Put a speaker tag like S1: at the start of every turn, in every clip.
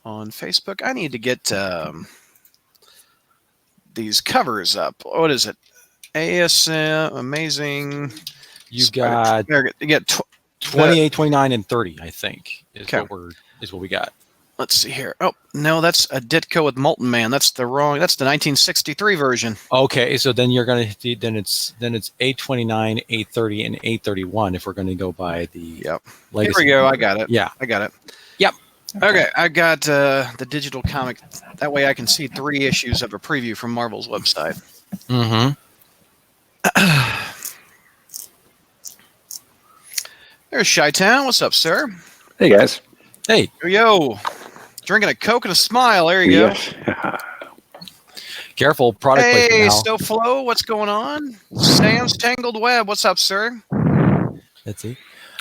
S1: on Facebook. I need to get these covers up. What is it? ASM, amazing.
S2: You got 28, 29, and 30. I think is what we got.
S1: Let's see here. Oh no, that's a Ditko with Molten Man. That's the 1963 version.
S2: Okay, so then you're gonna then it's 829, 830, and 831 if we're gonna go by the legacy.
S1: Here we go. I got it.
S2: Yeah,
S1: I got it.
S2: Yep.
S1: Okay, I got the digital comic. That way, I can see 3 issues of a preview from Marvel's website.
S2: Mm-hmm.
S1: There's Chi-Town. What's up, sir?
S3: Hey, guys.
S2: Hey.
S1: Yo. Drinking a Coke and a smile. There you go.
S2: Careful, product placement now.
S1: Hey, Stoflo, what's going on? Sam's Tangled Web. What's up, sir?
S2: Let's see.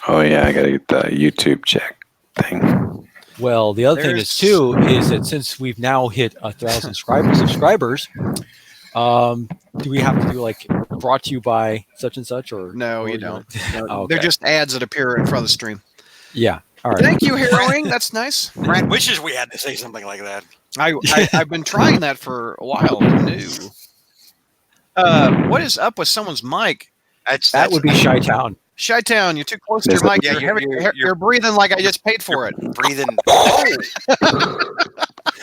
S3: Oh, yeah, I got to get the YouTube check thing.
S2: Well, the other thing is, too, is that since we've now hit 1,000 subscribers, do we have to do, like, brought to you by such and such? Or
S1: no, you don't. No,
S2: okay.
S1: They're just ads that appear in front of the stream.
S2: Yeah. All right.
S1: Thank you, Harrowing. That's nice.
S4: Brad wishes we had to say something like that.
S1: I've been trying that for a while. New. What is up with someone's mic?
S2: That would be Chi-Town.
S1: Chi-Town, you're too close to your mic. Yeah, you're breathing like I just paid for it.
S4: Breathing. Oh.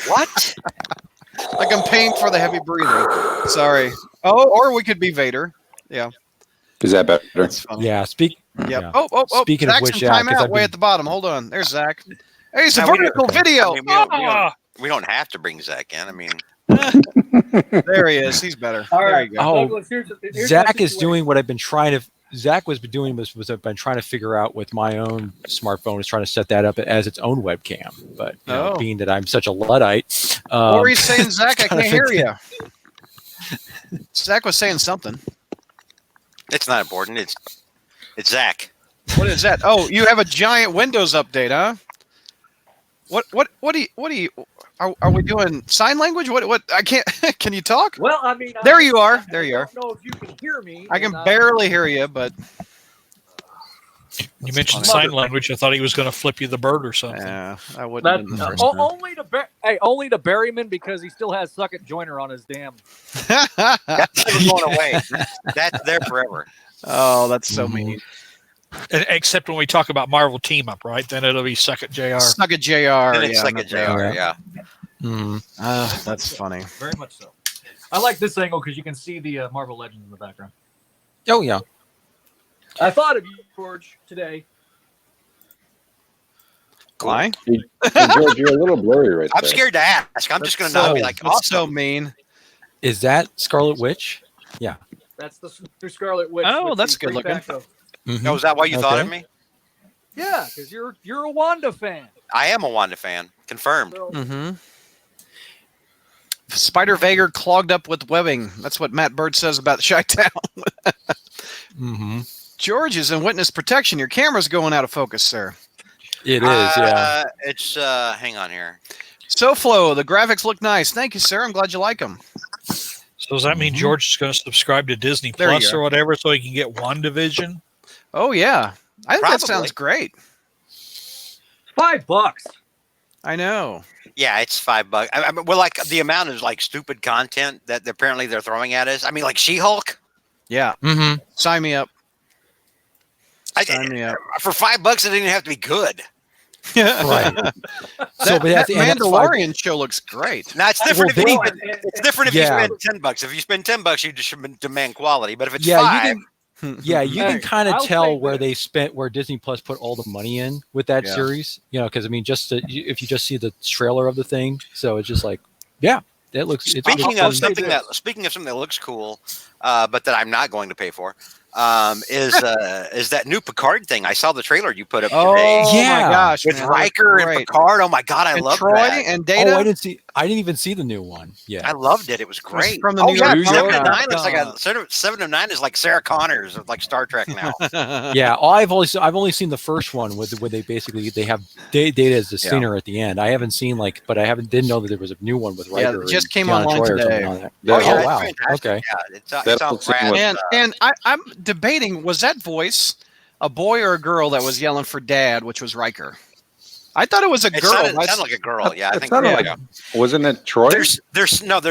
S4: What?
S1: Like I'm paying for the heavy breathing. Sorry. Oh, or we could be Vader. Yeah.
S3: Is that better?
S1: That's funny.
S2: Yeah.
S1: Yeah. Oh.
S2: Speaking
S1: Zach's
S2: of which,
S1: in timeout way at the bottom. Hold on. There's Zach. Hey, it's a vertical video.
S4: We don't have to bring Zach in. I mean,
S1: there he is. He's better.
S5: All
S1: there
S5: right.
S1: you go.
S2: Oh,
S5: Here's
S2: Zach is doing what I've been trying to. Zach was doing was I've been trying to figure out with my own smartphone is trying to set that up as its own webcam. But being that I'm such a Luddite,
S1: what were you saying, Zach? I can't hear you. Zach was saying something.
S4: it's not important. It's Zach.
S1: What is that? Oh, you have a giant Windows update, huh? What do you are we doing sign language? What I can't can you talk?
S5: Well, I mean,
S1: there you are. There you are.
S5: I don't know if you can hear me.
S1: I can barely hear you, but
S6: you mentioned sign language. I thought he was going to flip you the bird or something.
S1: Yeah, I wouldn't.
S5: Only to Berryman because he still has Suckett Joyner on his damn.
S4: That's never going away. That's there forever.
S1: Oh, that's so mean.
S6: Except when we talk about Marvel Team Up, right? Then it'll be Suckett JR.
S1: Suckett JR.
S4: Then it's Suckett JR, yeah.
S1: That's funny.
S5: Very much so. I like this angle because you can see the Marvel Legends in the background.
S2: Oh, yeah.
S5: I thought of you, George, today.
S1: Why?
S3: Hey, George, you're a little blurry right
S4: I'm
S3: there.
S4: scared to ask. I'm just going to not be like,
S1: that's so mean.
S2: Is that Scarlet Witch? Yeah.
S5: That's the Scarlet Witch.
S1: Oh, that's good looking.
S2: Mm-hmm.
S4: Oh, is that why you thought of me?
S5: Yeah, because you're a Wanda fan.
S4: I am a Wanda fan. Confirmed.
S1: Mm-hmm. Spider Vader clogged up with webbing. That's what Matt Bird says about Chi-Town.
S2: Mm-hmm.
S1: George is in witness protection. Your camera's going out of focus, sir.
S2: It is, yeah.
S4: It's hang on here.
S1: SoFlo, the graphics look nice. Thank you, sir. I'm glad you like them.
S6: So does that mean George is going to subscribe to Disney
S1: There you
S6: Plus
S1: go.
S6: or whatever so he can get WandaVision?
S1: Oh yeah, I think that
S4: Probably.
S1: sounds great.
S5: $5.
S1: I know.
S4: Yeah, it's $5. I mean, well, like the amount of like stupid content that apparently they're throwing at us. I mean, like She-Hulk.
S1: Yeah.
S2: Mm-hmm.
S1: Sign me up. Sign me up.
S4: For $5, it didn't have to be good.
S2: Right.
S1: That Mandalorian show looks great.
S4: Now it's different
S2: Well,
S4: it's different if
S2: yeah.
S4: you spend $10. If you spend $10, you just should demand quality. But if it's
S2: Yeah,
S4: $5,
S2: you can kind of
S5: I'll
S2: tell
S5: take
S2: where
S5: that.
S2: they spent, where Disney Plus put all the money in with that
S1: Yeah.
S2: series. You know, because I mean, if you just see the trailer of the thing, so it's just like, yeah, it looks.
S4: speaking of something that looks cool, but that I'm not going to pay for, is that new Picard thing? I saw the trailer you put up today.
S1: Oh
S2: Yeah.
S1: my gosh,
S4: With
S1: man,
S4: Riker and
S1: great.
S4: Picard. Oh my god, I
S1: And
S4: love
S1: Troy
S4: that.
S1: and Data.
S2: Oh, I didn't even see the new one. Yeah.
S4: I loved it. It was great.
S1: from the
S4: oh
S1: New
S4: yeah,
S1: York
S4: 7 of
S1: Times.
S4: 9 looks like 7 of 9 is like Sarah Connors of like Star Trek now.
S2: Yeah. I've only seen the first one where they basically they have Data as the singer at the end. I haven't seen but I didn't know that there was a new one with Riker.
S1: it just
S2: and
S1: came
S2: Deanna
S1: online
S2: Troi or
S1: today.
S2: something on there.
S3: Yeah.
S4: Oh, yeah,
S2: Oh,
S4: it's
S2: wow.
S4: fantastic.
S2: Okay.
S4: Yeah, it's
S3: That
S4: on
S3: looks like
S4: Brad.
S1: and I'm debating, was that voice a boy or a girl that was yelling for dad, which was Riker? I thought it was a
S4: It
S1: girl.
S4: sounded like a girl. Yeah, I
S3: It
S4: think.
S3: sounded
S4: there
S3: like,
S4: you go.
S3: wasn't it Troy?
S4: There's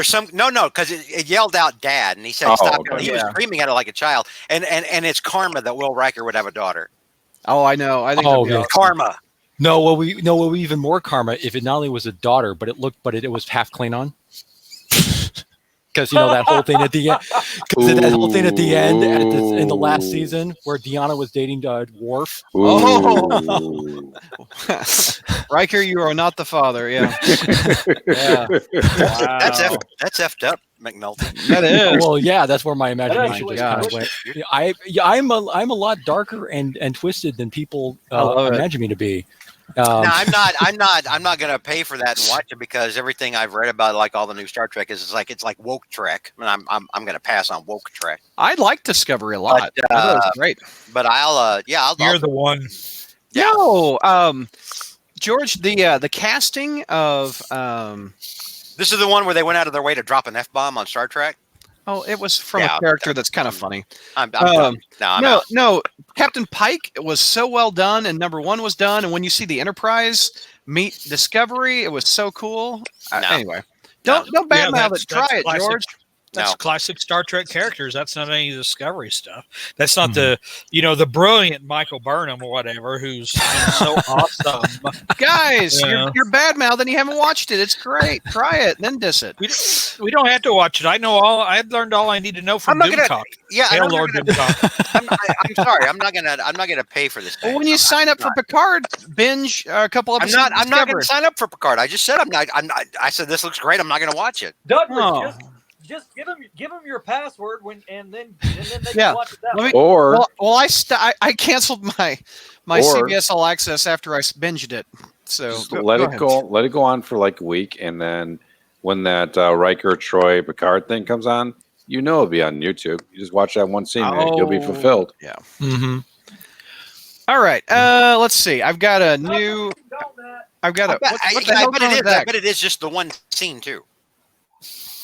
S4: some because it yelled out "Dad" and he said
S3: Oh,
S4: stop.
S3: okay.
S4: He was screaming at it like a child, and it's karma that Will Riker would have a daughter.
S1: Oh, I know. I think
S2: Oh,
S1: that'd be
S2: yeah.
S1: awesome.
S4: Karma.
S2: No, what we even more karma if it not only was a daughter, but it was half Klingon. Because that whole thing at the end, in the last season where Deanna was dating Worf.
S3: Ooh.
S1: Riker, you are not the father. Yeah. Yeah. Wow.
S4: That's effed up, McNulty.
S1: That is.
S2: Well, yeah, that's where my imagination
S5: actually
S2: just kind of
S1: gosh.
S2: went. I'm a lot darker and twisted than people
S1: I love it.
S2: imagine me to be.
S4: No, I'm not gonna pay for that and watch it because everything I've read about like all the new Star Trek is it's like woke Trek. And I'm gonna pass on woke Trek.
S1: I like Discovery a lot.
S4: But,
S1: I thought it was great.
S4: But I'll
S6: You're the one.
S4: Yeah.
S1: No, George, the casting of
S4: this is the one where they went out of their way to drop an F-bomb on Star Trek.
S1: it was from
S4: Yeah,
S1: a character that's kind of funny.
S4: I'm done. I'm out.
S1: No, Captain Pike was so well done, and number one was done, and when you see the Enterprise meet Discovery, it was so cool.
S4: No.
S1: Anyway, don't badmouth
S6: that's
S1: it. Try it,
S6: classic.
S1: George.
S6: That's
S4: No.
S6: classic Star Trek characters. That's not any Discovery stuff. That's not
S2: Mhm.
S6: the brilliant Michael Burnham or whatever, who's so awesome.
S1: Guys,
S6: Yeah.
S1: you're badmouth and you haven't watched it. It's great. Try it, then diss it.
S6: We don't have to watch it. I learned all I need to know from
S4: I'm not gonna-
S6: Doomcock.
S4: Yeah,
S6: Hail
S4: I'm, not
S6: Lord
S4: gonna,
S6: Doomcock.
S4: I'm sorry. I'm not gonna pay for this.
S1: Well,
S4: Thing.
S1: when you sign up for Picard, binge a couple
S4: I'm
S1: episodes.
S4: not.
S1: of
S4: I'm not going
S1: Discovery.
S4: to sign up for Picard. I just said I'm not. I said this looks great. I'm not going to watch it.
S5: Douglas,
S1: Oh.
S5: just give them your password and then they
S1: Yeah.
S5: can watch it that
S1: Let
S5: way.
S1: me-
S3: Or
S1: Well, I canceled my
S3: Or-
S1: CBS All Access after I binged it. So
S3: just
S1: go
S3: let it
S1: ahead.
S3: go. Let it go on for like a week, and then when that Riker, Troy, Picard thing comes on, it'll be on YouTube. You just watch that one scene, and you'll be
S1: Oh.
S3: fulfilled.
S1: Yeah.
S2: Mm-hmm.
S1: All right. Let's see. I've got a new. I've got a. What the hell's wrong with
S4: I
S1: that?
S4: bet it is just the one scene too.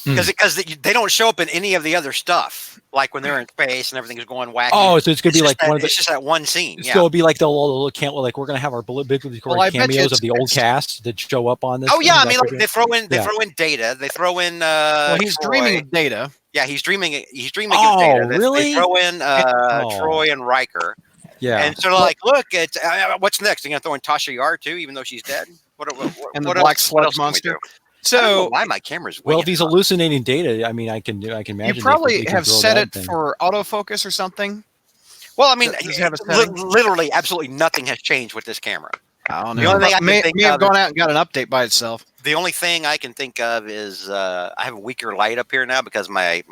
S2: Hmm.
S4: Because they don't show up in any of the other stuff, like when they're in space and everything's going wacky.
S2: Oh, so it's gonna be like one of the.
S4: It's just that one scene.
S2: So
S4: Yeah.
S2: it'll be like we're gonna have our big
S1: Well, I bet you
S2: cameos of the old
S1: it's-
S2: cast that show up on this.
S4: Oh yeah, I
S2: thing.
S4: mean,
S2: That's
S4: like they throw in Data. They throw in.
S1: Well, he's
S4: Troy.
S1: dreaming of Data.
S4: Yeah, he's dreaming. He's dreaming
S2: Oh,
S4: of Data. They
S2: really?
S4: throw in
S2: Oh.
S4: Troy and Riker,
S2: yeah.
S4: and so they're like, look, it's what's next? They're gonna throw in Tasha Yar too, even though she's dead. What
S1: And the
S4: what
S1: black
S4: else- what
S1: sludge
S4: else can we
S1: monster.
S4: do? I don't know
S1: So
S4: why my camera's.
S2: Well, if
S4: winging
S2: he's
S4: up.
S2: hallucinating data, I mean, I can imagine.
S1: you
S2: they
S1: probably
S2: can
S1: have
S2: throw
S1: set
S2: that
S1: it
S2: thing.
S1: for autofocus or something.
S4: Well, I mean,
S1: Does it have a setting?
S4: literally, absolutely nothing has changed with this camera.
S1: I don't
S4: The
S1: know.
S4: only thing I can
S1: may
S4: think
S1: have
S4: of
S1: gone out and got an update by itself.
S4: The only thing I can think of is I have a weaker light up here now because my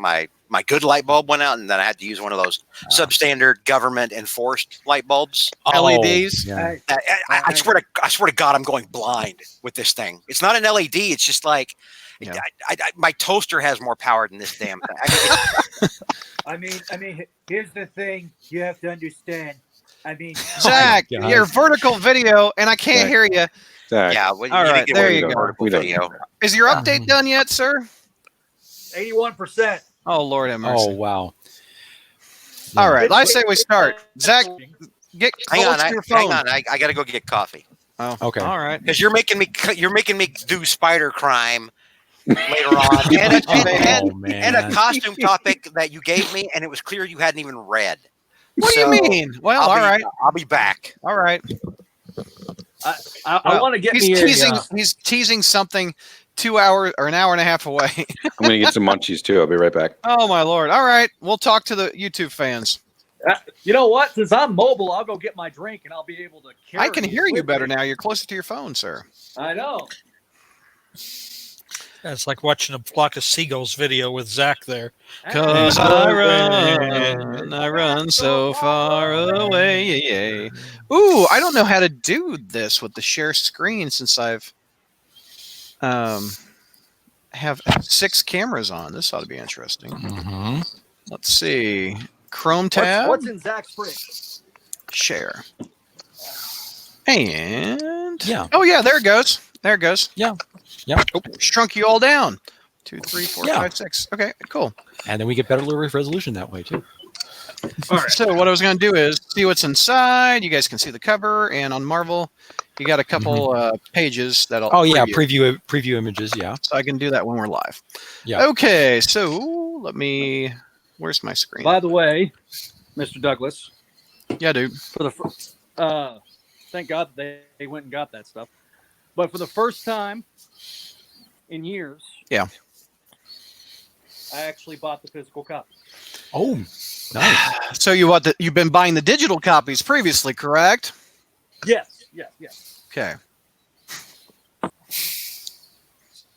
S4: good light bulb went out, and then I had to use one of those substandard government enforced light bulbs.
S1: LEDs.
S2: Yeah.
S4: I swear to God, I'm going blind with this thing. It's not an LED. It's just like
S1: Yeah.
S4: my toaster has more power than this damn thing.
S7: I mean, here's the thing you have to understand. I mean,
S1: Zach,
S2: God.
S1: your vertical video, and I can't
S3: Zach.
S1: hear you.
S3: Zach,
S4: Yeah, well,
S1: All
S4: you
S1: right,
S4: didn't get
S1: there
S4: one
S1: you
S4: of the
S1: go.
S4: vertical
S3: We don't
S4: video.
S1: Is your update done yet, sir?
S5: 81%.
S1: Oh Lord have mercy.
S2: Oh wow.
S1: All right, I say we start. Zach, get
S4: Hang
S1: close
S4: on,
S1: to your phone.
S4: hang on. I got to go get coffee
S1: Oh,
S2: Okay.
S1: All right.
S4: because you're making me do spider crime later on, and
S2: man.
S4: a costume topic that you gave me, and it was clear you hadn't even read.
S1: What do you mean? Well, all right,
S4: I'll be back.
S1: all right.
S5: I want to get
S1: He's
S5: me
S1: teasing. He's teasing something 2 hours or an hour and a half away.
S3: I'm gonna get some munchies too. I'll be right back.
S1: Oh my Lord! All right, we'll talk to the YouTube fans.
S5: You know what? Since I'm mobile, I'll go get my drink and I'll be able to carry
S1: I can
S5: it
S1: hear you
S5: with
S1: better
S5: me.
S1: now. You're closer to your phone, sir.
S5: I know.
S6: It's like watching a flock of seagulls video with Zach there.
S1: Cause I run so far away. Yeah. Ooh, I don't know how to do this with the share screen since I've have 6 cameras on. This ought to be interesting.
S2: Mm-hmm.
S1: Let's see. Chrome tab,
S5: What's in Zach's fridge?
S1: share. And
S2: Yeah.
S1: oh yeah, there it goes. There it goes.
S2: Yeah. Yeah.
S1: Oh, shrunk you all down. 2, 3, 4,
S2: Yeah.
S1: 5, 6. Okay, cool.
S2: And then we get better resolution that way too.
S1: All right. So what I was going to do is see what's inside. You guys can see the cover, and on Marvel, You got a couple pages that'll.
S2: Oh yeah, preview images. Yeah.
S1: So I can do that when we're live.
S2: Yeah.
S1: Okay, so let me. Where's my screen?
S5: By the way, Mr. Douglas,
S1: Yeah, dude.
S5: for the thank God they went and got that stuff. But for the first time in years,
S1: Yeah.
S5: I actually bought the physical copy.
S2: Oh, nice.
S1: So you've been buying the digital copies previously, correct?
S5: Yes.
S1: Okay.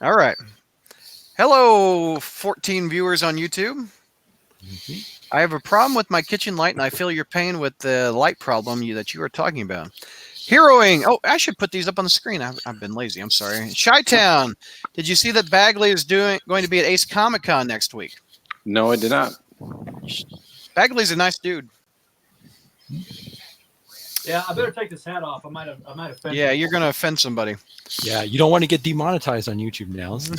S1: All right. Hello, 14 viewers on YouTube. I have a problem with my kitchen light, and I feel your pain with the light problem that you were talking about. Heroing. Oh, I should put these up on the screen. I've been lazy. I'm sorry. Chi-Town. Did you see that Bagley is going to be at Ace Comic Con next week?
S3: No, I did not.
S1: Bagley's a nice dude.
S5: Yeah, I better take this hat off. I might offend.
S1: Yeah, you're going to offend somebody.
S2: Yeah, you don't want to get demonetized on YouTube now.
S1: They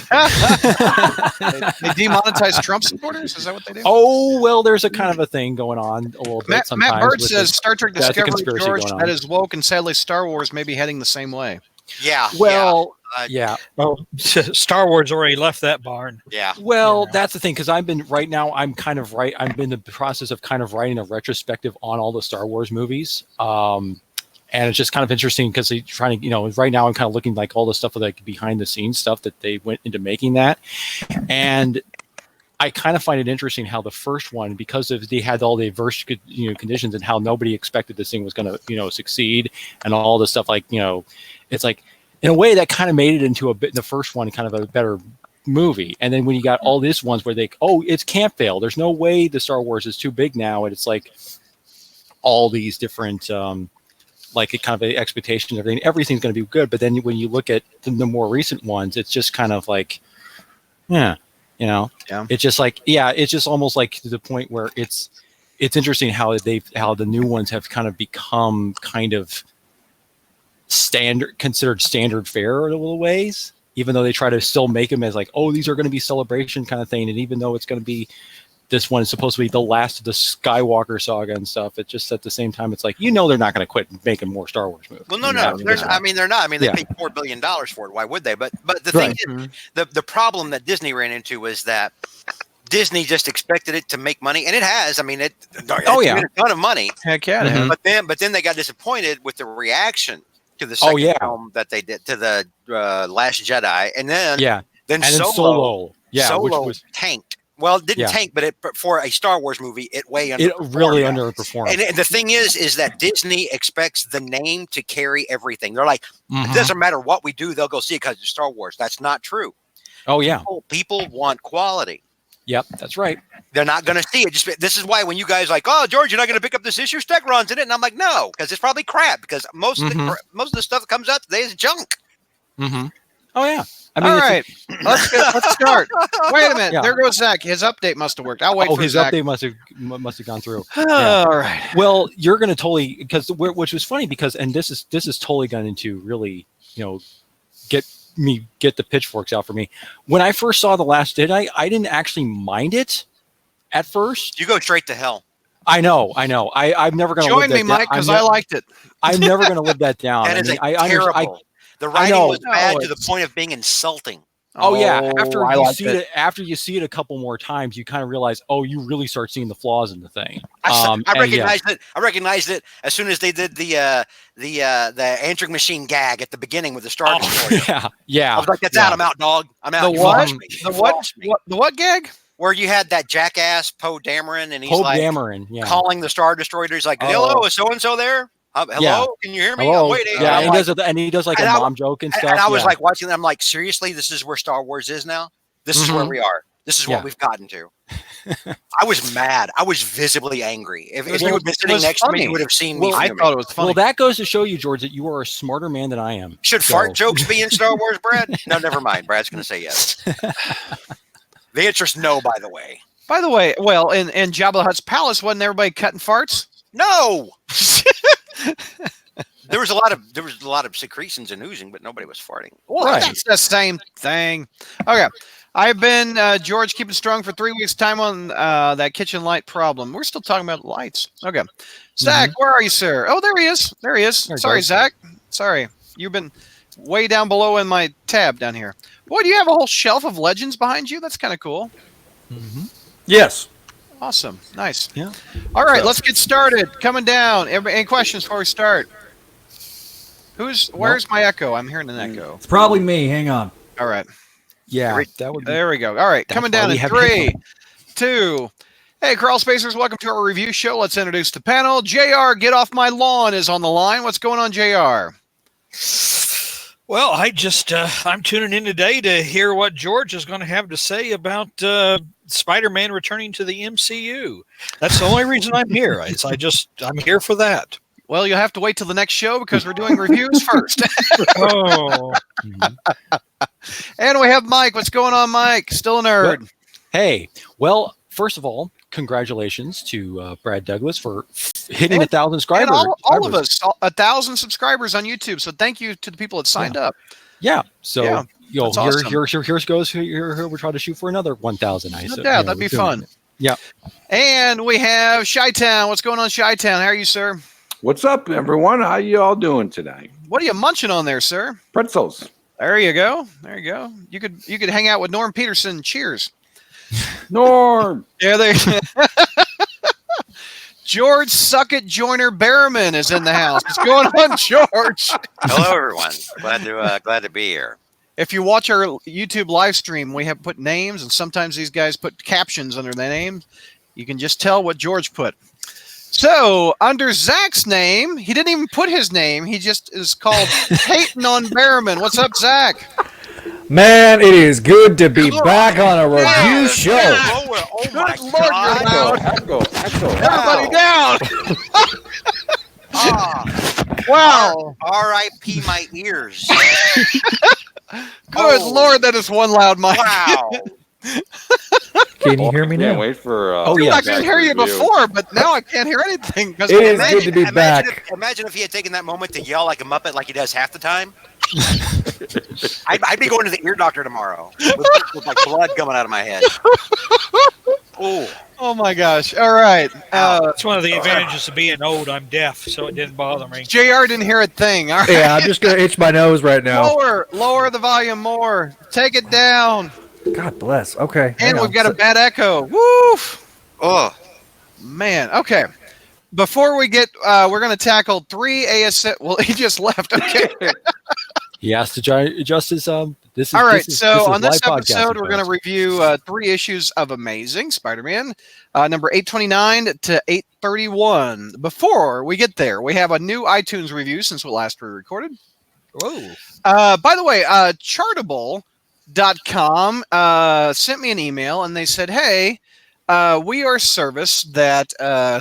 S1: demonetize Trump supporters? Is that what they do?
S2: Oh, well, there's a kind of a thing going on a little bit sometimes.
S1: Matt Bird
S2: with
S1: says
S2: the-
S1: Star Trek
S2: that's a
S1: Discovery,
S2: conspiracy
S1: George,
S2: going on.
S1: that is woke, and sadly Star Wars may be heading the same way.
S4: Yeah.
S2: Well,
S4: yeah.
S2: yeah.
S6: Well, Star Wars already left that barn.
S4: Yeah.
S2: Well, that's the thing, because I'm in the process of kind of writing a retrospective on all the Star Wars movies. And it's just kind of interesting because they're trying to, right now I'm kind of looking like all the stuff like behind the scenes stuff that they went into making that. And I kind of find it interesting how the first one, because they had all the adverse, conditions and how nobody expected this thing was going to, succeed and all the stuff it's like in a way that kind of made it into the first one, kind of a better movie. And then when you got all these ones where it can't fail. There's no way the Star Wars is too big now. And it's like all these different, like a kind of expectation of everything's going to be good. But then when you look at the more recent ones, it's just kind of like, yeah. It's just like, it's just almost like to the point where it's interesting how the new ones have kind of become kind of considered standard fare in a little ways, even though they try to still make them as like, oh, these are going to be celebration kind of thing. And even though it's going to be, this one is supposed to be the last of the Skywalker saga and stuff, it just at the same time, it's like, they're not going to quit making more Star Wars movies.
S4: Well, no. They're not. I mean, they paid $4 billion for it. Why would they? But the thing is, the problem that Disney ran into was that Disney just expected it to make money, and it has. I mean, it made a ton of money.
S1: Heck yeah.
S4: But then they got disappointed with the reaction to the second film that they did to the Last Jedi, and then Solo,
S2: which was
S4: tanked. Well, it didn't tank, but for a Star Wars movie, it
S2: really underperformed.
S4: And the thing is that Disney expects the name to carry everything. They're like, it doesn't matter what we do, they'll go see it because it's Star Wars. That's not true.
S2: Oh yeah,
S4: people want quality.
S2: Yep, that's right.
S4: They're not going to see it. This is why when you guys like, oh, George, you're not going to pick up this issue, Stegron's in it, and I'm like, no, because it's probably crap. Because most of the stuff that comes out today is junk.
S2: Oh yeah. I mean,
S1: all right, let's start. Wait a minute. Yeah. There goes Zach. His update must have worked. I'll wait for
S2: his
S1: Zach.
S2: Update must have gone through.
S1: All right.
S2: Well, you're going to totally, which was funny because, and this is totally going to really, get the pitchforks out for me. When I first saw The Last Jedi, I didn't actually mind it at first.
S4: You go straight to hell.
S2: I know. I'm never going to
S1: join me, Mike, because I liked it.
S2: I'm never going to live that down.
S4: That is terrible. The writing was bad to the point of being insulting.
S2: Oh yeah. After you see it a couple more times, you kind of realize, you really start seeing the flaws in the thing.
S4: I recognized it. I recognized it as soon as they did the answering machine gag at the beginning with the Star Destroyer.
S2: Yeah.
S4: I was like, that's out. I'm out, dog. I'm out.
S1: The what gag?
S4: Where you had that jackass Poe Dameron, and he's calling the Star Destroyer. He's like, hello, is so and so there? Hello, can you hear me?
S2: Hello.
S4: I'm waiting.
S2: Yeah, and he does like a mom joke and stuff.
S4: And I was like watching them, I'm like, seriously, this is where Star Wars is now? This is where we are. This is what we've gotten to. I was mad. I was visibly angry. If you had been sitting next to me, you would have seen me.
S1: I thought it was funny.
S2: Well, that goes to show you, George, that you are a smarter man than I am.
S4: Should fart jokes be in Star Wars, Brad? No, never mind. Brad's going to say yes. The answer is no, by the way.
S1: By the way, well, in Jabba the Hutt's palace, wasn't everybody cutting farts?
S4: No. There was a lot of secretions and oozing, but nobody was farting.
S1: Well, that's the same thing. Okay. I've been, George, keeping strong for 3 weeks' time on that kitchen light problem. We're still talking about lights. Okay. Zach, where are you, sir? Oh, there he is. Sorry, Zach. Sorry. You've been way down below in my tab down here. Boy, do you have a whole shelf of legends behind you? That's kind of cool.
S8: Yes.
S1: Awesome. Nice.
S2: Yeah.
S1: All right,
S8: So-
S1: let's get started. Coming down. Any questions before we start? Where's my echo? I'm hearing an echo.
S8: It's probably me. Hang on.
S1: All right.
S2: Yeah, that would be.
S1: There we go. All right,
S2: That's
S1: coming
S2: why
S1: down
S2: we
S1: in
S2: have
S1: 3,
S2: headphones.
S1: 2. Hey, Crawl Spacers, welcome to our review show. Let's introduce the panel. JR, Get Off My Lawn is on the line. What's going on, JR?
S6: Well, I'm tuning in today to hear what George is going to have to say about Spider-Man returning to the MCU. That's the only reason I'm here. I'm here for that.
S1: Well, you'll have to wait till the next show because we're doing reviews first.
S6: Oh,
S1: And we have Mike. What's going on, Mike? Still a nerd.
S2: Hey, well, first of all, congratulations to Brad Douglas for hitting 1,000 subscribers.
S1: And all of us, 1,000 subscribers on YouTube. So thank you to the people that signed up.
S2: Yeah. So,
S1: Yeah, that's awesome.
S2: here goes. Here we're trying to shoot for another 1,000.
S1: No doubt. That'd be fun.
S2: Yeah.
S1: And we have Chi-Town. What's going on, Chi-Town? How are you, sir?
S3: What's up, everyone? How you all doing today?
S1: What are you munching on there, sir?
S3: Pretzels.
S1: There you go. There you go. You could hang out with Norm Peterson. Cheers.
S3: Norm.
S1: Yeah, there. George Suckett Joyner Berriman is in the house. What's going on, George?
S4: Hello, everyone. Glad to be here.
S1: If you watch our YouTube live stream, we have put names, and sometimes these guys put captions under their names. You can just tell what George put. So, under Zach's name, he didn't even put his name. He just is called Hating on Berriman. What's up, Zach?
S8: Man, it is good to be back on a review show.
S4: Oh my
S1: Good Lord, you're
S4: God.
S1: loud.
S3: Echo.
S1: Everybody down.
S4: Ah,
S1: Wow.
S4: R.I.P. my ears.
S1: Good Lord, that is one loud mic.
S4: Wow.
S8: Can you hear me
S3: Can't
S8: now?
S3: wait for.
S2: yeah.
S1: I could hear you before, but now I can't hear anything.
S8: It is good to be back.
S4: Imagine if he had taken that moment to yell like a Muppet like he does half the time. I'd be going to the ear doctor tomorrow with like blood coming out of my head.
S1: Oh my gosh! All right,
S6: that's one of the advantages of being old. I'm deaf, so it didn't bother me.
S1: Jr. didn't hear a thing. All right,
S8: Yeah, I'm just gonna itch my nose right now.
S1: lower the volume more. Take it down.
S8: God bless. Okay. hang
S1: And
S8: on.
S1: we've got a bad echo. Woof,
S4: Oh,
S1: man. Okay. Before we get, we're going to tackle 3 ASM. Well, he just left. Okay.
S2: He has to adjust his This is
S1: All right.
S2: This is,
S1: So on this
S2: live
S1: episode,
S2: podcasting,
S1: we're going to
S2: folks.
S1: review 3 issues of Amazing Spider-Man, number 829 to 831. Before we get there, we have a new iTunes review since we last recorded.
S6: Whoa.
S1: By the way, Chartable.com sent me an email and they said, hey, we are a service that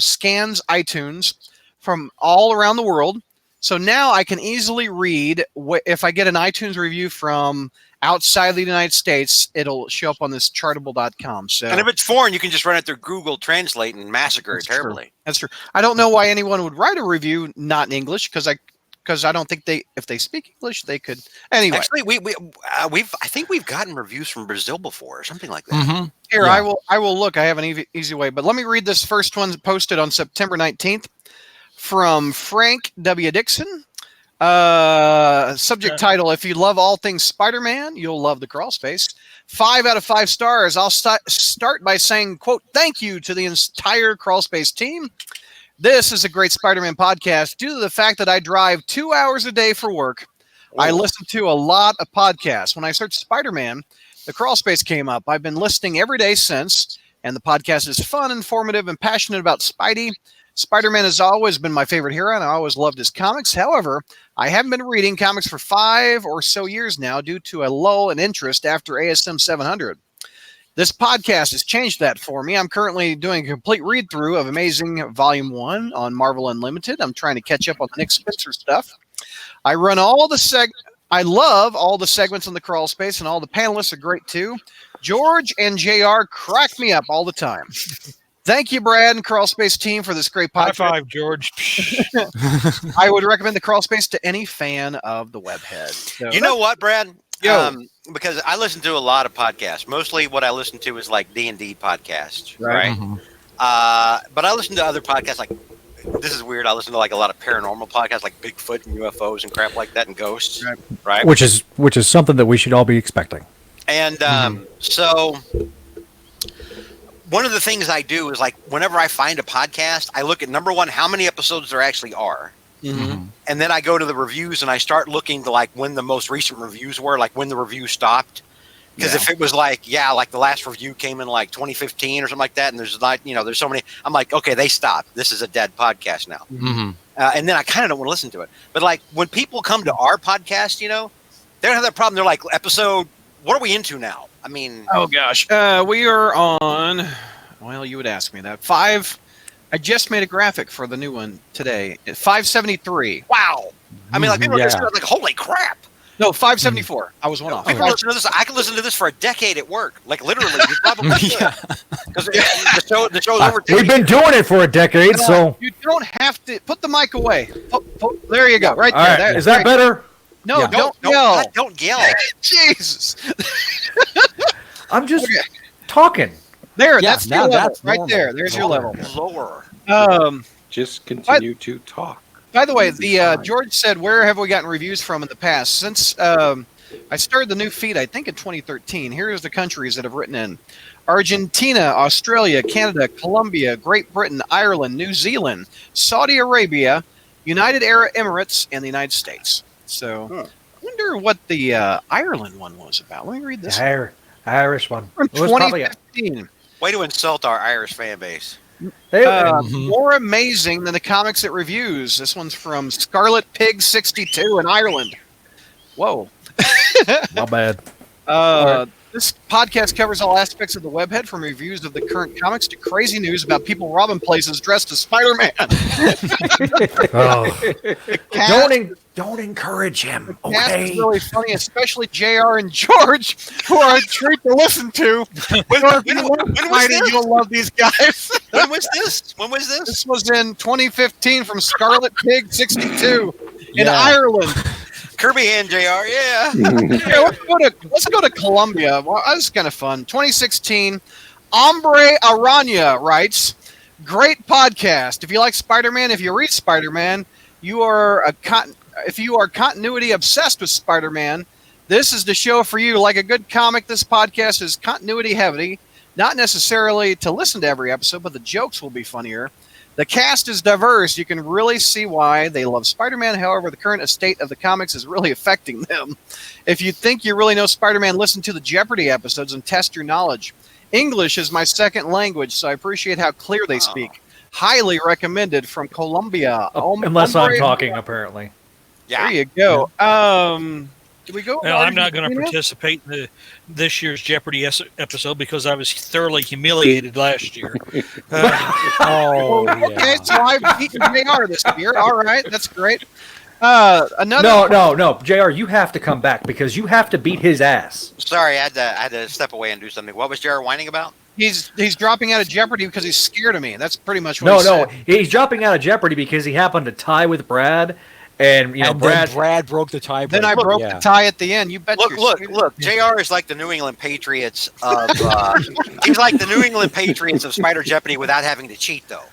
S1: scans iTunes from all around the world. So now I can easily read if I get an iTunes review from outside the United States, it'll show up on this chartable.com. So,
S4: and if it's foreign, you can just run it through Google Translate and massacre it terribly.
S1: That's true. I don't know why anyone would write a review not in English because I don't think if they speak English, they could. Anyway,
S4: Actually, I think we've gotten reviews from Brazil before or something like that.
S2: Mm-hmm.
S1: Here,
S2: Yeah.
S1: I will look. I have an easy way, but let me read this first one posted on September 19th from Frank W. Dixon. Subject title: if you love all things Spider-Man, you'll love the Crawl Space. 5 out of 5 stars. I'll start by saying, quote, thank you to the entire Crawl Space team. This is a great Spider-Man podcast. Due to the fact that I drive 2 hours a day for work, I listen to a lot of podcasts. When I searched Spider-Man, the Crawl Space came up. I've been listening every day since, and the podcast is fun, informative, and passionate about Spidey. Spider-Man has always been my favorite hero, and I always loved his comics. However, I haven't been reading comics for 5 or so years now due to a lull in interest after ASM 700. This podcast has changed that for me. I'm currently doing a complete read-through of Amazing Volume 1 on Marvel Unlimited. I'm trying to catch up on the Nick Spencer stuff. I love all the segments in the Crawl Space, and all the panelists are great too. George and JR crack me up all the time. Thank you, Brad and Crawl Space team, for this great
S6: High
S1: podcast.
S6: five, George.
S1: I would recommend the Crawl Space to any fan of the webhead. So
S4: You know what, Brad?
S1: Yo.
S4: Because I listen to a lot of podcasts. Mostly what I listen to is like D&D podcasts, right?
S2: Mhm.
S4: But I listen to other podcasts like this is weird. I listen to like a lot of paranormal podcasts, like Bigfoot and UFOs and crap like that, and ghosts, right?
S8: Which is something that we should all be expecting.
S4: And so one of the things I do is like whenever I find a podcast, I look at number one, how many episodes there actually are. And then I go to the reviews and I start looking to like when the most recent reviews were, like when the review stopped. Because if it was like the last review came in like 2015 or something like that, and there's like, there's so many, I'm like, okay, they stopped. This is a dead podcast now. And then I kind of don't want to listen to it. But like when people come to our podcast, they don't have that problem. They're like, episode, what are we into now? I mean,
S1: oh gosh, we are on. Well, you would ask me that. 5. I just made a graphic for the new one today. 573.
S4: Wow. I mean, like people are like, holy crap.
S1: No, 574. I was one off.
S4: People listen to this. I could listen to this for a decade at work. Like literally, you probably because the show's over.
S8: We've been doing it for a decade, so
S1: you don't have to put the mic away. There you go. Right
S8: all
S1: there.
S8: right. Is that better?
S1: No,
S8: Yeah.
S1: don't yell.
S4: Don't yell.
S1: Jesus.
S8: I'm just talking.
S1: There,
S2: Yeah,
S1: that's
S2: now
S1: your level.
S2: that's
S1: Right
S2: normal.
S1: there. There's your level.
S4: Lower.
S3: Just continue to talk.
S1: By the way, George said, where have we gotten reviews from in the past? Since I started the new feed, I think in 2013, here's the countries that have written in. Argentina, Australia, Canada, Colombia, Great Britain, Ireland, New Zealand, Saudi Arabia, United Arab Emirates, and the United States. So I wonder what the Ireland one was about. Let me read this.
S8: Irish one.
S1: From
S8: It was probably
S1: 2015.
S4: Way to insult our Irish fan base.
S1: More amazing than the comics it reviews. This one's from Scarlet Pig 62 in Ireland. Whoa.
S8: not bad.
S1: This podcast covers all aspects of the webhead, from reviews of the current comics to crazy news about people robbing places dressed as Spider-Man.
S8: Don't encourage him.
S1: Cast
S8: Okay.
S1: is really funny, especially JR and George, who are a treat to listen to.
S4: When was this?
S1: You'll love these guys.
S4: When was this? When was this?
S1: This was in 2015 from Scarlet Pig 62 in
S2: Yeah.
S1: Ireland.
S4: Kirby and JR, yeah.
S1: Yeah, let's go to Colombia. Well, this is kind of fun. 2016, Hombre Aranya writes, great podcast. If you like Spider-Man, if you read Spider-Man, if you are continuity obsessed with Spider-Man, this is the show for you. Like a good comic, this podcast is continuity heavy. Not necessarily to listen to every episode, but the jokes will be funnier. The cast is diverse. You can really see why they love Spider-Man. However, the current state of the comics is really affecting them. If you think you really know Spider-Man, listen to the Jeopardy episodes and test your knowledge. English is my second language, so I appreciate how clear they speak. Highly recommended from Colombia.
S8: Unless I'm talking, apparently.
S1: There you go. Do we go?
S6: Well, I'm not going to participate in this year's Jeopardy episode because I was thoroughly humiliated last year.
S1: Okay, so I've beaten JR this year. All right, that's great.
S8: No, JR, you have to come back because you have to beat his ass.
S4: Sorry, I had to step away and do something. What was JR whining about?
S1: He's dropping out of Jeopardy because he's scared of me. That's pretty much what he said.
S8: He's dropping out of Jeopardy because he happened to tie with Brad. And
S2: Brad broke the tie.
S1: Then I broke the tie at the end. You bet.
S4: Look. JR is like the New England Patriots of. He's like the New England Patriots of Spider Jeopardy without having to cheat, though.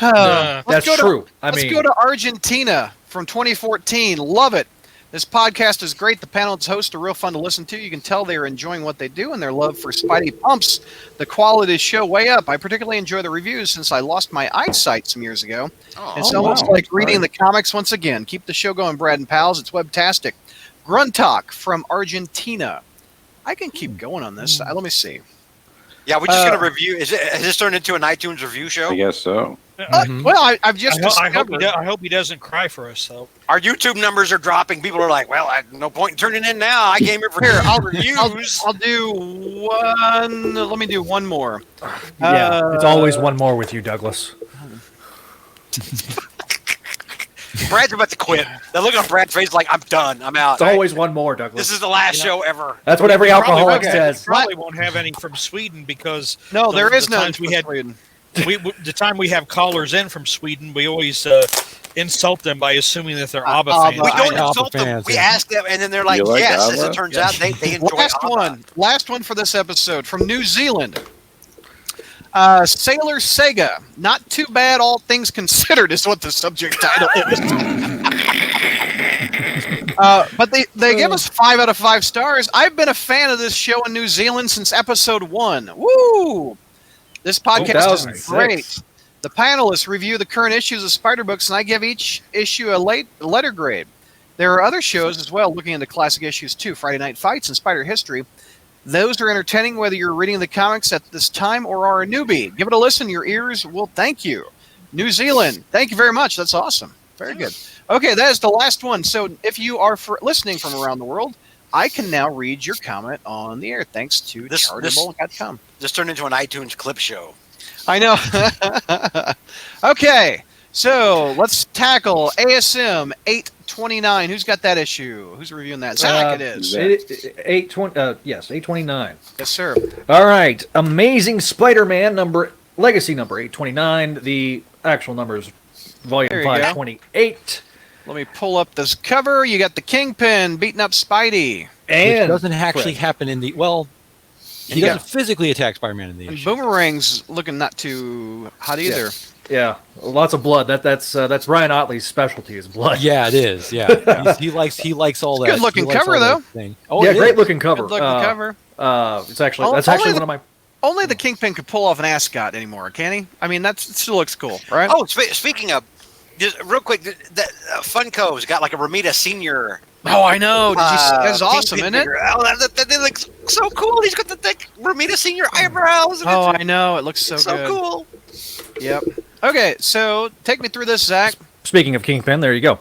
S8: That's true.
S1: Let's go to Argentina from 2014. Love it. This podcast is great. The panel and hosts are real fun to listen to. You can tell they are enjoying what they do and their love for Spidey pumps the quality of the show way up. I particularly enjoy the reviews since I lost my eyesight some years ago. It's almost like reading the comics once again. Keep the show going, Brad and pals. It's webtastic. Gruntalk from Argentina. I can keep going on this. Let me see.
S4: Yeah, we're just going to review. Has this turned into an iTunes review show?
S3: I guess so.
S1: Well, I've just
S6: I hope he doesn't cry for us, though.
S4: Our YouTube numbers are dropping. People are like, well, no point in turning in now. I came here for I'll reviews.
S1: I'll do one. Let me do one more.
S8: Yeah, it's always one more with you, Douglas.
S4: Brad's about to quit. The look on Brad's face is like, I'm done. I'm out.
S8: It's always one more, Douglas.
S4: This is the last show ever.
S8: That's what every alcoholic says.
S6: Probably won't have any from Sweden because
S1: no, there is none
S6: from Sweden. The time we have callers in from Sweden, we always insult them by assuming that they're ABBA fans.
S4: We don't insult them. We ask them, and then they're like, yes. As it turns out, they enjoy
S1: Last one for this episode from New Zealand. Sailor Sega. Not too bad, all things considered, is what the subject title is. But they give us 5 out of 5 stars. I've been a fan of this show in New Zealand since episode 1. Woo! This podcast is
S8: 2006.
S1: great. The panelists review the current issues of Spider Books, and I give each issue a letter grade. There are other shows as well, looking into classic issues too, Friday Night Fights and Spider History. Those are entertaining whether you're reading the comics at this time or are a newbie. Give it a listen. Your ears will thank you. New Zealand, thank you very much. That's awesome. Very good. Okay, that is the last one. So if you are listening from around the world, I can now read your comment on the air thanks to chartable.com.
S4: This turned into an iTunes clip show.
S1: I know. Okay, so let's tackle ASM 829. Who's got that issue? Who's reviewing that? Zach, it is.
S8: 820. Yes, 829.
S1: Yes, sir.
S8: All right, Amazing Spider-Man Legacy number 829. The actual number is volume
S1: There you go.
S8: 528.
S1: Let me pull up this cover. You got the Kingpin beating up Spidey.
S8: And
S2: Which doesn't actually
S8: Fred.
S2: happen in the he
S1: Yeah.
S2: doesn't physically attack Spider-Man in the
S1: And
S2: issue.
S1: Boomerang's looking not too hot either.
S8: Yeah, lots of blood. That's Ryan Otley's specialty is blood.
S2: Yeah, it is. Yeah, he likes all that.
S1: Good looking
S2: he likes
S1: cover,
S2: all that
S1: though.
S2: thing. Oh,
S8: yeah,
S2: it
S8: great
S2: is.
S8: looking cover.
S1: Good looking cover.
S8: It's actually
S1: Oh,
S8: that's actually
S1: only
S8: one of my.
S1: Only the Kingpin could pull off an ascot anymore, can he? I mean, it still looks cool, right?
S4: Oh, speaking of, just real quick, Funko's got like a Ramita Senior.
S1: Oh, I know. Did you see? That's awesome,
S4: Kingpin
S1: isn't it?
S4: figure. Oh, that looks so cool. He's got the thick Ramita Senior eyebrows. And
S1: Oh,
S4: it's
S1: I know. It looks so
S4: so
S1: good.
S4: cool.
S1: Yep. Okay, so take me through this, Zach.
S8: Speaking of Kingpin, there you go.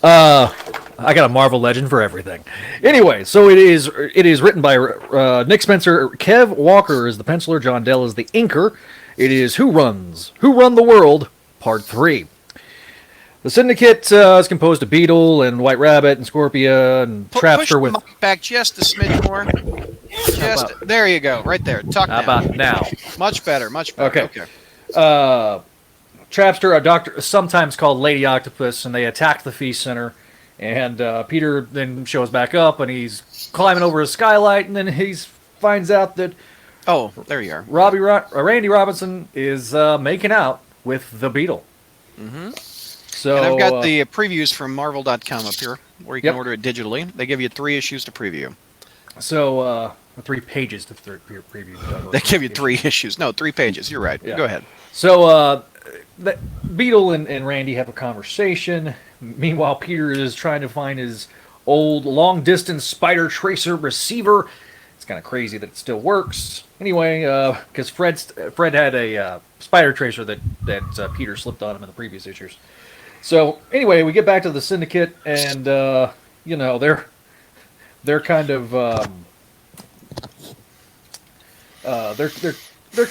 S8: I got a Marvel legend for everything. Anyway, so it is written by Nick Spencer. Kev Walker is the penciler. John Dell is the inker. It is Who Run the World, Part 3. The Syndicate is composed of Beetle and White Rabbit and Scorpia and
S1: Push
S8: Trapster
S1: the
S8: with.
S1: mic back just a smidge more. There you go, right there. Talk
S8: How
S1: now.
S8: about now?
S1: Much better, much better.
S8: Okay. Trapster, a doctor, sometimes called Lady Octopus, and they attack the Feast Center. And Peter then shows back up, and he's climbing over a skylight, and then he finds out that
S1: Oh, there you are.
S8: Randy Robinson is making out with the Beetle.
S1: Mm-hmm.
S8: So
S1: And I've got the previews from Marvel.com up here, where you can
S8: Yep.
S1: order it digitally. They give you 3 issues to preview.
S8: 3 pages to preview.
S1: They give you 3 issues. No, 3 pages. You're right.
S8: Yeah.
S1: Go ahead.
S8: So the Beetle and Randy have a conversation. Meanwhile, Peter is trying to find his old long-distance spider tracer receiver. It's kind of crazy that it still works. Anyway, because Fred had a spider tracer that Peter slipped on him in the previous issues. So anyway, we get back to the Syndicate, and they're kind of they're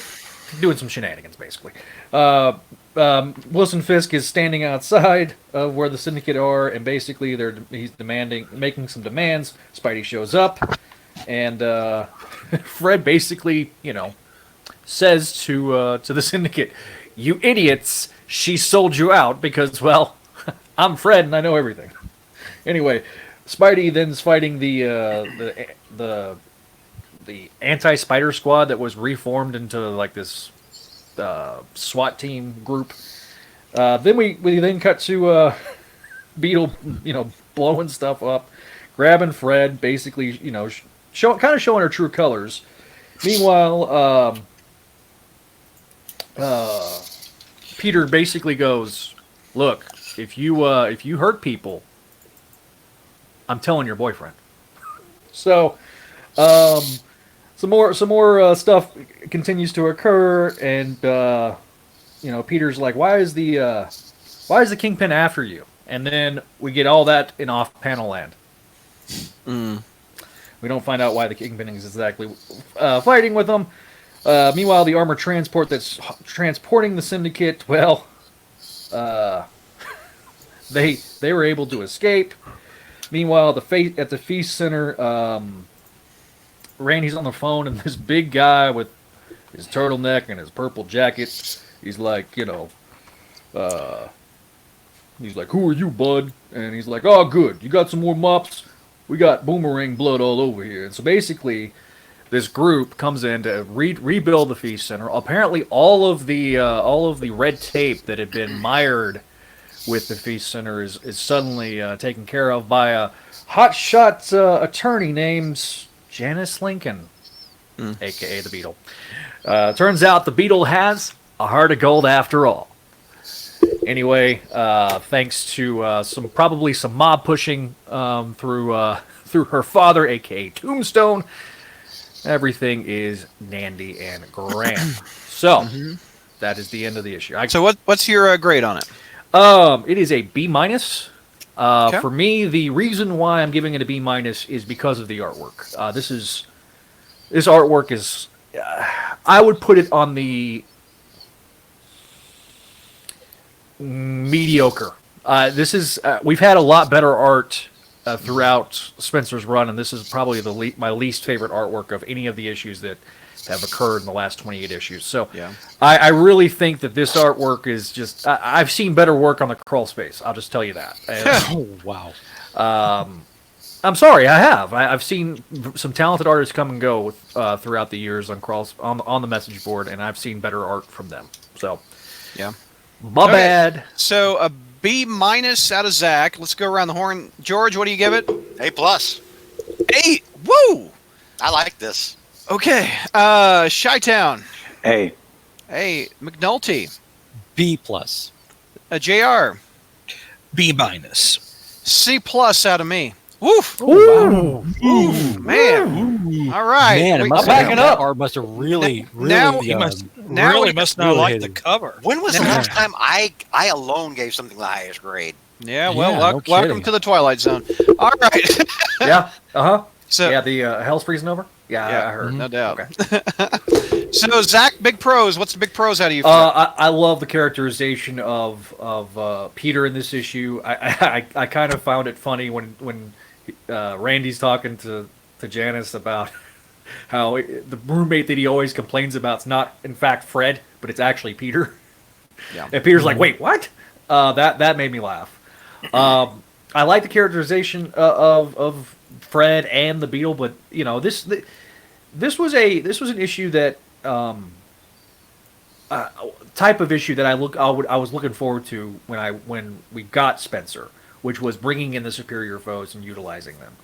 S8: doing some shenanigans basically. Wilson Fisk is standing outside of where the Syndicate are, and basically he's making some demands. Spidey shows up, and Fred basically, says to the Syndicate, "You idiots! She sold you out because, well, I'm Fred and I know everything." Anyway, Spidey then is fighting the anti-Spider Squad that was reformed into like this SWAT team group. Then we then cut to Beetle, blowing stuff up, grabbing Fred, basically, showing her true colors. Meanwhile, Peter basically goes, "Look, if you hurt people, I'm telling your boyfriend." So, some more stuff continues to occur, and Peter's like, "Why is the Kingpin after you?" And then we get all that in off-panel land. We don't find out why the Kingpin is exactly fighting with them. Meanwhile, the armored transport that's transporting the Syndicate, well, they were able to escape. Meanwhile, at the Feast Center, Randy's on the phone, and this big guy with his turtleneck and his purple jacket, he's like, he's like, "Who are you, bud?" And he's like, "Oh, good. You got some more mops? We got Boomerang blood all over here." And so basically, this group comes in to rebuild the Feast Center. Apparently, all of the red tape that had been mired with the Feast Center is suddenly taken care of by a hotshot attorney named Janice Lincoln, aka the Beetle. Turns out the Beetle has a heart of gold after all. Anyway, thanks to probably some mob pushing through her father, aka Tombstone, everything is dandy and grand. So that is the end of the issue.
S1: So what's your grade on it?
S8: It is a B minus.
S1: Okay.
S8: For me, the reason why I'm giving it a B minus is because of the artwork. This artwork is, I would put it on the mediocre. We've had a lot better art throughout Spencer's run, and this is probably my least favorite artwork of any of the issues that have occurred in the last 28 issues. So
S1: yeah.
S8: I really think that this artwork is just... I've seen better work on the crawl space. I'll just tell you that.
S2: Oh, wow.
S8: I'm sorry, I have. I've seen some talented artists come and go throughout the years on the message board, and I've seen better art from them. So,
S1: yeah.
S8: My bad.
S1: So a B minus out of Zach. Let's go around the horn. George, what do you give it?
S4: A plus.
S1: 8. Woo!
S4: I like this.
S1: Okay. Chi-Town.
S3: A.
S1: Hey, McNulty.
S2: B plus.
S1: JR.
S6: B minus.
S1: C plus out of me. Woof.
S2: Oh, wow.
S1: Ooh, man. All right.
S2: Man,
S1: Wait,
S8: backing up.
S2: Art must have really,
S1: Now-
S6: He must
S1: now
S6: really
S1: we-
S6: must not
S2: really
S6: like
S2: hate
S6: the
S2: him.
S6: cover.
S4: When was the last time I alone gave something the highest grade?
S1: Yeah, well,
S2: Yeah, no
S1: welcome
S2: kidding.
S1: to the Twilight Zone. All right.
S8: Yeah. Uh-huh.
S1: So,
S8: Yeah, the hell's freezing over? Yeah,
S1: Yeah,
S8: I heard.
S1: no doubt.
S8: Okay.
S1: So, Zach, big pros. What's the big pros out of you?
S8: I love the characterization of Peter in this issue. I kind of found it funny when Randy's talking to Janice about how the roommate that he always complains about is not in fact Fred, but it's actually Peter.
S1: Yeah.
S8: And Peter's like, wait, what? That made me laugh. I like the characterization of Fred and the Beetle, but you know this was an issue that type of issue that I was looking forward to when we got Spencer, which was bringing in the superior foes and utilizing them.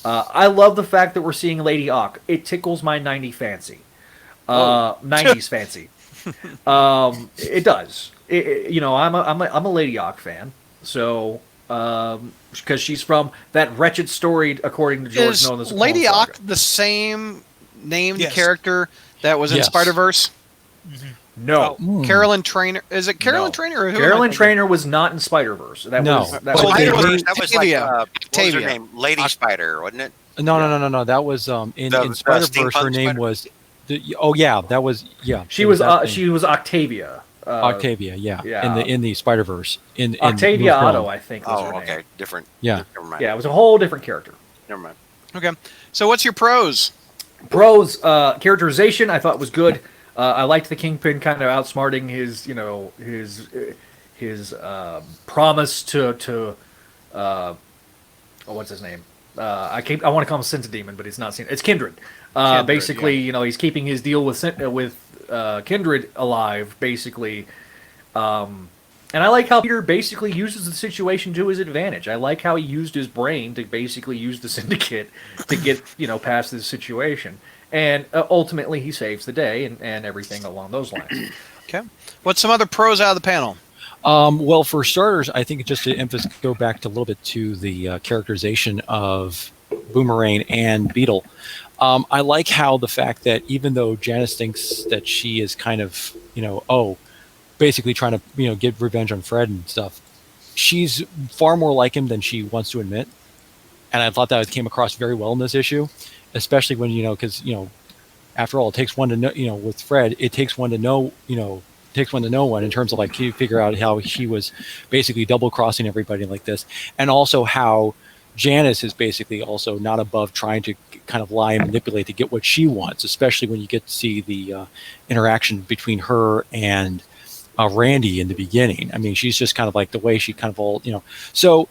S8: I love the fact that we're seeing Lady Ock. It tickles my 90s fancy. 90s fancy. It does. I'm a Lady Ock fan. So because she's from that wretched story, according to George,
S1: Is
S8: known as the
S1: Lady
S8: Clone
S1: Ock
S8: Saga.
S1: the same named
S6: Yes.
S1: character that was in
S2: Yes.
S1: Spider-Verse?
S8: No.
S1: Carolyn Trainer. Is it Carolyn
S8: No.
S1: Trainer? Or who am I
S8: Carolyn
S1: thinking?
S8: Trainer was not in Spider-Verse. That
S2: No.
S8: was
S2: Well,
S8: was
S2: Octavia.
S4: That was like,
S1: Octavia.
S4: what was her
S1: Octavia.
S4: name? Lady Spider, wasn't it?
S2: No. That was in
S4: The
S2: Spider-Verse. Her
S4: steampunk
S2: name
S4: Spider-
S2: was. Oh yeah, that was
S8: she
S2: it
S8: was
S2: that thing.
S8: she was Octavia.
S2: Octavia. Yeah.
S8: yeah.
S2: In the Spider-Verse. In
S8: Octavia
S2: Moved On.
S8: Otto, I think. Was her
S4: Oh,
S8: name.
S4: okay, different.
S2: Yeah.
S4: Never mind.
S8: Yeah, it was a whole different character.
S4: Never mind.
S1: Okay. So, what's your pros?
S8: Pros, characterization I thought was good. I liked the Kingpin kind of outsmarting his promise to what's his name? I want to call him Sense Demon, but it's not. It's Kindred.
S1: Kindred,
S8: Basically, he's keeping his deal with Kindred alive. Basically, and I like how Peter basically uses the situation to his advantage. I like how he used his brain to basically use the Syndicate to get past this situation. And ultimately, he saves the day and everything along those lines.
S1: Okay. What's some other pros out of the panel?
S2: Well, for starters, I think just to go back to a little bit to the characterization of Boomerang and Beetle. I like how the fact that even though Janice thinks that she is kind of, basically trying to, get revenge on Fred and stuff, she's far more like him than she wants to admit. And I thought that came across very well in this issue, especially when, because, after all, it takes one to know, with Fred, it takes one to know, takes one to know one in terms of like you figure out how he was basically double crossing everybody like this, and also how Janice is basically also not above trying to kind of lie and manipulate to get what she wants, especially when you get to see the interaction between her and Randy in the beginning. I mean, she's just kind of like the way she kind of so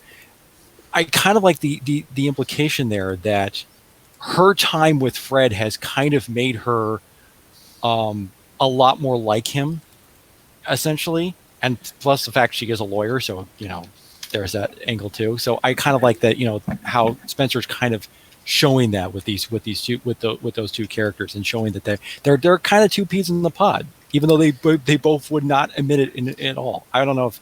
S2: I kind of like the implication there that her time with Fred has kind of made her a lot more like him, essentially. And plus the fact she is a lawyer, so there's that angle too. So I kind of like that, how Spencer's kind of showing that with those two characters, and showing that they're kind of two peas in the pod, even though they both would not admit it at all. I don't know if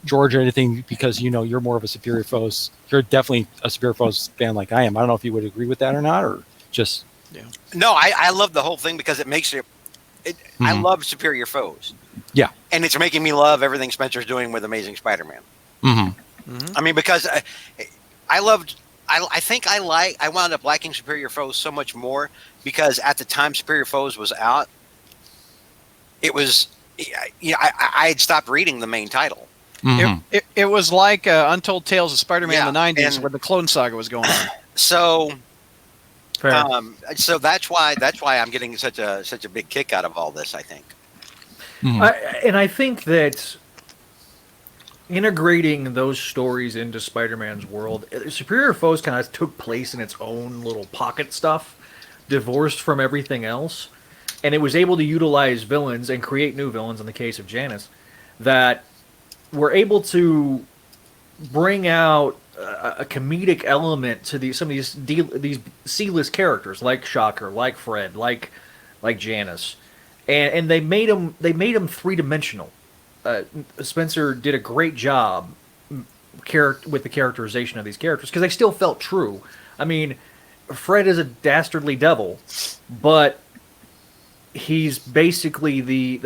S2: George or anything, because you're more of a Superior Foes. You're definitely a Superior Foes fan like I am. I don't know if you would agree with that or not, or just
S4: No, I love the whole thing because it makes it. I love Superior Foes.
S2: Yeah,
S4: and it's making me love everything Spencer's doing with Amazing Spider-Man. I mean, because I wound up liking Superior Foes so much more because at the time Superior Foes was out, it was, I had stopped reading the main title.
S1: It was like Untold Tales of Spider-Man in the 90s, where the Clone Saga was going on.
S4: So that's why I'm getting such a big kick out of all this, I think.
S8: And I think that integrating those stories into Spider-Man's world, Superior Foes kind of took place in its own little pocket stuff, divorced from everything else, and it was able to utilize villains and create new villains, in the case of Janice, that were able to bring out a comedic element to some of these C-list characters, like Shocker, like Fred, like Janice, and they made them three-dimensional. Spencer did a great job with the characterization of these characters, because they still felt true. I mean, Fred is a dastardly devil, but he's basically the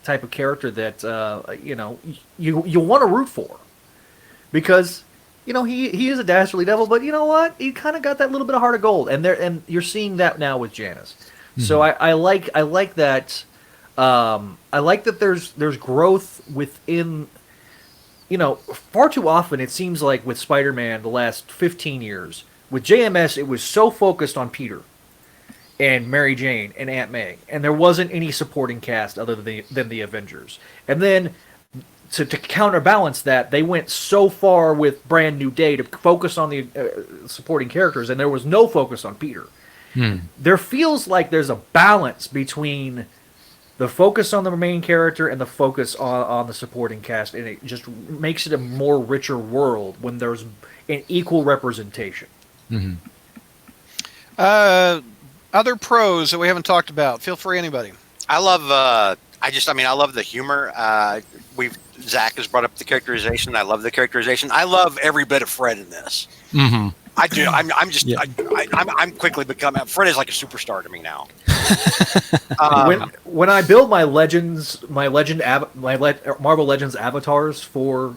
S8: type of character that you want to root for, because he is a dastardly devil, but you know what? He kind of got that little bit of heart of gold, and you're seeing that now with Janice. So I like that. I like that there's growth within. Far too often it seems like with Spider-Man the last 15 years, with JMS it was so focused on Peter and Mary Jane and Aunt May, and there wasn't any supporting cast other than the Avengers. And then to counterbalance that, they went so far with Brand New Day to focus on the supporting characters, and there was no focus on Peter. There feels like there's a balance between the focus on the main character and the focus on the supporting cast, and it just makes it a more richer world when there's an equal representation.
S1: Other pros that we haven't talked about. Feel free, anybody.
S4: I love. I love the humor. Zach has brought up the characterization. I love the characterization. I love every bit of Fred in this. I do. I'm quickly becoming. Fred is like a superstar to me now.
S8: When I build my Marvel Legends avatars for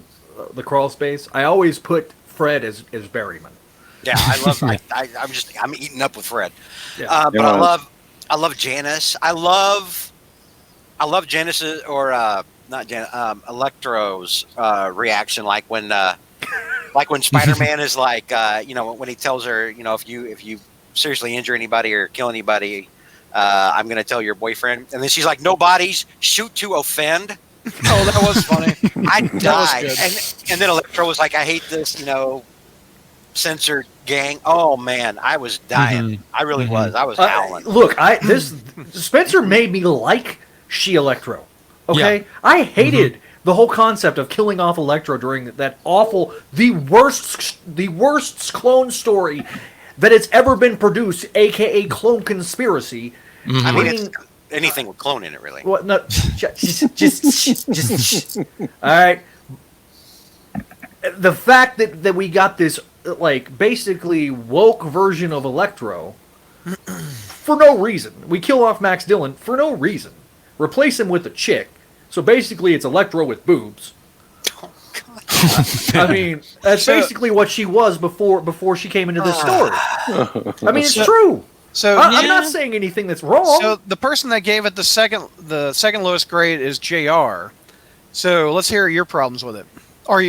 S8: the crawl space, I always put Fred as Berryman.
S4: Yeah, I love. I'm eating up with Fred.
S8: Yeah.
S4: But I love Janice. I love Janice's not Janice, Electro's reaction, like when Spider-Man is like, when he tells her, if you seriously injure anybody or kill anybody, I'm going to tell your boyfriend. And then she's like, no bodies, shoot to offend.
S1: Oh, that was funny.
S4: I died. And then Electro was like, I hate this, censored gang. Oh man, I was dying. I really was. I was howling.
S8: Look, Spencer made me like She-Electro. Okay? Yeah. I hated the whole concept of killing off Electro during that awful, the worst clone story that has ever been produced, aka Clone Conspiracy.
S4: I mean, it's anything with clone in it, really.
S8: What? No, just all right. The fact that we got this basically woke version of Electro for no reason. We kill off Max Dillon for no reason. Replace him with a chick. So basically, it's Electro with boobs.
S4: Oh, God.
S8: I mean, that's basically what she was before she came into this story. I mean, it's true.
S1: So
S8: I'm not saying anything that's wrong.
S1: So the person that gave it the second lowest grade is JR. So let's hear your problems with it. Or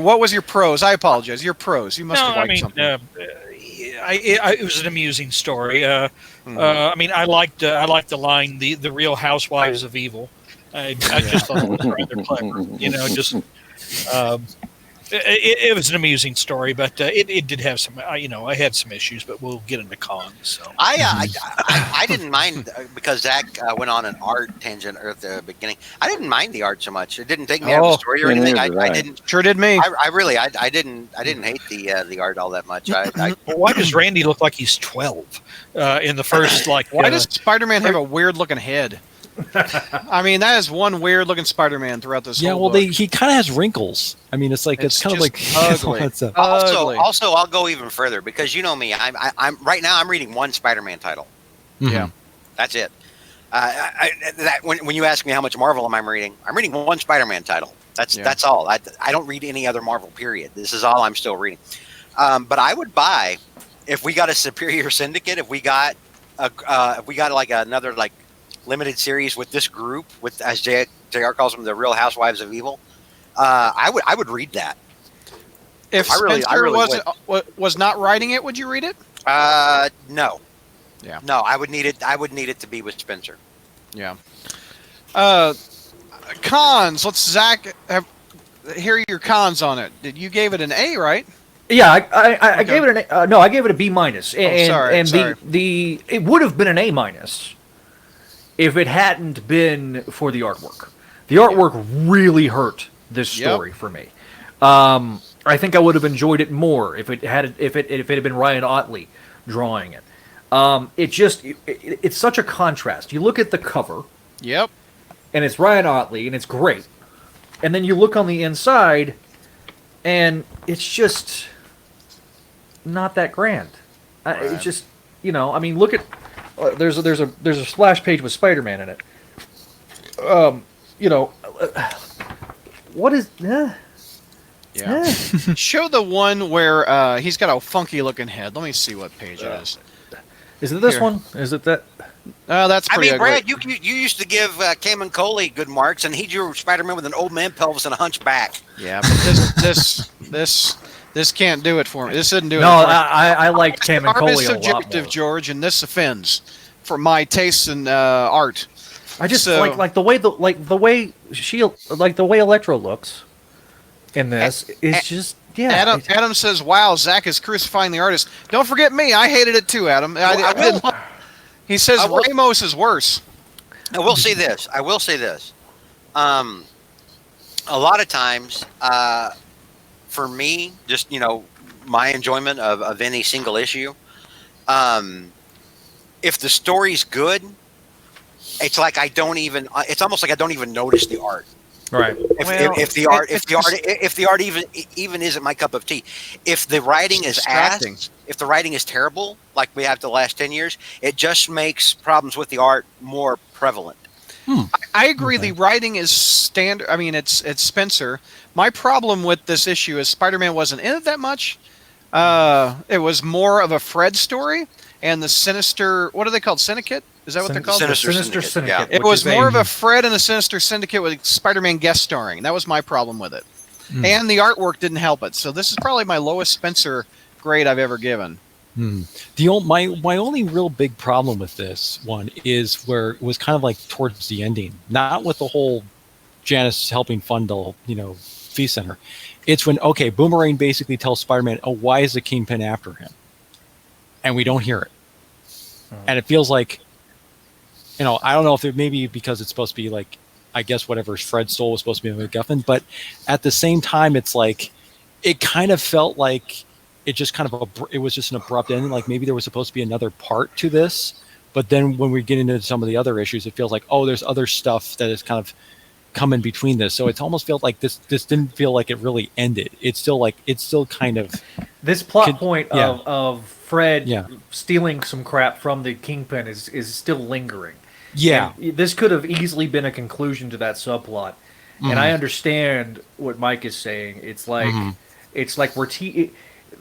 S1: what was your pros? I apologize. Your pros. You must have liked something.
S6: It was an amusing story. I liked the line, the Real Housewives of Evil. I just thought it was rather clever. It was an amusing story, but it did have some. I had some issues, but we'll get into cons. So
S4: I didn't mind because Zach went on an art tangent at the beginning. I didn't mind the art so much. It didn't take me out of the story or
S3: me
S4: anything.
S3: neither
S4: I
S3: did I.
S4: didn't.
S1: Sure did me.
S4: I really I didn't hate the art all that much.
S6: why does Randy look like he's 12 in the first
S1: Why does Spider-Man have a weird looking head? I mean, that is one weird looking Spider-Man throughout this.
S2: Yeah,
S1: whole
S2: well,
S1: book.
S2: he kind of has wrinkles. I mean, it's like it's kind of like
S1: just ugly. Ugly.
S4: Also, I'll go even further because you know me. I'm right now. I'm reading one Spider-Man title.
S1: Yeah.
S4: That's it. When you ask me how much Marvel am I reading, I'm reading one Spider-Man title. That's all. I don't read any other Marvel. Period. This is all I'm still reading. But I would buy if we got a Superior Syndicate. If we got like another like limited series with this group, with as JR calls them, the Real Housewives of Evil. I would read that.
S1: If Spencer was not writing it, would you read it?
S4: No.
S1: Yeah.
S4: No, I would need it. I would need it to be with Spencer.
S1: Yeah. Cons. Let's Zach hear your cons on it. You gave it an A, right?
S8: Yeah, I gave it an A. No, I gave it a B minus. And,
S1: sorry.
S8: the it would have been an A minus if it hadn't been for the artwork. The artwork really hurt this story for me. I think I would have enjoyed it more if it had been Ryan Otley drawing it. It's such a contrast. You look at the cover.
S1: Yep.
S8: And it's Ryan Otley, and it's great. And then you look on the inside, and it's just not that grand.
S1: Right.
S8: It's just, I mean, look at there's a splash page with Spider-Man in it. What is?
S1: Yeah. Show the one where he's got a funky looking head. Let me see what page it is.
S8: Is it this one? Is it that?
S1: That's pretty ugly.
S4: Brad, you used to give Kamen Coley good marks, and he drew Spider-Man with an old man pelvis and a hunchback.
S1: Yeah, but this can't do it for me. This didn't do it.
S8: No, I liked Kamen
S1: Art
S8: Coley
S1: is
S8: a lot
S1: subjective,
S8: more.
S1: George, and this offends for my tastes in art.
S8: I just like the way the way Electro looks in this is just. Yeah,
S1: Adam says, "Wow, Zach is crucifying the artist." Don't forget me. I hated it too, Adam. He says Ramos is worse.
S4: I will say this. A lot of times, for me, just my enjoyment of any single issue, if the story's good, it's like it's almost like I don't even notice the art.
S8: Right.
S4: If the art even isn't my cup of tea, if the writing is ass, if the writing is terrible, like we have the last 10 years, it just makes problems with the art more prevalent.
S1: I agree. The writing is standard. I mean, it's Spencer. My problem with this issue is Spider-Man wasn't in it that much. It was more of a Fred story and the Sinister. What are they called? Syndicate? Is that what they're called?
S8: Sinister Syndicate.
S4: Yeah.
S1: It was more of a Fred and the Sinister Syndicate with Spider-Man guest starring. That was my problem with it. And the artwork didn't help it. So this is probably my lowest Spencer grade I've ever given.
S2: My only real big problem with this one is where it was kind of like towards the ending, not with the whole Janice helping fund the fee center. It's when Boomerang basically tells Spider-Man, "Oh, why is the Kingpin after him?" And we don't hear it, and it feels like. I don't know if it maybe because it's supposed to be like, I guess whatever Fred stole was supposed to be a MacGuffin, but at the same time, it's like, it kind of felt like it just kind of, it was just an abrupt ending. Like maybe there was supposed to be another part to this, but then when we get into some of the other issues, it feels like, there's other stuff that is kind of come in between this. So it almost felt like this didn't feel like it really ended. It's still kind of.
S8: This plot point of Fred stealing some crap from the Kingpin is still lingering.
S2: Yeah,
S8: and this could have easily been a conclusion to that subplot, and I understand what Mike is saying. It's like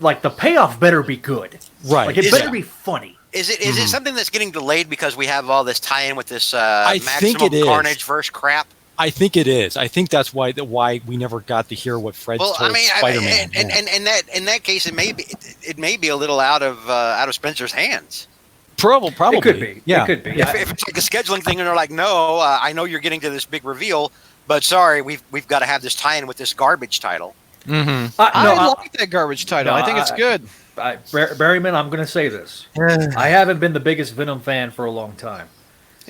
S8: like the payoff better be good,
S2: right?
S8: Like it better be funny.
S4: Is it something that's getting delayed because we have all this tie-in with this
S2: I think it is.
S4: Carnage verse crap?
S2: I think it is. I think that's why we never got to hear what Fred told Spider-Man.
S4: In that case, it may be a little out of Spencer's hands.
S2: Probably.
S8: It could be.
S2: Yeah.
S8: It could be.
S4: If it's like a scheduling thing, and they're like, "No, I know you're getting to this big reveal, but sorry, we've got to have this tie-in with this garbage title."
S2: Mm-hmm.
S1: I like that garbage title.
S8: no,
S1: I think it's good.
S8: Berryman, I'm going to say this. I haven't been the biggest Venom fan for a long time.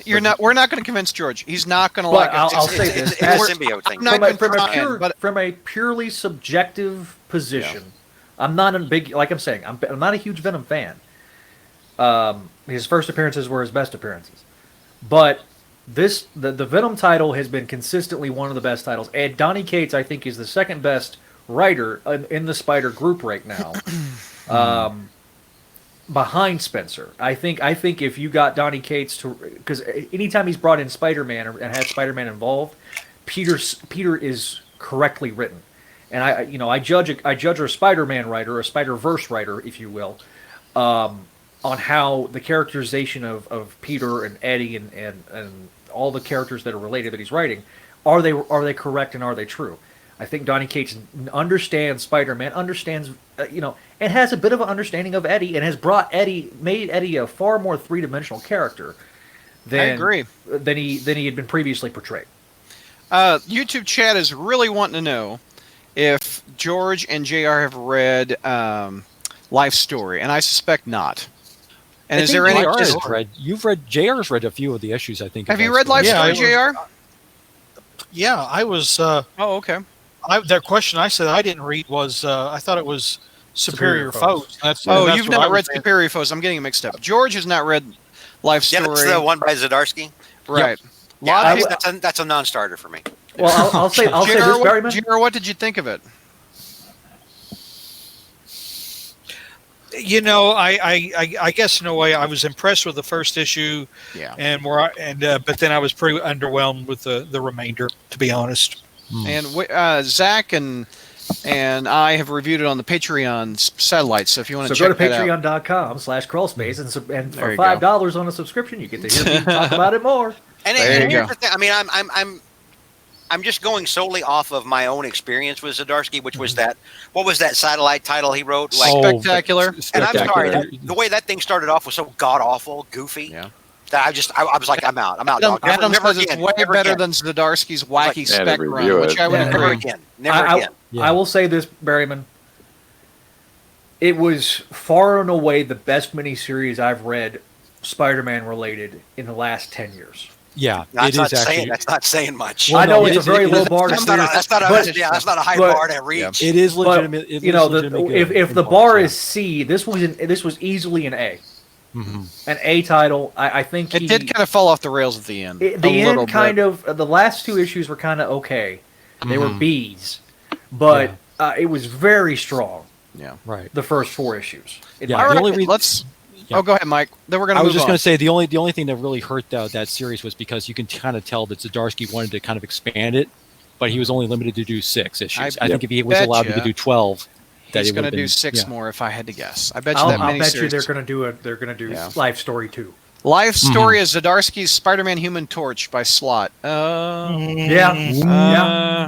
S1: We're not going to convince George. He's not going to
S8: But
S1: like it.
S8: I'll say this.
S4: It's a symbiote thing.
S1: I'm not even
S8: from
S1: trying,
S8: from a purely subjective position, I'm not a big, like I'm saying, I'm not a huge Venom fan. His first appearances were his best appearances, but the Venom title has been consistently one of the best titles, and Donny Cates I think is the second best writer in the Spider group right now, behind Spencer. I think if you got Donny Cates to, because anytime he's brought in Spider-Man and had Spider-Man involved, Peter is correctly written. And I judge a Spider-Man writer, a Spider-Verse writer, if you will, on how the characterization of Peter and Eddie and all the characters that are related that he's writing, are they correct and are they true? I think Donny Cates understands Spider-Man, understands and has a bit of an understanding of Eddie, and has made Eddie a far more three-dimensional character than he had been previously portrayed.
S1: YouTube chat is really wanting to know if George and JR have read Life Story, and I suspect not. And is there any?
S2: JR's read a few of the issues, I think.
S1: Have you read Life Story, JR?
S6: Yeah, I was.
S1: Okay.
S6: That question I said I didn't read was I thought it was Superior Foes.
S1: You've never read Superior Foes. I'm getting it mixed up. George has not read Life Story.
S4: Yeah, that's the one by Zdarsky.
S1: Right.
S4: Yeah, that's a non-starter for me.
S8: Well, I'll say this, Barryman.
S1: JR, what did you think of it?
S6: I guess in a way I was impressed with the first issue, but then I was pretty underwhelmed with the remainder, to be honest.
S1: And Zach and I have reviewed it on the Patreon satellite. So if you want to check
S8: go to
S1: that out,
S8: patreon.com/crawlspace and for $5 on a subscription, you get to hear me talk about it more.
S4: And here's the thing. I mean, I'm just going solely off of my own experience with Zdarsky, which was that. What was that satellite title he wrote?
S1: Spectacular.
S4: And I'm sorry, the way that thing started off was so god awful, goofy.
S1: Yeah.
S4: That I was like, I'm out. Dog.
S1: Adam
S4: Never
S1: says
S4: again.
S1: It's way
S4: Never
S1: better
S4: again.
S1: than Zdarsky's wacky spec run,
S3: review
S1: which
S3: it.
S1: I would
S4: Never
S1: agree.
S4: again. Never again.
S8: I will say this, Barryman. It was far and away the best miniseries I've read, Spider-Man related, in the last 10 years.
S2: Yeah,
S4: That's not saying much.
S8: Well, I know it's a very low bar to
S4: that's not a high bar to reach.
S2: It is legitimate.
S8: If the bar is C, this was easily an A.
S2: Mm-hmm.
S8: An A title. I think
S1: it did kind of fall off the rails at the end.
S8: The last two issues were kind of okay. They were B's, but it was very strong.
S1: Yeah,
S2: right.
S8: The first four issues.
S1: All right, let's. Yeah. Oh, go ahead, Mike. Then we're going to.
S2: I was just going to say the only thing that really hurt that series was because you can kind of tell that Zdarsky wanted to kind of expand it, but he was only limited to do 6 issues. I think if he was allowed to do 12,
S1: he's going to do 6 more. If I had to guess, I bet you that miniseries.
S8: I'll bet you they're going to do Life Story 2.
S1: Life Story is Zdarsky's Spider-Man Human Torch by Slott.
S8: Yeah.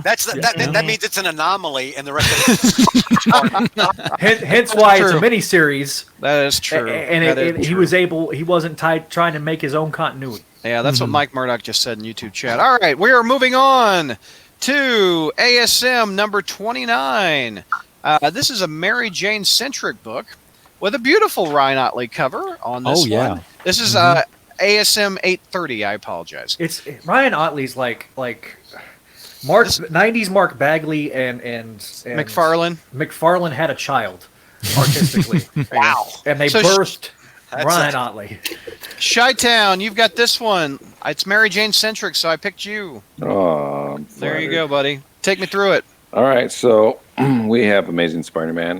S4: That means it's an anomaly, and the rest of it.
S8: Hence why it's a miniseries.
S1: That is true.
S8: And he wasn't trying to make his own continuity.
S1: Yeah, that's what Mike Murdoch just said in YouTube chat. All right, we are moving on to ASM number 29. This is a Mary Jane centric book with a beautiful Ryan Otley cover on this one. This is ASM 830. I apologize.
S8: It's Ryan Otley's like Mark 90s Mark Bagley and
S1: McFarlane.
S8: McFarlane had a child artistically.
S4: Wow.
S8: And they birthed Ryan Otley.
S1: Chi-Town, you've got this one. It's Mary Jane centric, so I picked you.
S3: Oh,
S1: there you go, buddy. Take me through it.
S3: All right, so we have Amazing Spider-Man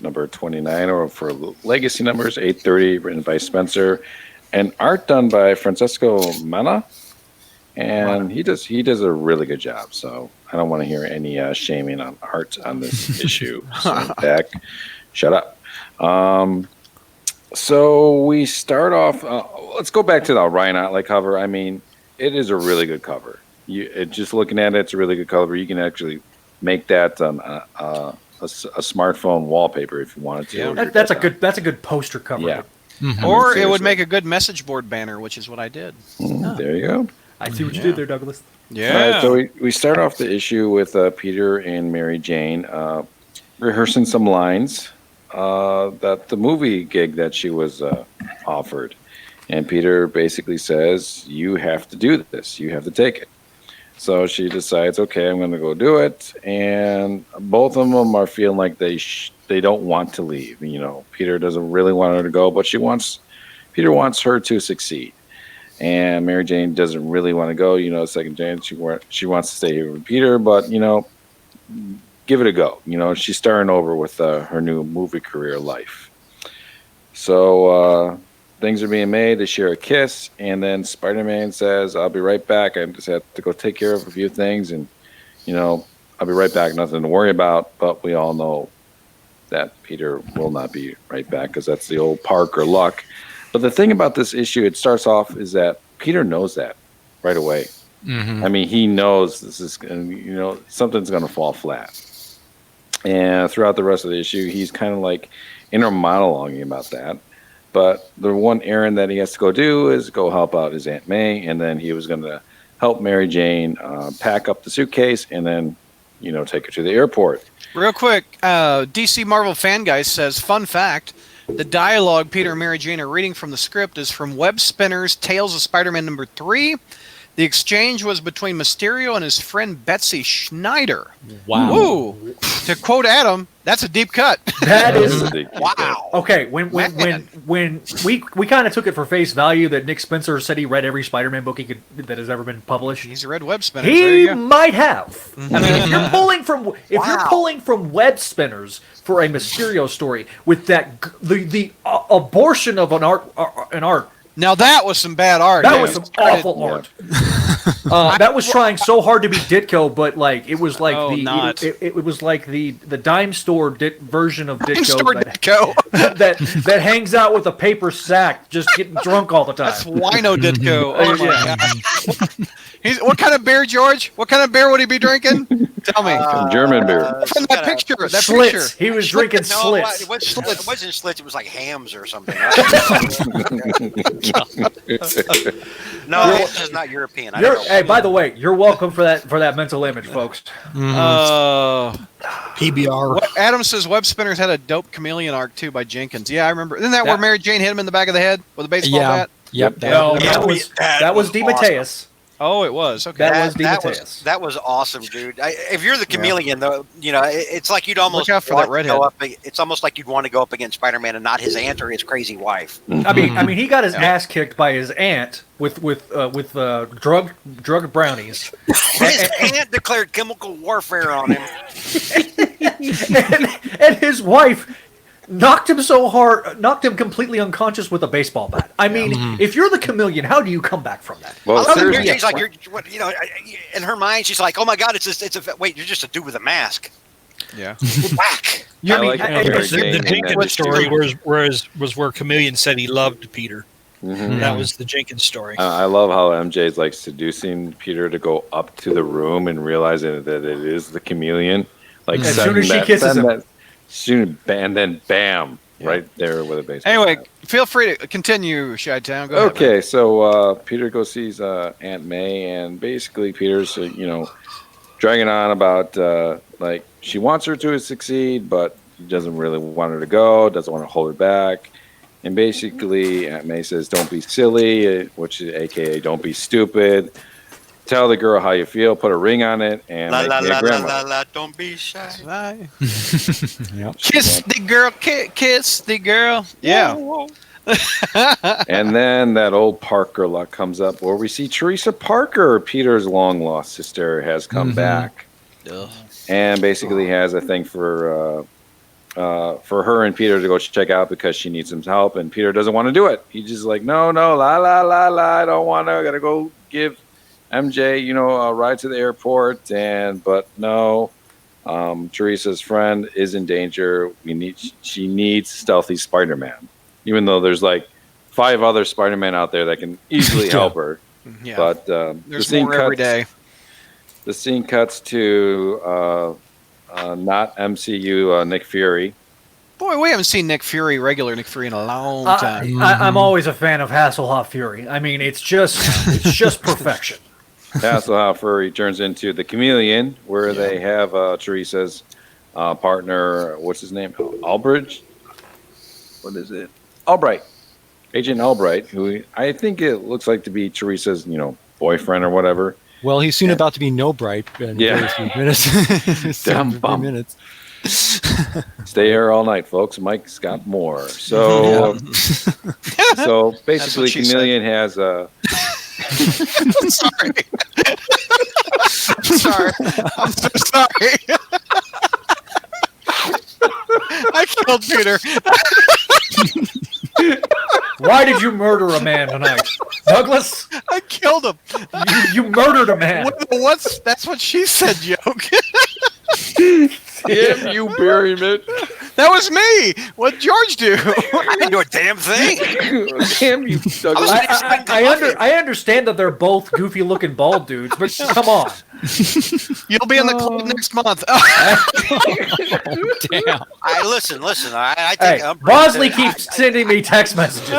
S3: number 29, or for Legacy numbers 830, written by Spencer, and art done by Francesco Mana, and he does a really good job. So I don't want to hear any shaming on art on this issue. So in fact, shut up. So we start off. Let's go back to the Ryan Otley cover. I mean, it is a really good cover. Just looking at it, it's a really good cover. You can actually make that a smartphone wallpaper if you wanted to.
S8: Yeah. That's a good poster cover.
S3: Yeah.
S1: Or it would make a good message board banner, which is what I did.
S3: There you go.
S8: I see what you did there, Douglas.
S1: Yeah.
S3: All right, so we start off the issue with Peter and Mary Jane rehearsing some lines that the movie gig that she was offered. And Peter basically says, you have to do this. You have to take it. So she decides, okay, I'm going to go do it. And both of them are feeling like they don't want to leave. You know, Peter doesn't really want her to go, but Peter wants her to succeed. And Mary Jane doesn't really want to go. You know, second chance, she wants to stay here with Peter, but, you know, give it a go. You know, she's starting over with her new movie career life. So things are being made. They share a kiss, and then Spider-Man says, I'll be right back. I just have to go take care of a few things, and, you know, I'll be right back. Nothing to worry about, but we all know that Peter will not be right back because that's the old Parker luck. But the thing about this issue, it starts off is that Peter knows that right away. I mean, he knows this is, you know, something's going to fall flat. And throughout the rest of the issue, he's kind of like inner monologuing about that. But the one errand that he has to go do is go help out his Aunt May, and then he was going to help Mary Jane pack up the suitcase and then, you know, take her to the airport.
S1: Real quick, DC Marvel Fan Guy says, fun fact, the dialogue Peter and Mary Jane are reading from the script is from Web Spinner's Tales of Spider-Man #3. The exchange was between Mysterio and his friend Betsy Schneider.
S2: Wow.
S1: Ooh. To quote Adam, that's a deep cut.
S8: That is
S4: Wow.
S8: okay. When we kind of took it for face value that Nick Spencer said he read every Spider-Man book that has ever been published.
S1: He's a red Web Spinner. There
S8: He
S1: you go.
S8: might have. I mean, if you're pulling from web spinners for a Mysterio story with that the abortion of an art.
S1: Now that was some bad art.
S8: That
S1: man.
S8: was some awful art. That was trying so hard to be Ditko, but like it was like it was like the dime store version of Ditko,
S1: Store Ditko.
S8: that hangs out with a paper sack, just getting drunk all the time.
S1: That's Wino Ditko. Oh my
S8: Yeah.
S1: God. What kind of beer, George? What kind of beer would he be drinking? Tell me.
S3: Some German beer.
S1: From that picture. That
S8: Schlitz.
S1: picture.
S8: He was drinking
S4: No,
S8: Schlitz.
S4: it wasn't Schlitz. It was like hams or something. No, it's just not European. I don't know.
S8: Hey, by the way, you're welcome for that mental image, folks.
S6: PBR.
S1: Adam says Web Spinners had a dope chameleon arc too by Jenkins. Yeah, I remember. Isn't that where Mary Jane hit him in the back of the head with a baseball bat?
S2: Yep.
S8: No,
S4: Yeah,
S8: that was DeMatteis.
S1: Oh, it was. Okay.
S8: That was DeMatteis.
S4: That was awesome, dude. If you're the chameleon, though, you know it's like you'd almost
S1: Look out for that redhead.
S4: It's almost like you'd want to go up against Spider-Man and not his aunt or his crazy wife.
S8: I mean, he got his ass kicked by his aunt with drug brownies.
S4: His aunt declared chemical warfare on him.
S8: and his wife knocked him completely unconscious with a baseball bat. I mean, if you're the chameleon, how do you come back from that?
S3: Well,
S4: I love
S3: seriously,
S4: Jane's like, you know, in her mind, she's like, oh my God, wait, you're just a dude with a mask.
S1: Yeah.
S4: Whack.
S3: I like Mary
S6: The
S3: Jane in
S6: Jenkins
S3: that
S6: story
S3: issue.
S6: was where Chameleon said he loved Peter.
S3: Mhm.
S6: That was the Jenkins story.
S3: I love how MJ's like seducing Peter to go up to the room and realizing that it is the chameleon. Like
S8: As soon as she kisses him.
S3: And then bam, right there with a baseball.
S1: Anyway,
S3: bat.
S1: feel free to continue, Chi-Town. Go ahead.
S3: Okay, so Peter goes sees Aunt May, and basically Peter's dragging on about like she wants her to succeed, but he doesn't really want her to go, doesn't want to hold her back. And basically, Aunt May says, don't be silly, which is AKA don't be stupid. Tell the girl how you feel, put a ring on it, and
S4: La
S3: make
S4: la
S3: me
S4: la
S3: a
S4: la
S3: grandma.
S4: la la, don't be shy.
S1: Bye.
S2: Yep.
S1: Kiss the girl. Kiss the girl. Yeah.
S3: And then that old Parker luck comes up where we see Teresa Parker, Peter's long-lost sister, has come back. And basically has a thing for her and Peter to go check out because she needs some help, and Peter doesn't want to do it. He's just like, no, la la la la, I don't want to. I gotta go give MJ, a ride to the airport. But no, Teresa's friend is in danger. She needs stealthy Spider-Man, even though there's like 5 other Spider-Man out there that can easily help her.
S1: Yeah.
S3: But
S1: There's more every day.
S3: The scene cuts to not MCU Nick Fury.
S1: Boy, we haven't seen regular Nick Fury in a long time.
S8: I'm always a fan of Hasselhoff Fury. I mean, it's just perfection.
S3: Hasselhofer, he turns into the chameleon, where they have Teresa's partner. What's his name? Albridge. What is it? Albright. Agent Albright, who I think it looks like to be Teresa's, boyfriend or whatever.
S2: Well, he's soon about to be no bright in very few minutes.
S3: Dumb bum.
S2: Minutes.
S3: Stay here all night, folks. Mike's got more. So, so basically, Chameleon has a.
S1: Sorry. Sorry. I'm so sorry. I killed Peter.
S8: Why did you murder a man tonight, Douglas?
S1: I killed him.
S8: You murdered a man.
S1: That's what she said, joke.
S3: Damn you, Berryman.
S1: That was me. What'd George do?
S4: I didn't do a damn thing.
S3: Damn you, Douglas.
S8: I understand that they're both goofy-looking bald dudes, but come on.
S1: You'll be in the club next month.
S2: Damn.
S4: Listen. I think
S8: Bosley keeps sending me text messages.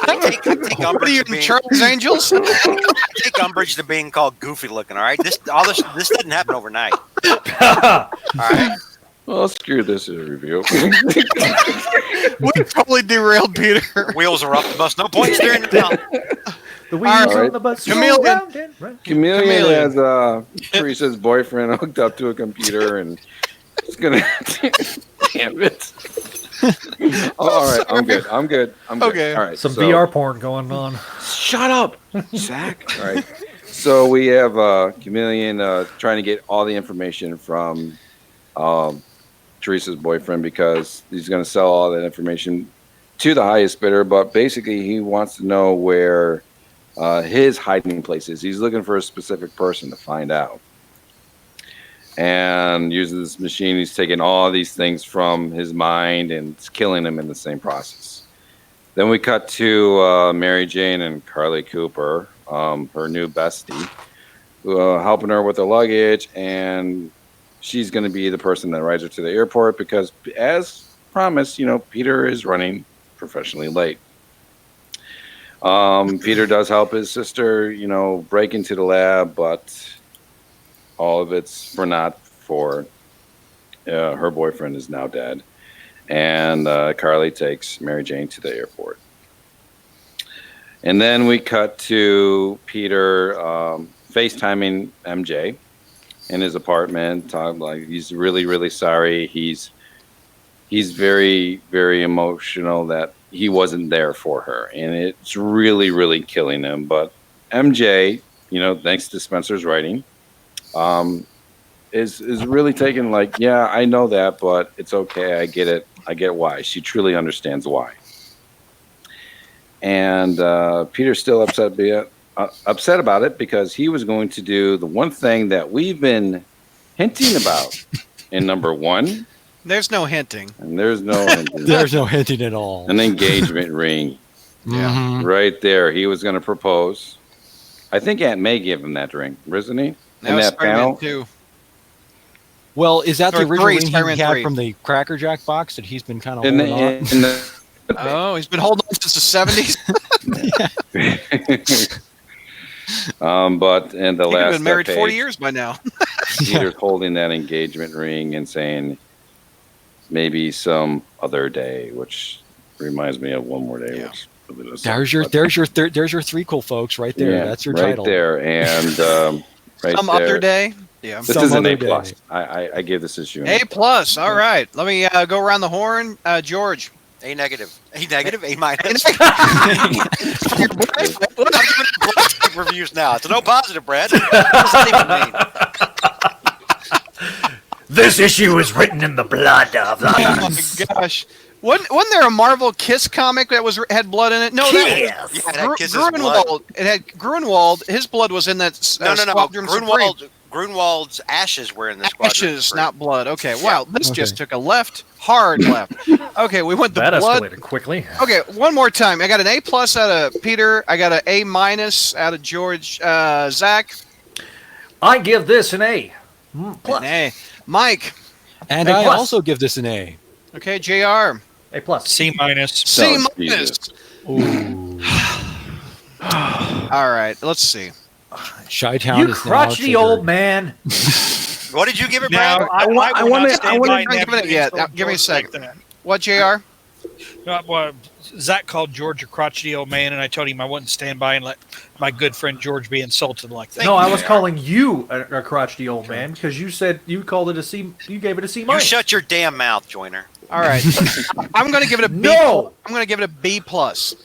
S4: I take
S1: What are
S4: umbrage
S1: you,
S4: to being,
S1: Charles Angels?
S4: I take umbrage to being called goofy looking. All right, this doesn't happen overnight. All right.
S3: Well, screw this review.
S1: We totally derailed Peter.
S4: Wheels are off the bus. No point steering the now.
S8: The wheels
S3: Right.
S8: on the bus.
S1: Chameleon.
S8: Go round and round.
S3: Chameleon has Teresa's boyfriend hooked up to a computer and it's gonna. Damn it. All right, I'm good.
S1: Okay.
S3: All right.
S8: Some
S3: so-
S8: VR porn going on.
S3: Shut up, Zach. All right. So we have Chameleon trying to get all the information from Teresa's boyfriend because he's going to sell all that information to the highest bidder. But basically, he wants to know where his hiding place is. He's looking for a specific person to find out. And using this machine, he's taking all these things from his mind and it's killing him in the same process. Then we cut to Mary Jane and Carly Cooper, her new bestie, helping her with her luggage, and she's going to be the person that rides her to the airport because, as promised, Peter is running professionally late. Peter does help his sister, break into the lab, but all of it's for her boyfriend is now dead. And Carly takes Mary Jane to the airport. And then we cut to Peter FaceTiming MJ in his apartment. Like he's really, really sorry. He's very, very emotional that he wasn't there for her. And it's really, really killing him. But MJ, thanks to Spencer's writing, is really taking like, yeah, I know that, but it's okay. I get it. I get why. She truly understands why. And Peter's still upset about it because he was going to do the one thing that we've been hinting about in number 1.
S1: There's no hinting.
S3: And there's no hinting.
S2: There's no hinting at all.
S3: An engagement ring.
S2: Yeah.
S3: Right there. He was going to propose. I think Aunt May gave him that ring, wasn't he?
S1: That was Spider-Man 2.
S2: Well, is that the
S1: Or
S2: original
S1: three,
S2: ring
S1: Spider-Man
S2: he had
S1: 3.
S2: from the Cracker Jack box that he's been kind of
S3: In
S2: holding on?
S1: Oh, he's been holding on since the 70s.
S3: But in the
S1: He could have
S3: last
S1: been married 40
S3: page,
S1: years by now.
S3: Peter's holding that engagement ring and saying maybe some other day, which reminds me of One More Day.
S1: Yeah.
S3: Which really doesn't,
S2: There's your threequel, folks, right there.
S3: yeah,
S2: That's your
S3: right
S2: title.
S3: there. And right
S1: Some
S3: there.
S1: other day. Yeah.
S3: This
S2: Some
S3: is an
S2: other
S3: A
S2: day.
S3: plus. I give this issue an
S1: A plus. All right. Let me go around the horn. George.
S4: A negative. A negative. A minus. Reviews now. It's a no positive, Brad. What does that even mean?
S7: This issue is written in the blood of
S1: Oh my gosh. Wasn't there a Marvel Kiss comic that had blood in it? No, that
S4: Yeah,
S1: was
S4: it had Kiss's blood.
S1: Grunwald. It had Grunwald. His blood was in that.
S4: No.
S1: Squadron Supreme.
S4: Grunwald's ashes were in the squadron.
S1: Ashes,
S4: Supreme.
S1: not blood. Okay. Wow. This
S2: Okay.
S1: just took a hard left. Okay, we went to
S8: That
S1: blood.
S8: escalated quickly.
S1: Okay, one more time. I got an A plus out of Peter. I got an A minus out of George. Zach.
S8: I give this an A. Plus.
S1: An A. Mike.
S2: And
S8: A
S2: I
S8: plus.
S2: also give this an A.
S1: Okay, JR.
S8: A plus.
S6: C minus.
S1: C
S3: Oh,
S1: minus.
S3: Jesus.
S2: Ooh.
S1: All right, let's see.
S2: Chi-Town
S8: You
S2: is
S8: crotchety
S2: now
S8: old man.
S4: What did you give it,
S6: Now,
S4: Brad?
S6: I
S1: want
S6: want
S1: to.
S6: to
S1: I
S6: stand
S1: want
S6: by
S1: to
S6: and
S1: give it
S6: have
S1: yet.
S6: insult
S1: Give me a
S6: George
S1: second.
S6: like that.
S1: What, Jr.?
S6: Well, Zach called George a crotchety old man, and I told him I wouldn't stand by and let my good friend George be insulted like that.
S8: No, I was calling you a crotchety old man because you said you called it a C. You gave it a C
S4: You
S8: minus.
S4: shut your damn mouth, Joiner.
S1: All right. I'm going to give it a B.
S8: No!
S1: I'm going to give it a B plus.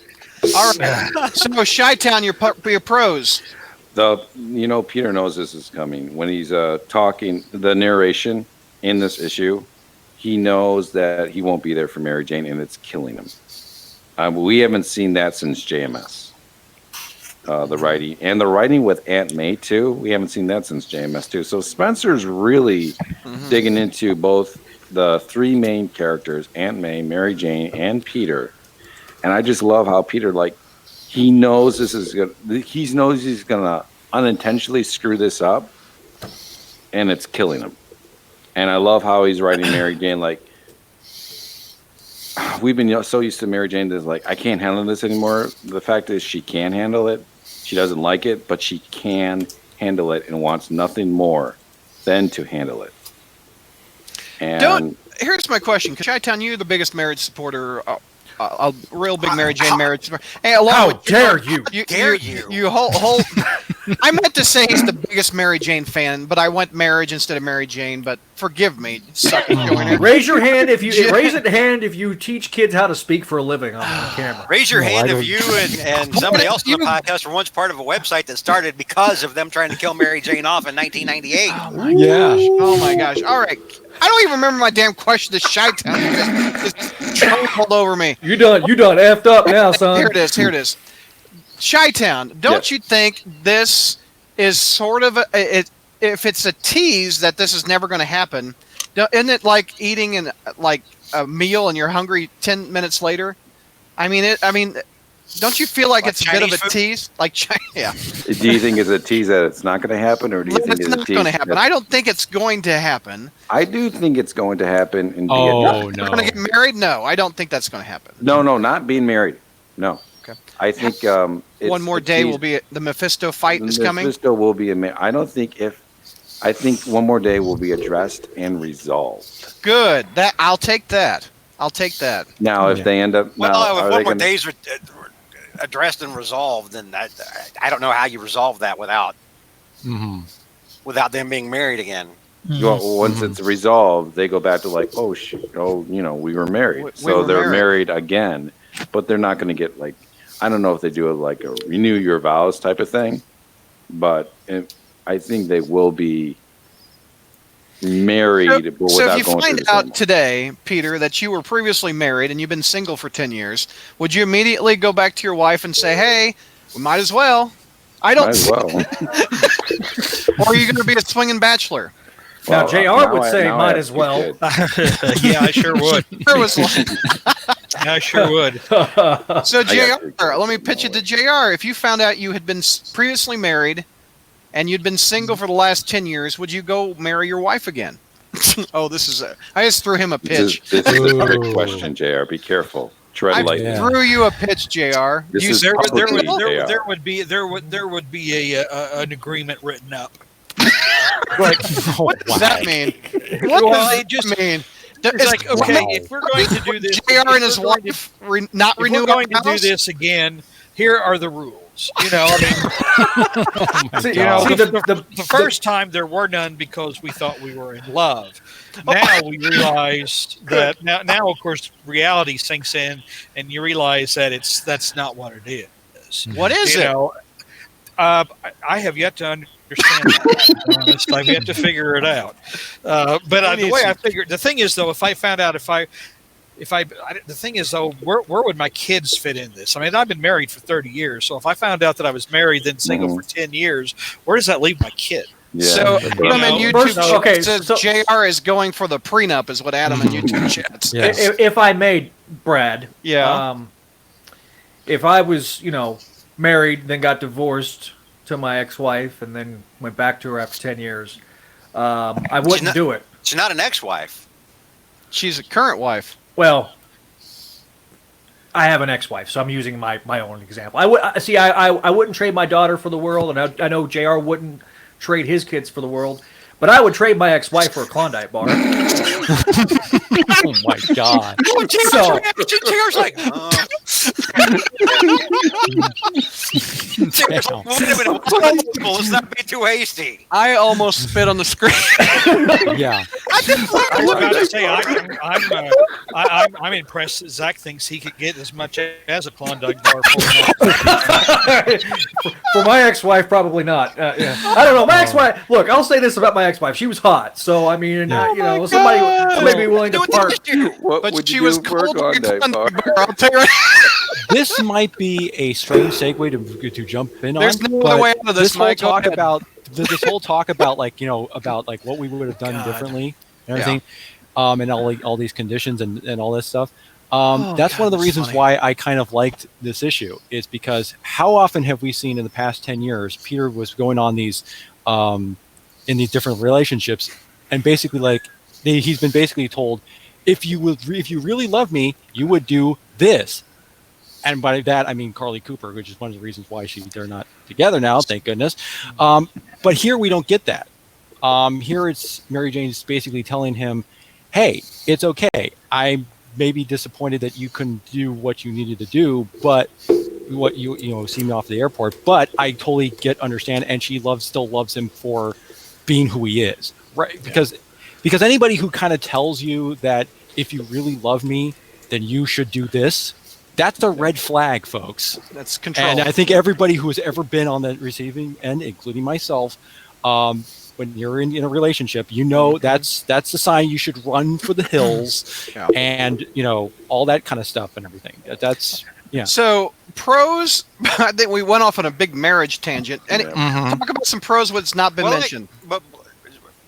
S1: All right. So, Chi-Town, your pros.
S3: Peter knows this is coming when he's talking the narration in this issue. He knows that he won't be there for Mary Jane, and it's killing him. We haven't seen that since JMS. The writing with Aunt May too. We haven't seen that since JMS too. So Spencer's really digging into both the three main characters: Aunt May, Mary Jane, and Peter. And I just love how Peter, like, he knows this is good. He knows he's gonna unintentionally screw this up, and it's killing him. And I love how he's writing Mary Jane like. We've been so used to Mary Jane that's like, I can't handle this anymore. The fact is she can handle it. She doesn't like it, but she can handle it and wants nothing more than to handle it. And
S1: Here's my question. Because Chi-Town, you're the biggest marriage supporter, a real big Mary Jane marriage supporter. Hey,
S8: How dare you?
S1: You whole I meant to say he's the biggest Mary Jane fan, but I went marriage instead of Mary Jane. But forgive me, sucking Joiner.
S8: Raise your hand if you raise your hand if you teach kids how to speak for a living on camera.
S4: Raise your hand if you and somebody else on the podcast were once part of a website that started because of them trying to kill Mary Jane off in 1998.
S1: Oh my gosh! All right, I don't even remember my damn question to Chi-Town. You just trampled over me.
S8: You done effed up now, son.
S1: Here it is. Chi-Town, don't you think this is sort of if it's a tease that this is never going to happen? Isn't it like eating like a meal and you're hungry 10 minutes later? I mean, don't you feel like it's a bit of a tease? Yeah.
S3: do you think it's a tease that it's not going to happen, or do you think
S1: It's
S3: it's a
S1: not
S3: tease?
S1: going to happen. I don't think it's going to happen.
S3: I do think it's going to happen. And
S2: Oh,
S1: They're
S2: no.
S1: going to get married? No, I don't think that's going to happen.
S3: No, not being married. No.
S1: Okay.
S3: I think it's
S1: One more
S3: a
S1: day
S3: tease.
S1: will be the Mephisto fight is coming.
S3: Mephisto will be I don't think I think one more day will be addressed and resolved.
S1: Good. I'll take that.
S3: Now, if they end up,
S4: Well, if one more days are addressed and resolved, then I don't know how you resolve that without them being married again.
S3: Once it's resolved, they go back to like, we were married, so they're married again, but they're not going to get like, I don't know if they do like a renew your vows type of thing, but I think they will be married.
S1: So if you find out today, Peter, that you were previously married and you've been single for 10 years, would you immediately go back to your wife and say, hey, we might as well? I don't.
S3: Might as well.
S1: Or are you going to be a swinging bachelor?
S8: Now, JR would say might as well.
S6: Yeah, I sure would. I sure would.
S1: So, JR, let me pitch it to JR. If you found out you had been previously married and you'd been single for the last 10 years, would you go marry your wife again? I just threw him a pitch.
S3: This is a trick question, JR. Be careful. Tread lightly.
S1: I threw you a pitch, JR.
S6: There would be an agreement written up.
S1: What does that mean? What does that mean?
S6: It's like, okay, if we're going to do this,
S1: JR and his wife not renew.
S6: If we're going to do this again, here are the rules. The first time there were none because we thought we were in love. Now we realize that now of course reality sinks in, and you realize that that's not what it is.
S1: What is it?
S6: I have yet to understand that. I've yet to figure it out. But the way I figured, the thing is though, if I found out the thing is though, where would my kids fit in this? I mean, I've been married for 30 years, so if I found out that I was married then single for 10 years, where does that leave my kid?
S3: Yeah.
S1: So Adam and YouTube says JR is going for the prenup, is what Adam and YouTube chat says.
S8: Yes. If I may, Brad.
S1: Yeah.
S8: If I was, married, then got divorced to my ex-wife, and then went back to her after 10 years, I wouldn't do it.
S4: She's not an ex-wife.
S1: She's a current wife.
S8: Well, I have an ex-wife, so I'm using my own example. I wouldn't trade my daughter for the world, and I know Jr. wouldn't trade his kids for the world, but I would trade my ex-wife for a Klondike bar.
S2: Oh my god!
S8: So,
S4: JR's like, wait a minute, let's not be too hasty.
S1: I almost spit on the screen.
S2: Yeah.
S6: I was about to say, I'm impressed that Zach thinks he could get as much as a Klondike bar
S8: for my ex-wife, probably not. Yeah. I don't know. My ex-wife. Look, I'll say this about my ex-wife: she was hot. So I mean, somebody may be willing to part.
S3: What
S1: But
S3: would
S1: she
S3: you
S1: was
S3: do for a
S1: cold like a
S3: Klondike bar?
S1: I'll tell you right.
S2: This might be a strange segue to jump in on.
S1: There's no other way out of this,
S2: whole
S1: Mike. Go
S2: talk
S1: ahead.
S2: about this whole talk about about what we would have done differently and everything, and all these conditions and all this stuff. That's one of the reasons why I kind of liked this issue, is because how often have we seen in the past 10 years Peter was going on these in these different relationships, and basically he's been basically told, if you really love me, you would do this. And by that I mean Carly Cooper, which is one of the reasons why they're not together now, thank goodness. But here we don't get that. Here it's Mary Jane's basically telling him, hey, it's okay. I may be disappointed that you couldn't do what you needed to do, but what you see me off the airport, but I totally understand, and she still loves him for being who he is, right? Because anybody who kind of tells you that if you really love me, then you should do this, that's a red flag, folks.
S1: That's control.
S2: And I think everybody who has ever been on the receiving end, including myself, when you're in a relationship, that's the sign you should run for the hills, and all that kind of stuff and everything. That's
S1: So pros, I think we went off on a big marriage tangent. And talk about some pros what's not been mentioned.
S4: But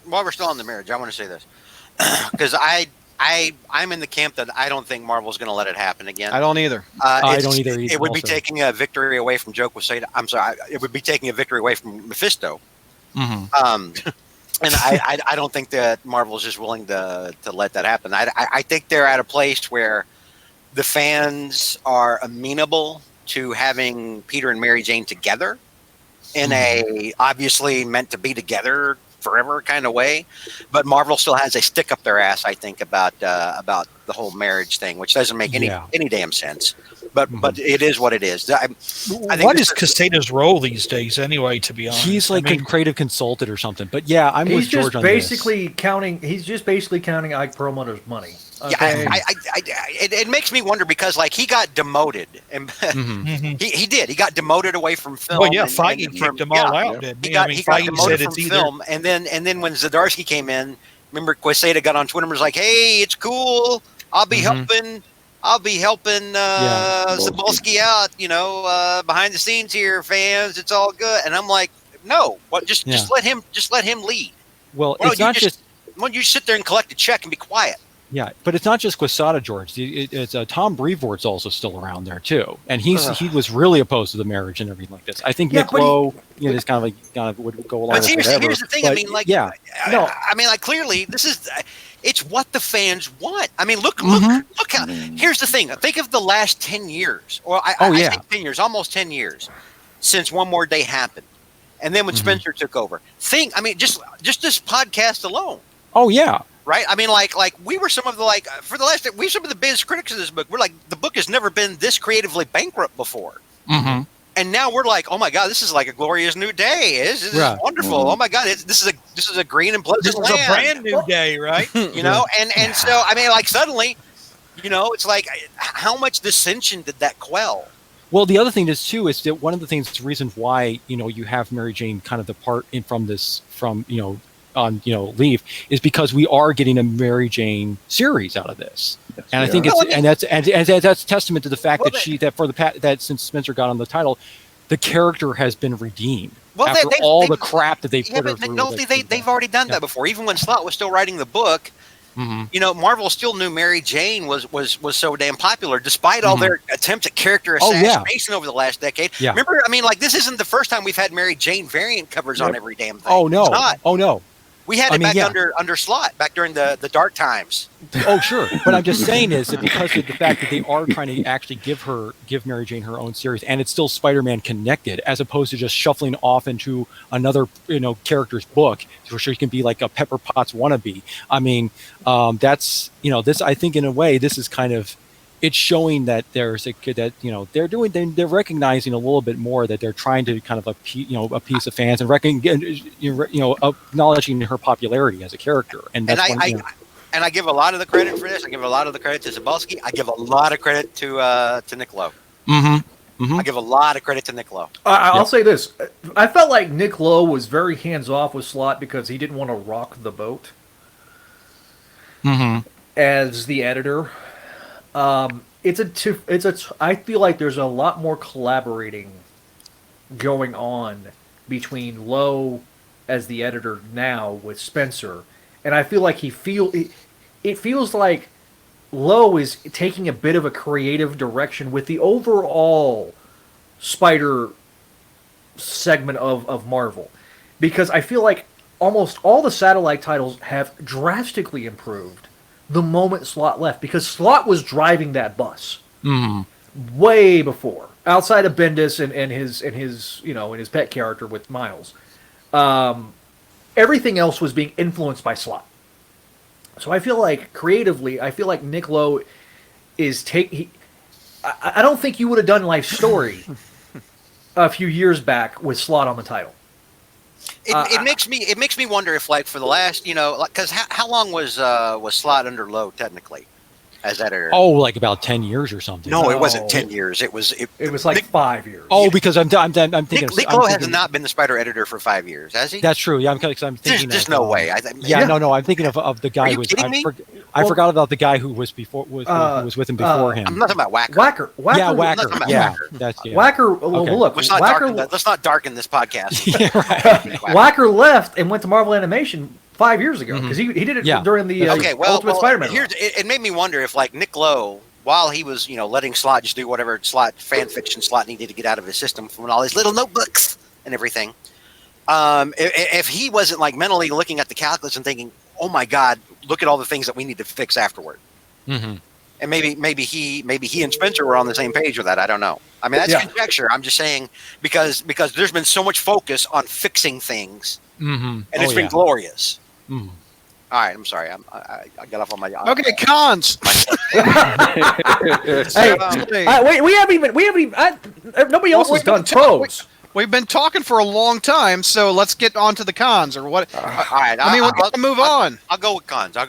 S4: while we're still on the marriage, I want to say this because I'm in the camp that I don't think Marvel's going to let it happen again.
S1: I don't either.
S2: I don't either.
S4: It would be taking a victory away from Joe Quesada. I'm sorry. It would be taking a victory away from Mephisto. And I don't think that Marvel's just willing to let that happen. I think they're at a place where the fans are amenable to having Peter and Mary Jane together in a obviously meant to be together forever kind of way, but Marvel still has a stick up their ass, I think, about the whole marriage thing, which doesn't make any damn sense. But it is what it is. I think
S6: what is Quesada's role these days, anyway? To be honest,
S2: he's like a creative consultant or something. But yeah, I'm with George on this.
S8: He's just basically counting Ike Perlmutter's money.
S4: Okay. Yeah, it makes me wonder because he got demoted, and he did. He got demoted away from film.
S6: Well, yeah, Feige kicked them all out.
S4: He got demoted from film, and then when Zdarsky came in, remember Quesada got on Twitter and was like, "Hey, it's cool. I'll be helping Zabolski out. Behind the scenes here, fans. It's all good." And I'm like, "No, what? Just let him lead."
S2: Well, it's not just.
S4: Why don't you sit there and collect a check and be quiet?
S2: Yeah, but it's not just Quesada, George. It's Tom Brevoort's also still around there too, and he was really opposed to the marriage and everything like this. I think Nick Lowe, is kind of would go along.
S4: But here's the thing.
S2: But,
S4: clearly this is. It's what the fans want. I mean, look how. Here's the thing. Think of the last 10 years, or I say 10 years, almost 10 years, since One More Day happened, and then when Spencer took over. Just this podcast alone.
S2: Oh yeah.
S4: Right. I mean, like we were some of the we're some of the biggest critics of this book. We're like, the book has never been this creatively bankrupt before. And now we're like, oh my God, this is like a glorious new day. This is wonderful. Oh my God, this is a green and pleasant land.
S6: This is a brand new day, right?
S4: And so I mean, like suddenly, it's like, how much dissension did that quell?
S2: Well, the other thing is too is that one of the things, the reason why you have Mary Jane kind of depart on leave is because we are getting a Mary Jane series out of this, and I think that's testament to the fact that since Spencer got on the title, the character has been redeemed after all the crap that they've put her through.
S4: No, they've already done that before. Even when Slott was still writing the book, Marvel still knew Mary Jane was so damn popular, despite all their attempts at character assassination over the last decade.
S2: Yeah.
S4: Remember, I mean, like this isn't the first time we've had Mary Jane variant covers on every damn thing.
S2: Oh no!
S4: It's not.
S2: Oh no!
S4: We had
S2: I
S4: it
S2: mean,
S4: back
S2: yeah.
S4: under Slot back during the dark times.
S2: Oh, sure. But I'm just saying is that because of the fact that they are trying to actually give Mary Jane her own series, and it's still Spider-Man connected, as opposed to just shuffling off into another, character's book, where she can be like a Pepper Potts wannabe. I mean, that's, this, I think in a way, this is kind of, it's showing that there's they're recognizing a little bit more that they're trying to kind of appease the fans and acknowledging her popularity as a character. And that's
S4: I give a lot of the credit for this. I give a lot of the credit to Zabalski. I give a lot of credit to Nick Lowe.
S2: Mm-hmm.
S4: I give a lot of credit to Nick Lowe.
S8: I'll say this. I felt like Nick Lowe was very hands-off with Slott because he didn't want to rock the boat as the editor. I feel like there's a lot more collaborating going on between Lowe as the editor now with Spencer, and I feel like it feels like Lowe is taking a bit of a creative direction with the overall Spider segment of Marvel, because I feel like almost all the satellite titles have drastically improved the moment Slott left, because Slott was driving that bus way before, outside of Bendis and his pet character with Miles. Everything else was being influenced by Slott. So I feel like creatively, Nick Lowe is I don't think you would have done Life Story a few years back with Slott on the title.
S4: It makes me wonder if, like, for the last, because how long was Slott under Lowe technically as editor?
S2: Oh, like about 10 years or something.
S4: No, it wasn't 10 years. It was
S8: like 5 years.
S2: Oh, because I'm thinking
S4: Nick Lowe has not been the Spider editor for 5 years, has he?
S2: That's true. Yeah, I'm thinking.
S4: There's no way.
S2: No. I'm thinking of the guy who was. I forgot about the guy who was before who was with him before him.
S4: I'm not talking about Wacker.
S2: Yeah, Wacker. Yeah,
S8: Wacker. Well, look,
S4: let's not darken this podcast.
S8: Wacker left and went to Marvel Animation 5 years ago, because he did it during the Ultimate Spider-Man.
S4: It made me wonder if, like, Nick Lowe, while he was letting Slott just do whatever fan fiction Slott needed to get out of his system from all his little notebooks and everything, if he wasn't, like, mentally looking at the calculus and thinking, oh my God, look at all the things that we need to fix afterward. And maybe he and Spencer were on the same page with that. I don't know. I mean, that's conjecture. I'm just saying because there's been so much focus on fixing things, and it's been glorious. All right, I'm sorry. I got off on my.
S1: Okay, cons.
S8: We haven't even. Nobody else has done pros.
S1: We've been talking for a long time, so let's get on to the cons, or what?
S4: All right,
S1: we're going to move on.
S4: I'll go with cons.
S1: All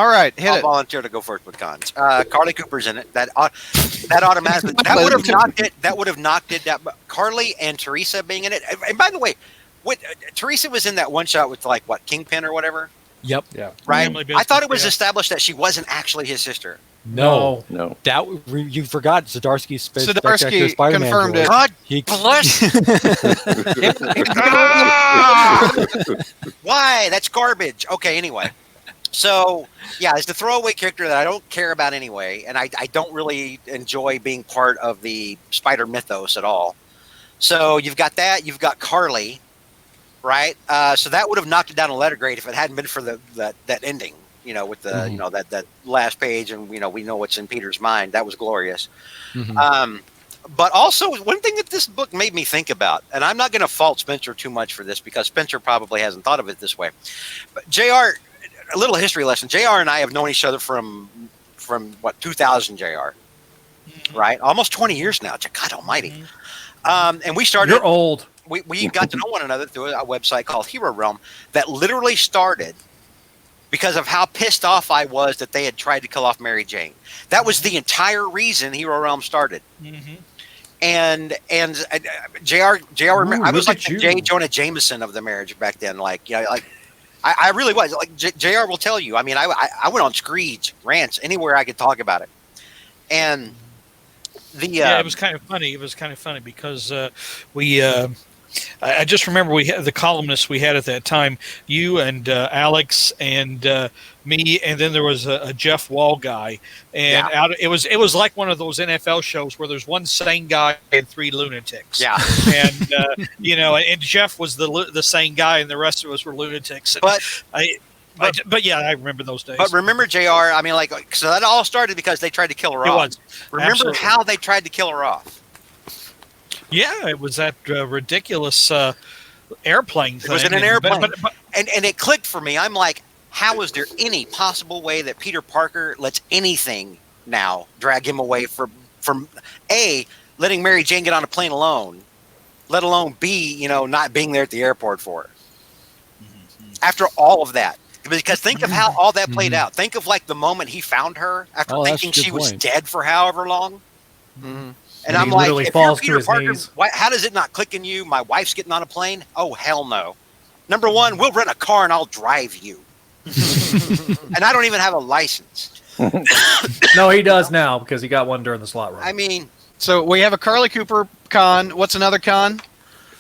S1: right, hit
S4: I'll
S1: it.
S4: volunteer to go first with cons. Carly Cooper's in it. That automatically that would have knocked it down. Carly and Teresa being in it. And by the way, Teresa was in that one shot with, like, what, Kingpin or whatever.
S2: Yep.
S8: Yeah.
S4: Right. I thought it was established that she wasn't actually his sister.
S2: No. That you forgot. Zdarsky
S1: confirmed it.
S4: God bless. Why? That's garbage. Okay. Anyway, so yeah, it's the throwaway character that I don't care about anyway, and I don't really enjoy being part of the Spider mythos at all. So you've got that. You've got Carly, right? So that would have knocked it down a letter grade if it hadn't been for that ending. With the that last page, and we know what's in Peter's mind. That was glorious. But also, one thing that this book made me think about, and I'm not going to fault Spencer too much for this because Spencer probably hasn't thought of it this way. But JR, a little history lesson. JR and I have known each other from what, 2000, JR, right? Almost 20 years now. God Almighty. And we started.
S8: You're old.
S4: We got to know one another through a website called Hero Realm that literally started because of how pissed off I was that they had tried to kill off Mary Jane. That was the entire reason Hero Realm started. And JR, I was like the J. Jonah Jameson of the marriage back then. I really was. Like JR will tell you. I mean, I went on screeds, rants, anywhere I could talk about it. And it
S6: was kind of funny. It was kind of funny because we I just remember we had the columnists we had at that time, you and Alex and me, and then there was a Jeff Wall guy, and it was like one of those NFL shows where there's one sane guy and three lunatics.
S4: Yeah,
S6: and and Jeff was the sane guy, and the rest of us were lunatics. And but yeah, I remember those days.
S4: But remember, JR, I mean, so that all started because they tried to kill her off. Remember
S6: Absolutely.
S4: how they tried to kill her off?
S6: Yeah, it was that ridiculous airplane thing.
S4: It was in an airplane.
S6: But,
S4: and it clicked for me. I'm like, how is there any possible way that Peter Parker lets anything now drag him away from A, letting Mary Jane get on a plane alone, let alone B, not being there at the airport for her? After all of that. Because think of how all that played out. Think of the moment he found her after thinking she was dead for however long. Mm-hmm. And I'm like, if you're Peter Parker, how does it not click in you? My wife's getting on a plane? Oh, hell no. Number one, we'll rent a car and I'll drive you. And I don't even have a license.
S8: No, he does now because he got one during the slot run.
S4: I mean,
S1: so we have a Carly Cooper con. What's another con?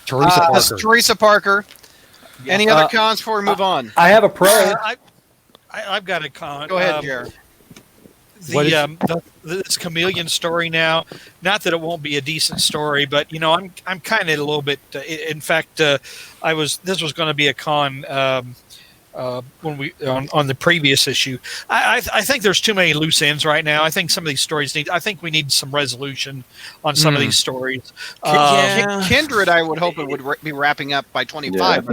S2: Teresa Parker.
S1: Teresa Parker. Any other cons before we move on?
S8: I have a pro.
S6: I've got a con.
S1: Go ahead, Jared.
S6: This chameleon story now, not that it won't be a decent story, but I'm kind of a little bit. In fact, this was going to be a con when we on the previous issue. I think there's too many loose ends right now. I think some of these stories I think we need some resolution on some of these stories.
S1: Kindred, I would hope it would be wrapping up by 25.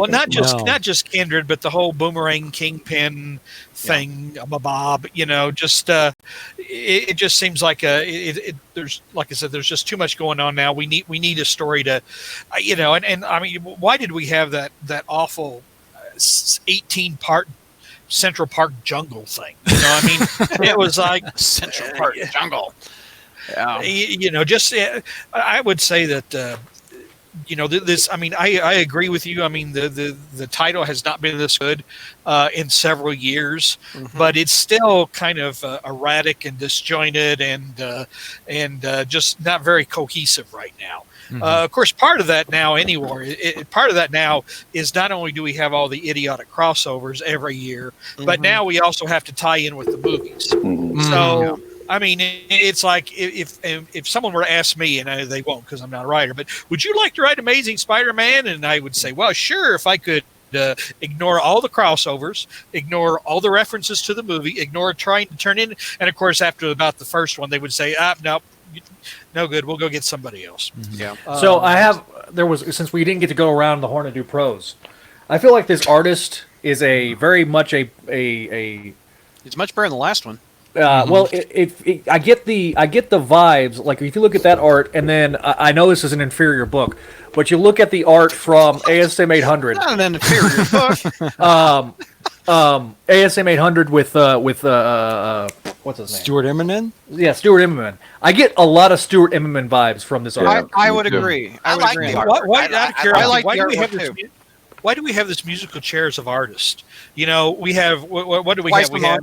S6: Not just Kindred, but the whole Boomerang Kingpin thing. Bob, it just seems like there's, like I said, there's just too much going on now. We need a story to, and I mean, why did we have that awful 18-part Central Park jungle thing? I mean, it was like
S1: Central Park jungle.
S6: Yeah. I would say that this. I mean, I agree with you. I mean, the title has not been this good in several years, but it's still kind of erratic and disjointed and just not very cohesive right now. Of course, part of that now is not only do we have all the idiotic crossovers every year, but now we also have to tie in with the movies. So, I mean, it's like if someone were to ask me, and they won't because I'm not a writer, but would you like to write Amazing Spider-Man? And I would say, well, sure, if I could ignore all the crossovers, ignore all the references to the movie, ignore trying to turn in. And, of course, after about the first one, they would say, no. No good. We'll go get somebody else.
S1: Yeah.
S8: So since we didn't get to go around the horn and do pros, I feel like this artist is very much a.
S1: It's much better than the last one.
S8: Well, I get the vibes. Like if you look at that art, and then I know this is an inferior book, but you look at the art from ASM 800.
S1: Not an inferior book.
S8: ASM 800 with what's his name?
S2: Stuart Immonen?
S8: Yeah, Stuart Immonen. I get a lot of Stuart Immonen vibes from this art.
S1: I would agree.
S4: I like the artwork.
S6: Why do we have this musical chairs of artists? We have what do we have? We have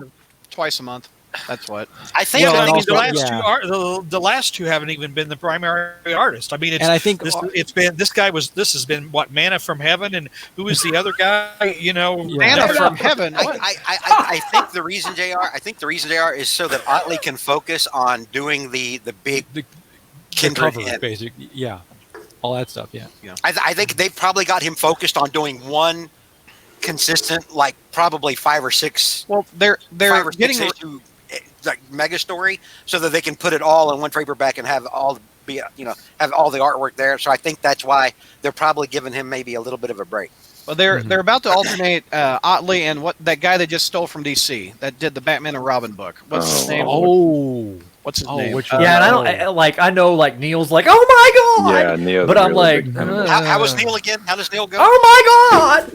S1: twice a month. That's what
S4: I think.
S6: The last two haven't even been the primary artist. I mean, this has been what, Manna from Heaven, and who is the other guy?
S1: Manna from Heaven.
S4: I think the reason, JR, is so that Otley can focus on doing the big Kindred
S2: cover, basically. Yeah, all that stuff. Yeah.
S4: I think they probably got him focused on doing one consistent, probably 5 or 6.
S1: Well, they're getting
S4: issue, mega story, so that they can put it all in one paperback and have all the artwork there. So I think that's why they're probably giving him maybe a little bit of a break.
S1: Well, they're about to alternate Otley and that guy they just stole from DC that did the Batman and Robin book. What's his name? What's his name?
S8: And I know Neil's like, oh my god.
S3: Yeah, Neil.
S8: But I'm like,
S4: how was Neil again? How does Neil go?
S8: Oh my god.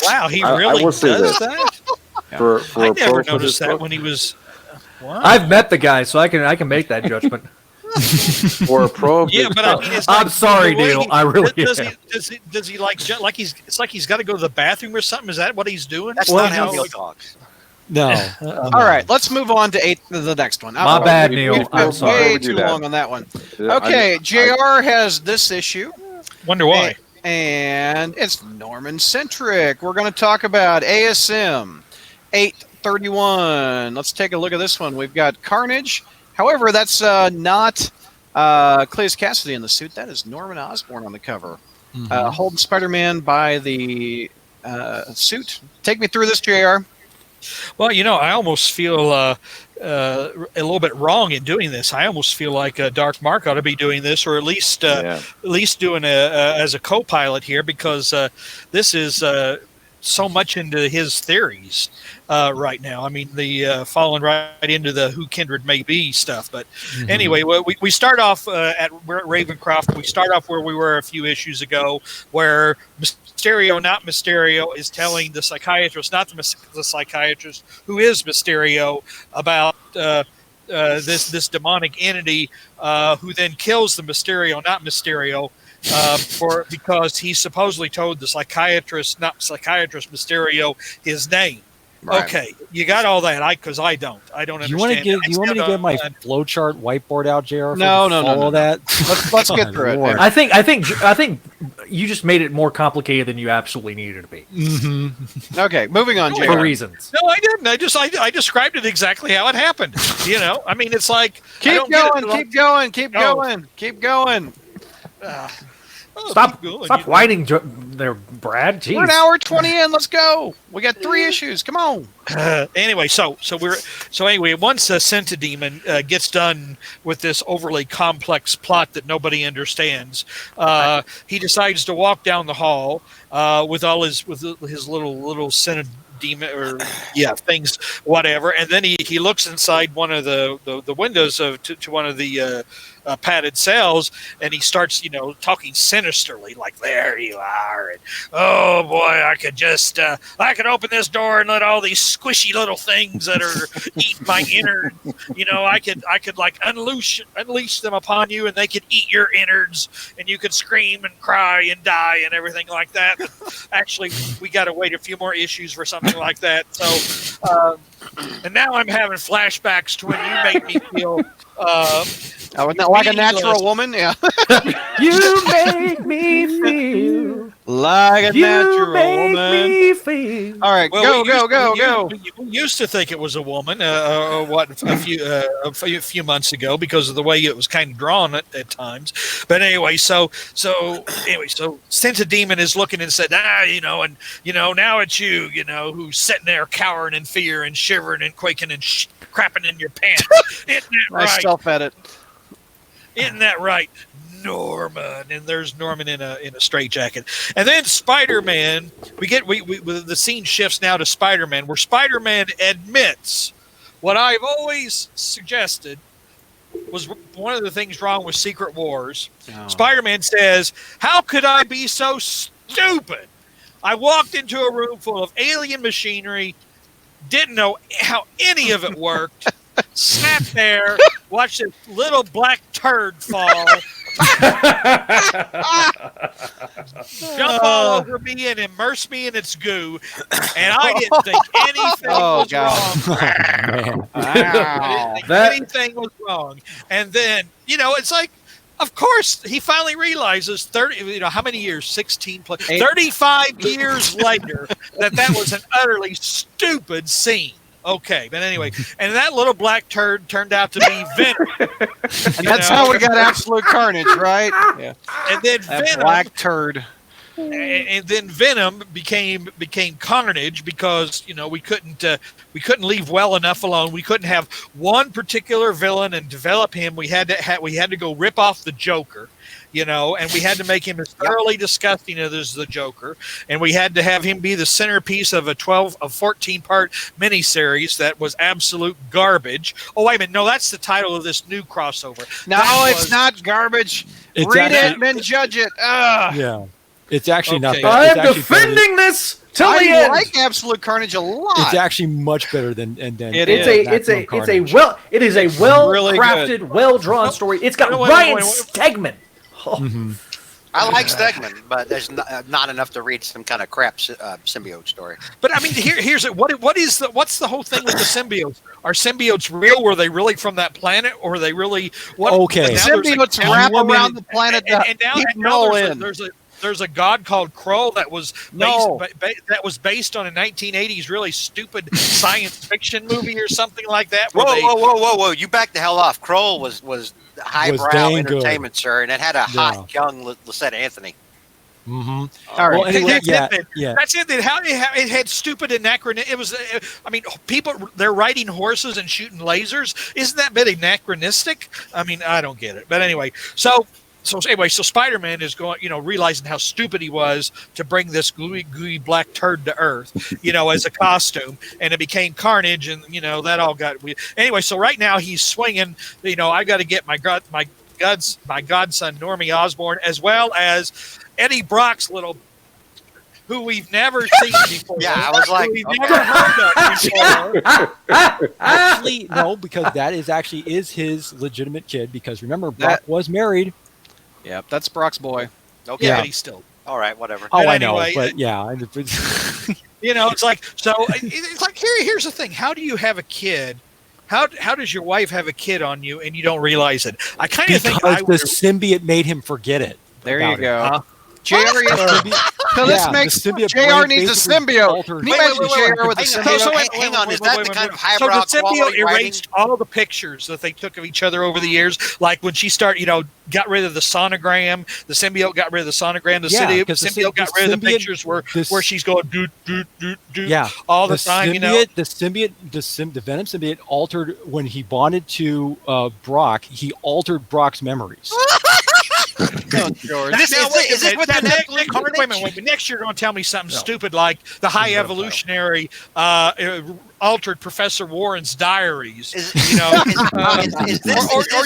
S6: Wow, he really does that.
S3: I
S6: never noticed that when he was. Wow.
S8: I've met the guy, so I can make that judgment.
S3: For a pro,
S6: yeah, but I mean, it's
S8: I'm sorry, Neil. I really
S6: does he like he's got to go to the bathroom or something? Is that what he's doing?
S4: That's not how Neil talks.
S2: No.
S1: All right, let's move on to the next one.
S8: My bad, Neil. I'm
S1: We've
S8: sorry.
S1: way
S3: We do
S1: too
S3: that.
S1: long on that one.
S3: Yeah,
S1: Okay, JR has this issue.
S6: Wonder why.
S1: And it's Norman centric. We're going to talk about ASM 831. Let's take a look at this one. We've got Carnage. However, that's not Cleus Cassidy in the suit. That is Norman Osborn on the cover. Holding Spider-Man by the suit. Take me through this, JR.
S6: Well, I almost feel a little bit wrong in doing this. I almost feel like Dark Mark ought to be doing this, or at least doing as a co-pilot here, because this is so much into his theories right now. I mean, the falling right into the who kindred may be stuff. But anyway, we start off we're at Ravencroft. We start off where we were a few issues ago, where Mysterio, not Mysterio, is telling the psychiatrist, not the psychiatrist, who is Mysterio, about this demonic entity, who then kills the Mysterio, not Mysterio, because he supposedly told the psychiatrist, not psychiatrist, Mysterio, his name.
S1: Right.
S6: Okay, you got all that. I don't understand.
S2: You want me to get my flowchart whiteboard out, JR?
S1: No.
S2: That.
S1: Let's get through it.
S2: Lord.
S8: I think you just made it more complicated than you absolutely needed to be
S1: Okay, moving on,
S8: for
S1: JR.
S8: reasons.
S6: No, I didn't. I described it exactly how it happened. I mean, it's like
S1: Keep going.
S8: Stop whining there, Brad. Jeez.
S1: We're an hour 20 in. Let's go. We got 3 issues. Come on.
S6: Anyway, so once Centidemon gets done with this overly complex plot that nobody understands, he decides to walk down the hall with his little Centidemon things, whatever, and then he looks inside one of the windows to one of the padded cells, and he starts talking sinisterly, like, there you are, and oh boy, I could open this door and let all these squishy little things that are eating my innards, I could like unleash them upon you, and they could eat your innards, and you could scream and cry and die and everything like that. But actually, we got to wait a few more issues for something like that. So and now I'm having flashbacks to when you made me feel
S1: like a natural woman, yeah.
S8: You make me feel
S1: Like a natural woman.
S8: me feel.
S1: All right,
S6: Well,
S1: go.
S6: We used to think it was a woman, a few months ago, because of the way it was kind of drawn at times. But anyway, so Centidemon is looking and said, now it's you, who's sitting there cowering in fear and shivering and quaking and crapping in your pants. Isn't that
S1: Nice
S6: right?
S1: self-edit.
S6: Isn't that right, Norman? And there's Norman in a straitjacket. And then Spider-Man, the scene shifts now to Spider-Man, where Spider-Man admits what I've always suggested was one of the things wrong with Secret Wars. Oh. Spider-Man says, how could I be so stupid? I walked into a room full of alien machinery, didn't know how any of it worked, sat there, watched this little black turd fall, jump all over me and immerse me in its goo, and I didn't think anything was wrong. I didn't think anything was wrong. And then, it's like, of course, he finally realizes 30, how many years? 16 plus 35 years later that was an utterly stupid scene. Okay, but anyway, and that little black turd turned out to be Venom.
S1: And that's how we got Absolute Carnage, right? Yeah.
S6: And then
S1: that
S6: Venom,
S1: black turd.
S6: And then Venom became Carnage, because we couldn't leave well enough alone. We couldn't have one particular villain and develop him. We had to go rip off the Joker, and we had to make him as thoroughly disgusting as the Joker, and we had to have him be the centerpiece of a 14-part miniseries that was absolute garbage. Oh, wait a minute, no, that's the title of this new crossover.
S1: No, it's not garbage. Read it and judge it.
S2: Yeah. It's actually not bad.
S8: I am defending this till the end.
S1: I like Absolute Carnage a lot.
S2: It's actually much better than
S8: It's a well crafted, well drawn story. It's got Ryan Stegman. Oh.
S4: I like Stegman, but there's not enough to read some kind of crap symbiote story.
S6: But I mean, here's it. What's the whole thing with the symbiotes? Are symbiotes real? Were they really from that planet, or are they really what?
S2: Okay.
S1: Symbiotes wrap around the planet.
S6: And now there's a god called Krull that was based on a 1980s really stupid science fiction movie or something like that.
S4: Whoa! You back the hell off. Krull was highbrow entertainment, sir, and it had a hot young Lisette Anthony.
S2: Mm-hmm.
S1: All right.
S2: Well, anyway,
S6: That's it. It had stupid anachronism. It was. I mean, people they're riding horses and shooting lasers. Isn't that a bit anachronistic? I mean, I don't get it. But anyway, so Spider-Man is going, realizing how stupid he was to bring this gooey black turd to Earth, as a costume, and it became Carnage, and that all got weird. Anyway. So right now he's swinging. I got to get my godson Normie Osborn, as well as Eddie Brock's little, who we've never seen before.
S4: Yeah, I was like,
S6: we've never heard of before.
S2: Actually, no, because that is his legitimate kid. Because remember, Brock was married.
S1: Yep, that's Brock's boy.
S4: Okay,
S6: Yeah, but he's still.
S4: All right, whatever.
S2: Oh,
S6: But
S2: I know,
S6: anyway,
S2: but yeah.
S6: it's like here's the thing. How do you have a kid? How does your wife have a kid on you and you don't realize it? I kind of think
S2: Because the symbiote made him forget it.
S1: There you
S2: about
S1: go.
S2: it.
S1: JR, so this makes JR needs a symbiote. Can you imagine JR with a symbiote?
S4: Hang on, is that the kind of
S6: So
S4: highbrow
S6: the symbiote
S4: quality writing?
S6: erased all the pictures that they took of each other over the years. Like when she got rid of the sonogram, the symbiote got rid of the sonogram. The symbiote got rid of the pictures where she's going doot doot doot doot all the time.
S2: The Venom symbiote altered when he bonded to Brock. He altered Brock's memories.
S4: Is this what the Netflix Carnage?
S6: Wait a minute. Next you're going to tell me something stupid like the high evolutionary altered Professor Warren's diaries. Or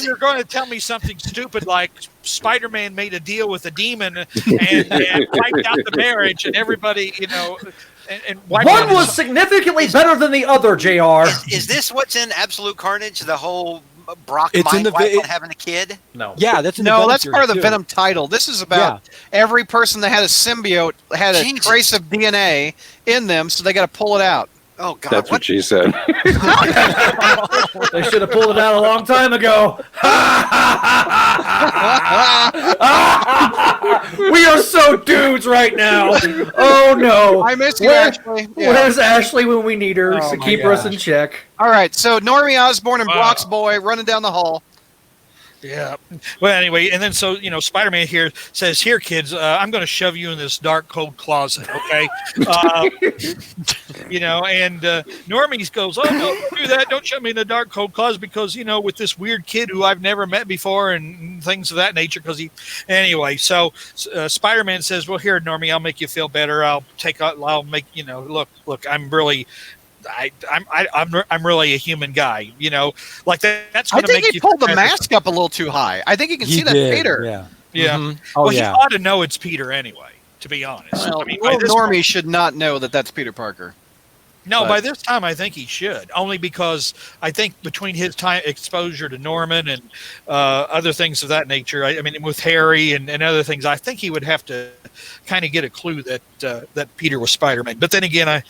S6: you're going to tell me something stupid like Spider-Man made a deal with a demon and wiped out the marriage and everybody, and
S8: one was significantly better than the other, JR.
S4: Is this what's in Absolute Carnage? The whole Brock
S2: It's in
S4: mind
S2: the
S4: wipe on having a kid?
S8: No.
S2: Yeah, that's in the
S1: No,
S2: Venom
S1: that's part of the
S2: series,
S1: Venom title. This is about every person that had a symbiote had a
S4: Jesus.
S1: trace of DNA in them, so they got to pull it out.
S4: Oh God!
S3: That's what she said.
S8: They should have pulled it out a long time ago. We are so dudes right now. Oh no!
S1: I miss you, Ashley. Yeah.
S8: Where's Ashley when we need her
S2: Oh,
S8: to
S2: my
S8: keep us in
S2: gosh.
S8: check?
S1: All right, so Normie Osborn and Brock's boy running down the hall.
S6: Yeah. Well, anyway, and then Spider-Man here says, "Here, kids, I'm going to shove you in this dark, cold closet." Okay. And Normie goes, "Oh no, don't do that! Don't shove me in the dark, cold closet because with this weird kid who I've never met before and things of that nature." Because anyway. So Spider-Man says, "Well, here, Normie, I'll make you feel better. I'll make look. I'm really." I'm really a human guy, like that's
S1: I
S6: going to make
S1: think he
S6: you
S1: pulled the
S6: better.
S1: mask up a little too high. I think you can see that Peter.
S2: Yeah.
S6: Yeah.
S2: Mhm. Oh,
S6: Well,
S2: yeah.
S6: he ought to know it's Peter anyway, to be honest.
S1: Well,
S6: I mean, by this
S1: Normie should not know that that's Peter Parker.
S6: by this time, I think he should. Only because I think between his time exposure to Norman and other things of that nature, I mean, with Harry and other things, I think he would have to kind of get a clue that Peter was Spider-Man. But then again, I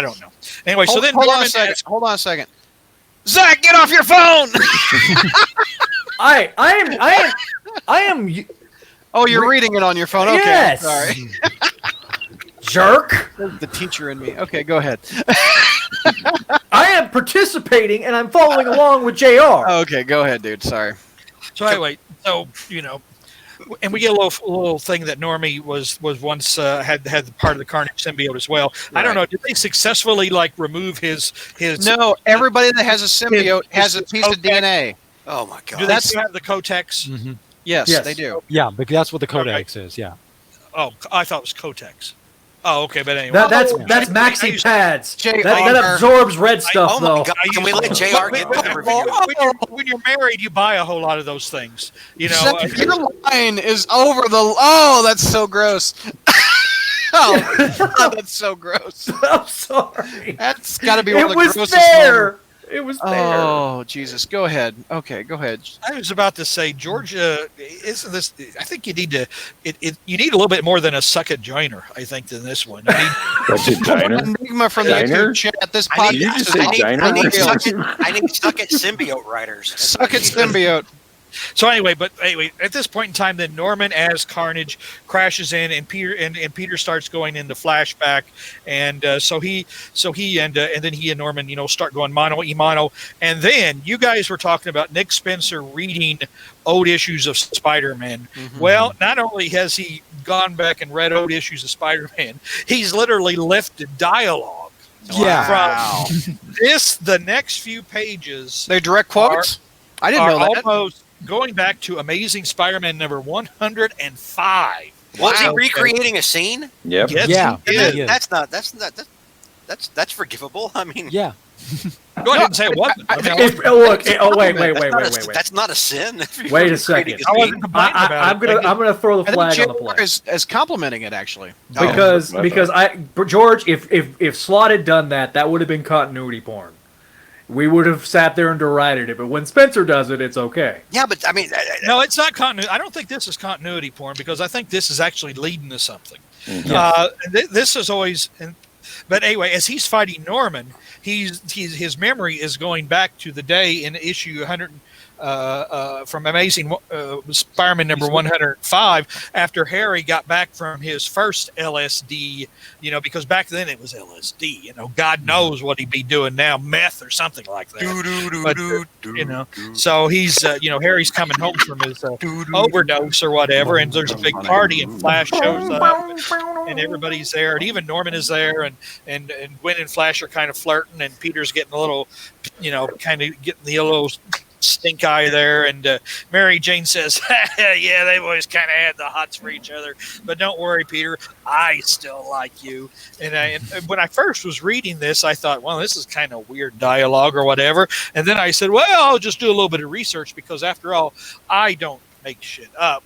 S6: don't know. Anyway, so then
S1: hold on
S6: Norman
S1: a second.
S6: asks-
S1: Hold on a second. Zach, get off your phone!
S8: I am.
S1: Oh, you're reading it on your phone. Okay,
S8: Yes.
S1: sorry.
S8: Jerk.
S1: The teacher in me. Okay, go ahead.
S8: I am participating and I'm following along with JR.
S1: Okay, go ahead, dude. Sorry.
S6: So anyway, and we get a little thing that Normie was once had part of the Carnage symbiote as well. I don't know. Did they successfully remove his?
S1: No, everybody that has a symbiote has a piece of DNA.
S4: Oh my God!
S6: Do they still have the Cotex?
S2: Mhm.
S1: Yes,
S8: Yes.
S1: they do.
S2: Yeah, because that's what the Codex is. Yeah.
S6: Oh, I thought it was Cotex. Oh, okay, but anyway.
S8: That's
S6: I
S8: maxi
S6: used-
S8: pads.
S1: JR.
S8: That absorbs red stuff
S4: Oh my
S8: though.
S4: God! Can we let JR get the review?
S6: When you're married, you buy a whole lot of those things.
S1: Zach, your line is over the. Oh, that's so gross. Oh, God, that's so gross.
S8: I'm sorry.
S1: That's got to be one
S8: It
S1: of the
S8: was
S1: grossest
S8: there. It was there.
S1: Oh, Jesus. Go ahead. Okay, go ahead.
S6: I was about to say, Georgia, isn't this? I think you need to. You need a little bit more than a suck it joiner. I think than this one. You need,
S3: What's it, Diner?
S1: Enigma from the
S3: Diner?
S1: YouTube chat. This
S4: I need,
S3: you
S1: podcast
S3: just
S1: is
S3: say
S1: off the
S3: diner?
S4: I need
S1: rails.
S4: I need suck it symbiote writers.
S1: Suck it, symbiote.
S6: so anyway, at this point in time, then Norman as Carnage crashes in, and Peter starts going into flashback, and so he and then he and Norman, start going mano y mano, and then you guys were talking about Nick Spencer reading old issues of Spider-Man.
S1: Mhm.
S6: Well, not only has he gone back and read old issues of Spider-Man, he's literally lifted dialogue.
S1: Wow.
S6: From the next few pages
S1: They direct quotes? I didn't
S6: are
S1: know that.
S6: almost going back to Amazing Spider-Man number 105.
S4: Was he
S6: Wow.
S4: recreating a scene?
S3: Yep.
S6: Yes,
S2: Yeah.
S6: he
S4: And
S6: did.
S4: that's forgivable. I mean,
S2: Yeah.
S6: Go ahead and say it wasn't.
S8: Wait.
S4: that's not a sin. if you're
S8: Wait a
S4: recreating
S8: second.
S4: scene.
S6: I wasn't complaining about
S8: I'm gonna throw the
S1: I think
S8: flag on the
S1: JR
S8: play
S1: is complimenting it, actually.
S8: because
S3: Oh,
S8: because George, if Slott had done that, that would have been continuity porn. We would have sat there and derided it, but when Spencer does it, it's okay.
S4: Yeah, but I mean,
S6: No, it's not continuity. I don't think this is continuity porn because I think this is actually leading to something. This is always. But anyway, as he's fighting Norman, his memory is going back to the day in issue 100 from Amazing Spider-Man number 105 after Harry got back from his first LSD, because back then it was LSD, God knows what he'd be doing now, meth or something like that. But, so he's, Harry's coming home from his overdose or whatever, and there's a big party, and Flash shows up, and everybody's there, and even Norman is there, and Gwen and Flash are kind of flirting, and Peter's getting a little, kind of getting the little stink eye there, and Mary Jane says, yeah, they've always kind of had the hots for each other, but don't worry, Peter, I still like you. And when I first was reading this, I thought, well, this is kind of weird dialogue or whatever, and then I said, well, I'll just do a little bit of research, because after all, I don't make shit up.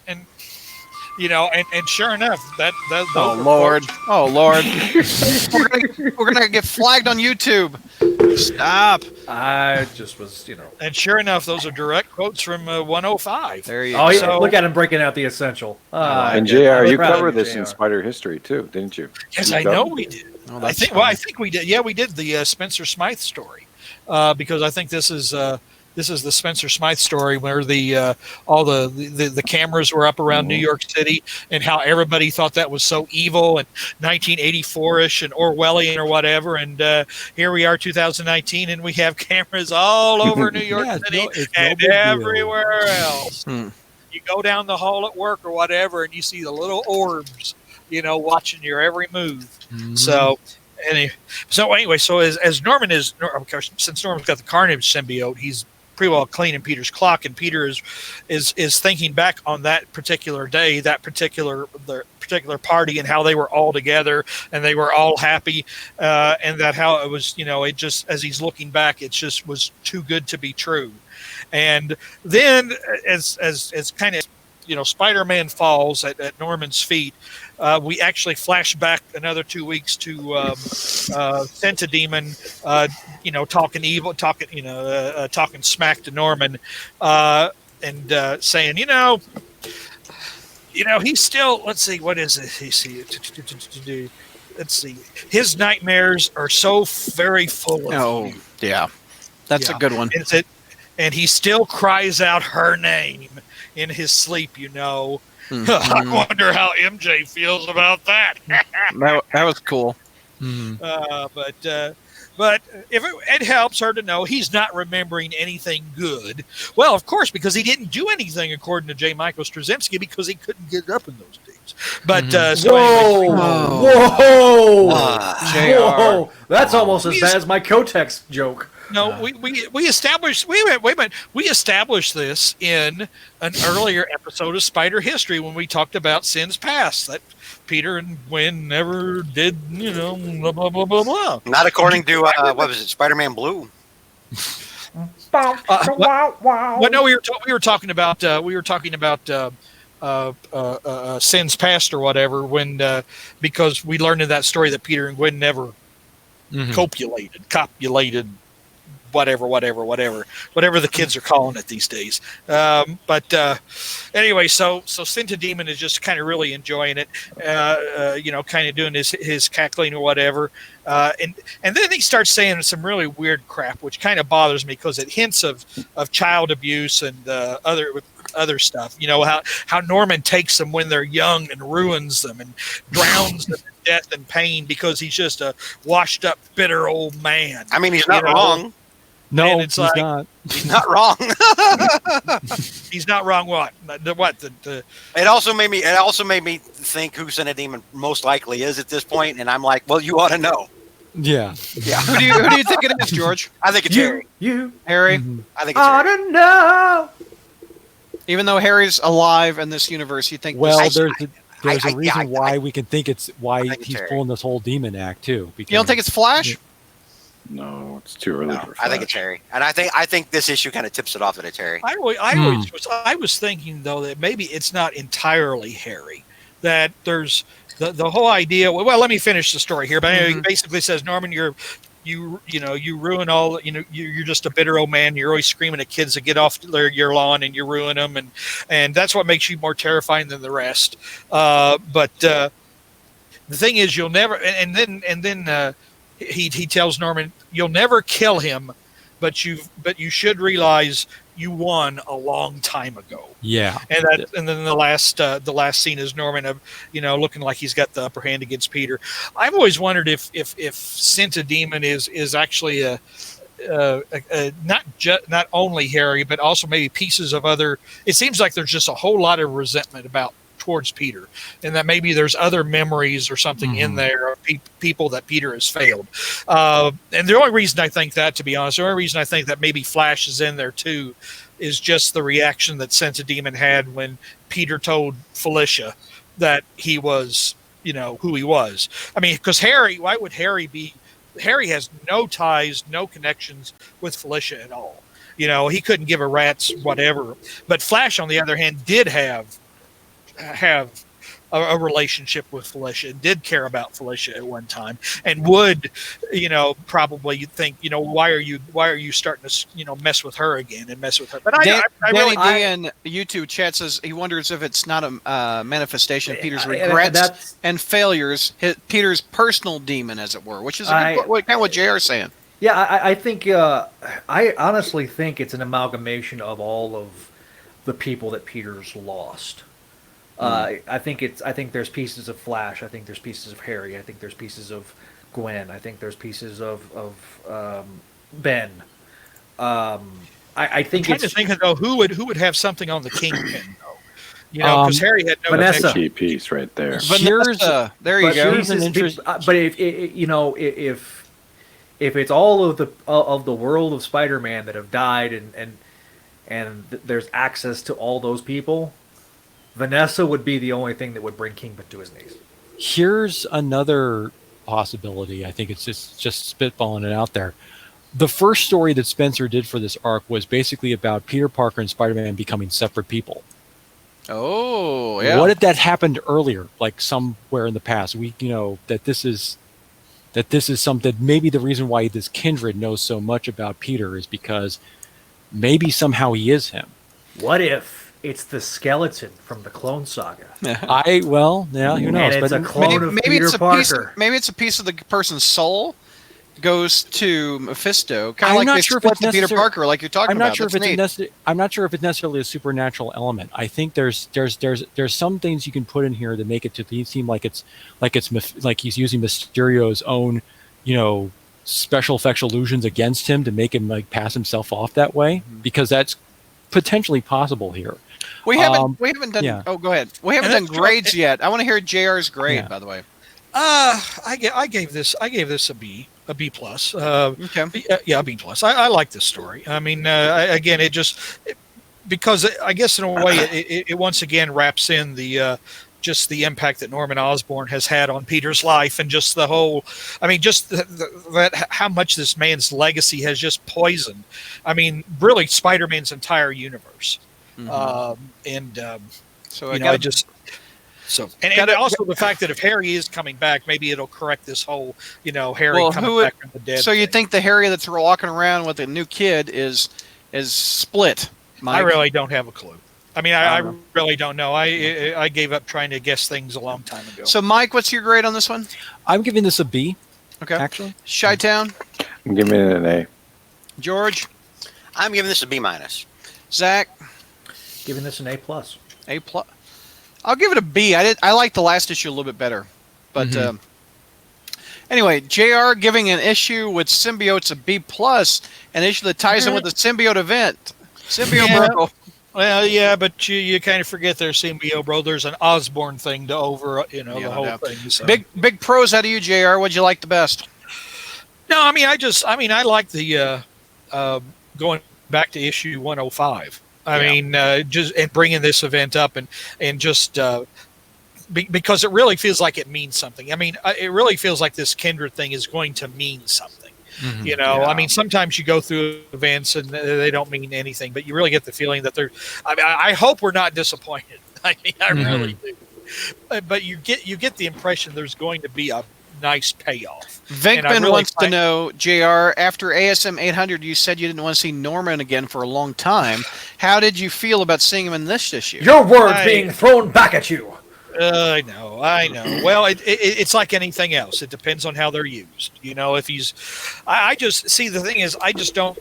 S6: And and sure enough,
S1: Oh Lord! we're gonna get flagged on YouTube. Stop!
S8: I just was,
S6: and sure enough, those are direct quotes from 105.
S1: There you
S8: Oh,
S1: go.
S8: yeah,
S6: So-
S8: look at him breaking out the essential.
S3: And JR,
S8: I'm
S3: you
S8: proud of
S3: covered
S8: you,
S3: this in
S8: JR.
S3: Spider History too, didn't you?
S6: Yes,
S3: You
S6: I know
S3: covered
S6: we
S3: it.
S6: did.
S1: Oh,
S6: I
S1: that's
S6: think.
S1: fun.
S6: Well, I think we did. Yeah, we did the Spencer Smythe story, because I think this is the Spencer Smythe story where all the cameras were up around New York City, and how everybody thought that was so evil and 1984ish and Orwellian or whatever. And here we are, 2019, and we have cameras all over New York
S2: Yeah,
S6: City
S2: it's no
S6: and
S2: big deal.
S6: everywhere else.
S1: Hmm.
S6: You go down the hall at work or whatever, and you see the little orbs, watching your every move.
S2: Mhm.
S6: So anyway, so as Norman is, of course, since Norman's got the Carnage symbiote, he's pretty well cleaning Peter's clock, and Peter is thinking back on that particular day, the particular party, and how they were all together and they were all happy, and that how it was, it just, as he's looking back, it just was too good to be true. And then as kind of, Spider-Man falls at Norman's feet, we actually flash back another 2 weeks to Sentademon, talking smack to Norman, and saying, he's still. Let's see, what is it? Let's see. His nightmares are so very full of
S1: Oh,
S6: you.
S1: yeah. That's
S6: Yeah.
S1: a good one.
S6: And he still cries out her name in his sleep, I wonder how MJ feels about that.
S1: That was cool.
S2: Mhm.
S6: But if it helps her to know he's not remembering anything good. Well, of course, because he didn't do anything according to J. Michael Straczynski, because he couldn't get up in those days. But so anyway,
S8: Whoa! That's almost as bad as my Kotex joke.
S6: no, we established. Wait a minute. We established this in an earlier episode of Spider History when we talked about Sins Past, that Peter and Gwen never did. Blah blah blah blah blah.
S4: Not according to what was it, Spider-Man Blue?
S6: Well, no, we were talking about Sins Past or whatever, when because we learned in that story that Peter and Gwen never copulated, whatever the kids are calling it these days. But anyway, so Senta Demon is just kind of really enjoying it, kind of doing his cackling or whatever. And then he starts saying some really weird crap, which kind of bothers me because it hints of child abuse and other stuff. You know, how Norman takes them when they're young and ruins them and drowns them in death and pain because he's just a washed up, bitter old man.
S4: I mean, he's not wrong.
S2: No,
S6: it's
S2: he's not.
S4: He's not wrong.
S6: He's not wrong. What?
S4: It also made me think who Senta Demon most likely is at this point, and I'm like, well, you ought to know.
S2: Yeah.
S4: Yeah.
S1: Who do you think it is, George?
S4: I think it's Harry.
S1: Harry?
S4: I think it's Harry.
S7: don't know.
S1: Even though Harry's alive in this universe, you think
S2: Well,
S1: this
S2: there's a reason why we can think it's why
S4: think it's
S2: he's
S4: Harry.
S2: pulling this whole demon act too. Because
S1: you don't think it's Flash?
S3: No, it's too early for
S4: I think it's Harry, and I think this issue kind of tips it off that it's Harry.
S6: I was thinking though that maybe it's not entirely Harry. That there's the whole idea. Well, let me finish the story here. But anyway, he basically says, Norman, you ruin all. You're just a bitter old man. You're always screaming at kids to get off your lawn, and you ruin them, and that's what makes you more terrifying than the rest. But the thing is, you'll never. And then he tells Norman, you'll never kill him, but you should realize you won a long time ago.
S2: Yeah.
S6: And then the last scene is Norman, looking like he's got the upper hand against Peter. I've always wondered if Senta Demon is actually not only Harry, but also maybe pieces of other. It seems like there's just a whole lot of resentment towards Peter, and that maybe there's other memories or something in there of people that Peter has failed. And the only reason I think that, to be honest, the only reason I think that maybe Flash is in there too is just the reaction that Senta Demon had when Peter told Felicia that he was, who he was. I mean, because why would Harry be? Harry has no ties, no connections with Felicia at all. He couldn't give a rat's whatever. But Flash, on the other hand, did have a relationship with Felicia and did care about Felicia at one time, and would, probably think, why are you starting to, mess with her again and mess with her? But
S1: Danny D in YouTube chat says he wonders if it's not a manifestation of Peter's regrets and failures, Peter's personal demon, as it were, which is kind of what JR is saying.
S8: Yeah, I think I honestly think it's an amalgamation of all of the people that Peter's lost. I think there's pieces of Flash. I think there's pieces of Harry. I think there's pieces of Gwen. I think there's pieces of Ben. I think
S6: I'm trying to think though who would have something on the Kingpin though. Because Harry had no
S8: Vanessa.
S3: Key piece right there.
S1: Vanessa, there you go.
S8: But if it's all of the world of Spider-Man that have died and there's access to all those people, Vanessa would be the only thing that would bring Kingpin to his knees.
S2: Here's another possibility. I think it's just spitballing it out there. The first story that Spencer did for this arc was basically about Peter Parker and Spider-Man becoming separate people.
S1: Oh, yeah.
S2: What if that happened earlier, like somewhere in the past? That this is something. Maybe the reason why this kindred knows so much about Peter is because maybe somehow he is him.
S8: What if it's the skeleton from the Clone Saga?
S2: Who knows?
S8: And it's a clone of Peter Parker.
S1: Maybe it's a piece of the person's soul goes to Mephisto, kind of like they split the Peter Parker, like you're talking about.
S2: I'm not sure if it's necessarily a supernatural element. I think there's some things you can put in here to make it seem like he's using Mysterio's own, special effects illusions against him to make him like pass himself off that way, because that's potentially possible here.
S1: We haven't done.
S2: Yeah.
S1: Oh, go ahead. We haven't done grades yet. I want to hear JR's grade, by the way.
S6: I gave this a B plus.
S1: Okay.
S6: A B plus. I like this story. I mean, because I guess in a way it once again wraps in the just the impact that Norman Osborn has had on Peter's life, and just the whole. I mean, just that how much this man's legacy has just poisoned. I mean, really, Spider-Man's entire universe.
S1: Mm-hmm.
S6: So So, and also the fact that if Harry is coming back, maybe it'll correct this whole, Harry
S1: Well,
S6: coming back from the dead.
S1: So you
S6: thing.
S1: think the Harry that's walking around with a new kid is split? Mike?
S6: I really don't have a clue. I mean, I really don't know. I gave up trying to guess things a long time ago.
S1: So, Mike, what's your grade on this one?
S2: I'm giving this a B.
S1: Okay.
S2: Actually,
S1: Chi-Town?
S3: I'm giving it an A.
S1: George?
S4: I'm giving this a B minus.
S1: Zach?
S8: Giving this an A plus.
S1: A plus. I'll give it a B. I like the last issue a little bit better, but anyway, JR giving an issue with symbiotes a B plus, an issue that ties in with the symbiote event. Symbiote bro.
S6: Well, yeah, but you kind of forget there's symbiote, bro. There's an Osborne thing to the whole thing. So.
S1: Big pros out of you, JR. What'd you like the best?
S6: No, I mean, I like the going back to issue 105. I mean, just and bringing this event up and just because it really feels like it means something. I mean, it really feels like this Kindred thing is going to mean something.
S2: Mm-hmm.
S6: I mean, sometimes you go through events and they don't mean anything, but you really get the feeling that they're. I hope we're not disappointed. I mean, I really do. But you get the impression there's going to be a nice payoff.
S1: Venkman wants to know, JR, after ASM 800, you said you didn't want to see Norman again for a long time. How did you feel about seeing him in this issue?
S8: Your words being thrown back at you.
S6: I know. Well, it's like anything else. It depends on how they're used. If he's, I just see the thing is, I don't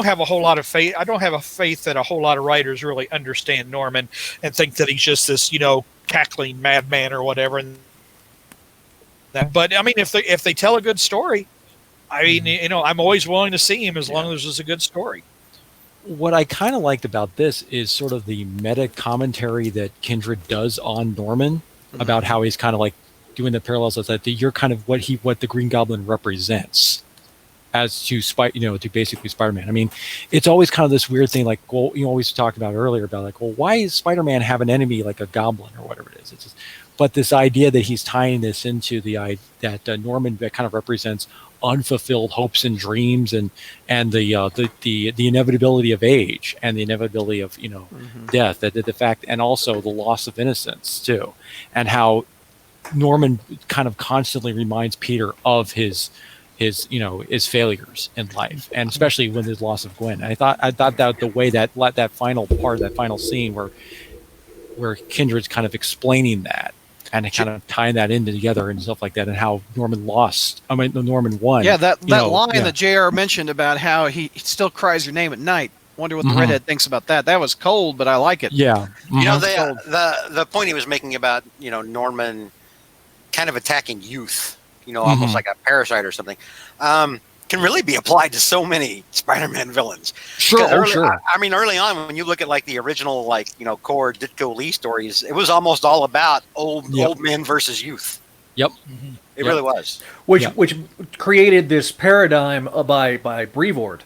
S6: have a whole lot of faith. I don't have a faith that a whole lot of writers really understand Norman and think that he's just this, cackling madman or whatever. And that, but I mean, if they tell a good story, I mean, I'm always willing to see him as long as there's a good story.
S2: What I kind of liked about this is sort of the meta commentary that Kindred does on Norman about how he's kind of like doing the parallels that you're kind of what the Green Goblin represents as to to basically Spider-Man. I mean, it's always kind of this weird thing, like, well, you always talked about earlier about like, well, why does Spider-Man have an enemy like a goblin or whatever it is? It's just, but this idea that he's tying this into that Norman that kind of represents unfulfilled hopes and dreams and the inevitability of age and the inevitability of death, that the fact, and also the loss of innocence too, and how Norman kind of constantly reminds Peter of his failures in life, and especially when his loss of Gwen. And I thought that the way that final part, that final scene where Kindred's kind of explaining that and kind of tying that in together and stuff like that, and how Norman won.
S1: Yeah, that line that JR mentioned about how he still cries your name at night. Wonder what the redhead thinks about that. That was cold, but I like it.
S2: Yeah.
S4: The point he was making about Norman kind of attacking youth, almost like a parasite or something, can really be applied to so many Spider-Man villains.
S2: Sure, sure.
S4: I mean, early on, when you look at like the original, core Ditko Lee stories, it was almost all about old men versus youth.
S2: Yep.
S4: It really was.
S8: Which created this paradigm by Brevoort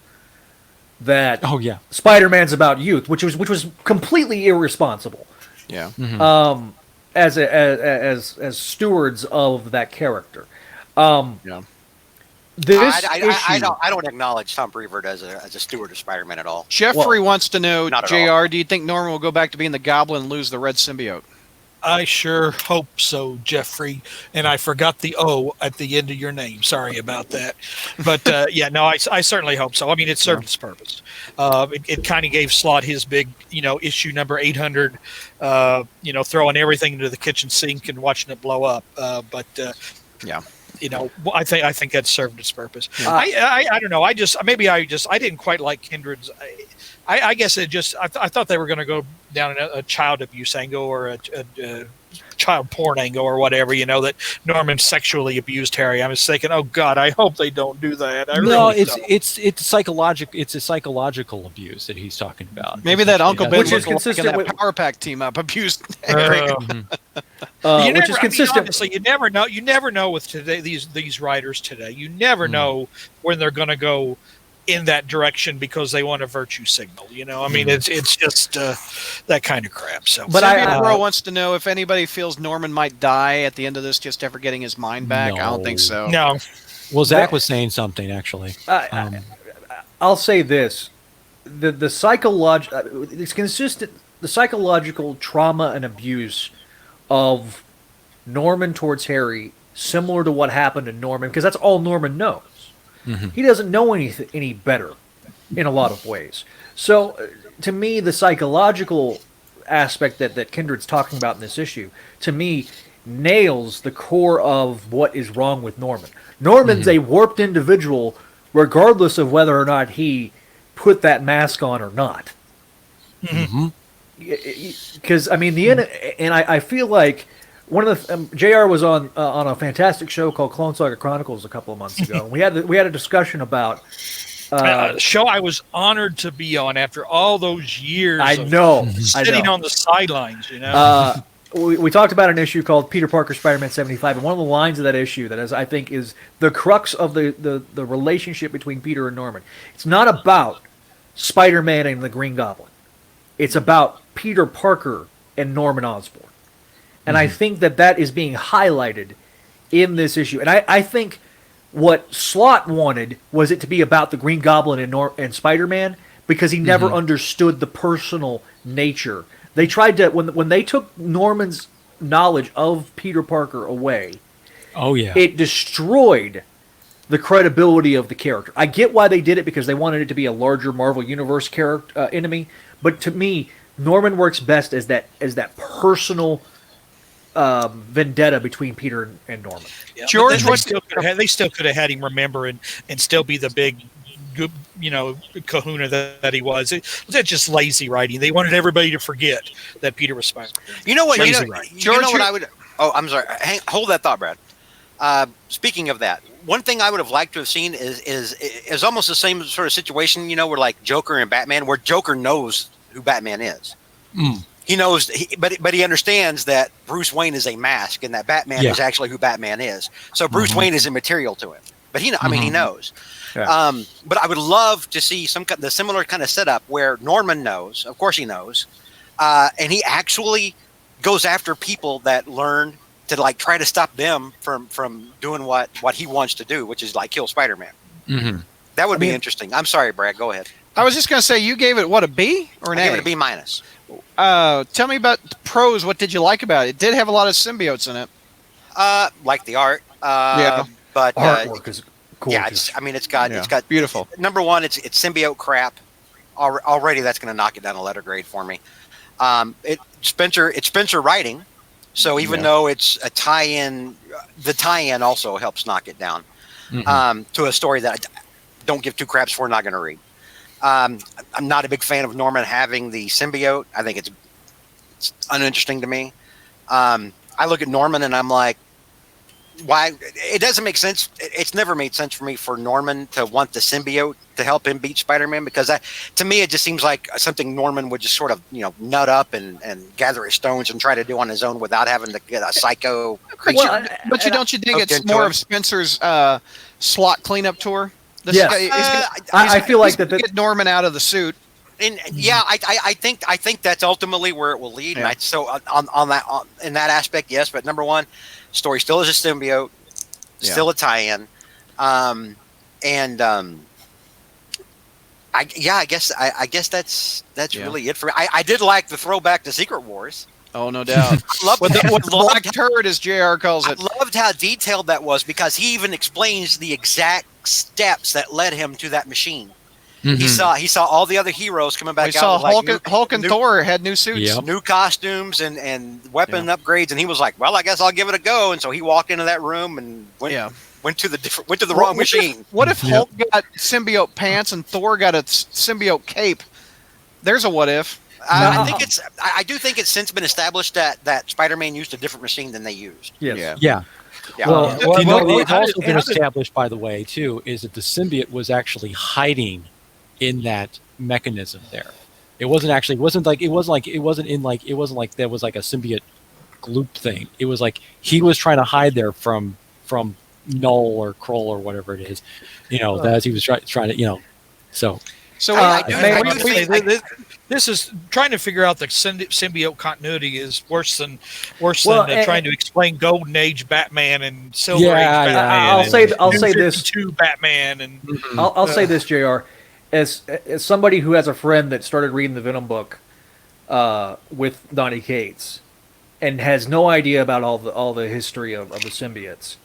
S8: that Spider-Man's about youth, which was completely irresponsible.
S1: Yeah.
S8: As stewards of that character.
S4: I don't acknowledge Tom Brevoort as a steward of Spider-Man at all.
S1: Jeffrey wants to know, JR,
S4: all.
S1: do you think Norman will go back to being the Goblin and lose the red symbiote?
S6: I sure hope so, Jeffrey. And I forgot the O at the end of your name. Sorry about that. But I certainly hope so. I mean, it served its purpose. It kind of gave Slott his big, issue number 800, throwing everything into the kitchen sink and watching it blow up. I think that served its purpose. I don't know. I didn't quite like Kindred's. I guess I thought they were going to go down a child abuse angle or a child porn angle or whatever. That Norman sexually abused Harry. I was thinking, oh God, I hope they don't do that.
S2: It's psychological. It's a psychological abuse that he's talking about.
S1: Maybe that Uncle Ben,
S8: which is consistent with
S1: Power Pack team up, abused Harry.
S8: Which is consistent.
S6: Honestly, you never know. You never know with today these writers today. You never know when they're going to go in that direction because they want a virtue signal. I mean, it's just that kind of crap. So,
S1: but Symbiote wants to know if anybody feels Norman might die at the end of this, just after getting his mind back.
S2: No.
S1: I don't think so.
S6: No.
S2: Well, Zach was saying something actually.
S8: I'll say this: it's consistent. The psychological trauma and abuse of Norman towards Harry, similar to what happened to Norman, because that's all Norman knows. He doesn't know any better in a lot of ways. So, to me, the psychological aspect that Kindred's talking about in this issue, to me, nails the core of what is wrong with Norman. Norman's a warped individual, regardless of whether or not he put that mask on or not. Because I mean, I feel like one of the Jr. was on a fantastic show called Clone Saga Chronicles a couple of months ago. We had a discussion about
S6: show I was honored to be on after all those years. Sitting on the sidelines.
S8: We talked about an issue called Peter Parker Spider-Man 75, and one of the lines of that issue that I think is the crux of the relationship between Peter and Norman. It's not about Spider-Man and the Green Goblin. It's about Peter Parker and Norman Osborn. And I think that is being highlighted in this issue. And I think what Slott wanted was it to be about the Green Goblin and Spider-Man, because he never understood the personal nature. They tried to, when they took Norman's knowledge of Peter Parker away, it destroyed the credibility of the character. I get why they did it, because they wanted it to be a larger Marvel Universe enemy, but to me, Norman works best as that personal vendetta between Peter and Norman.
S6: Yeah, George, they still could have had him remember and still be the big, kahuna that he was. That's just lazy writing. They wanted everybody to forget that Peter was Spider.
S4: You know what? I would. Oh, I'm sorry. Hold that thought, Brad. Speaking of that, one thing I would have liked to have seen is almost the same sort of situation. Where like Joker and Batman, where Joker knows who Batman is. He knows, but he understands that Bruce Wayne is a mask, and that Batman is actually who Batman is. So Bruce Wayne is immaterial to him, but he knows. Yeah. But I would love to see the similar kind of setup where Norman knows, of course he knows, and he actually goes after people that learn to like try to stop them from doing what he wants to do, which is like kill Spider-Man. That would be interesting. I'm sorry, Brad. Go ahead.
S1: I was just going to say, you gave it what, a B or an A?
S4: I gave it a B minus.
S1: Tell me about the pros. What did you like about it? It did have a lot of symbiotes in it.
S4: Like the art. But
S8: artwork is gorgeous.
S4: Yeah, it's got
S1: beautiful.
S4: Number one, it's symbiote crap. Already, that's going to knock it down a letter grade for me. It's Spencer writing, so even though it's a tie-in, the tie-in also helps knock it down to a story that I don't give two craps for. Not going to read. I'm not a big fan of Norman having the symbiote. I think it's uninteresting to me. I look at Norman and I'm like, why? It doesn't make sense. It's never made sense for me for Norman to want the symbiote to help him beat Spider-Man, because to me, it just seems like something Norman would just sort of, nut up and gather his stones and try to do on his own without having to get a psycho creature.
S1: Don't you think it's more of Spencer's slot cleanup tour?
S8: I feel like that
S1: get Norman out of the suit.
S4: And I think that's ultimately where it will lead. Yeah. And so in that aspect, yes. But number one, story still is a symbiote, still a tie-in, I guess that's really it for me. I did like the throwback to Secret Wars.
S1: Oh, no doubt. What black turd, as JR calls it.
S4: I loved how detailed that was, because he even explains the exact steps that led him to that machine. He saw all the other heroes coming back out.
S1: Hulk and Thor had new suits,
S4: new costumes, and weapon upgrades, and he was like, "Well, I guess I'll give it a go." And so he walked into that room and went to the wrong machine.
S1: What if Hulk got symbiote pants and Thor got a symbiote cape? There's a what if.
S4: I do think it's since been established that Spider-Man used a different machine than they used.
S2: Yeah. Well, it's also been established, by the way, too, is that the symbiote was actually hiding in that mechanism there. It wasn't like there was like a symbiote gloop thing. It was like he was trying to hide there from Null or Kroll or whatever it is, as he was trying to, so.
S6: So this is trying to figure out the symbiote continuity is worse than trying to explain Golden Age Batman and Silver Age Batman.
S8: I'll say this
S6: to Batman, and
S8: I'll say this, JR, as somebody who has a friend that started reading the Venom book with Donny Cates, and has no idea about all the history of the symbiotes.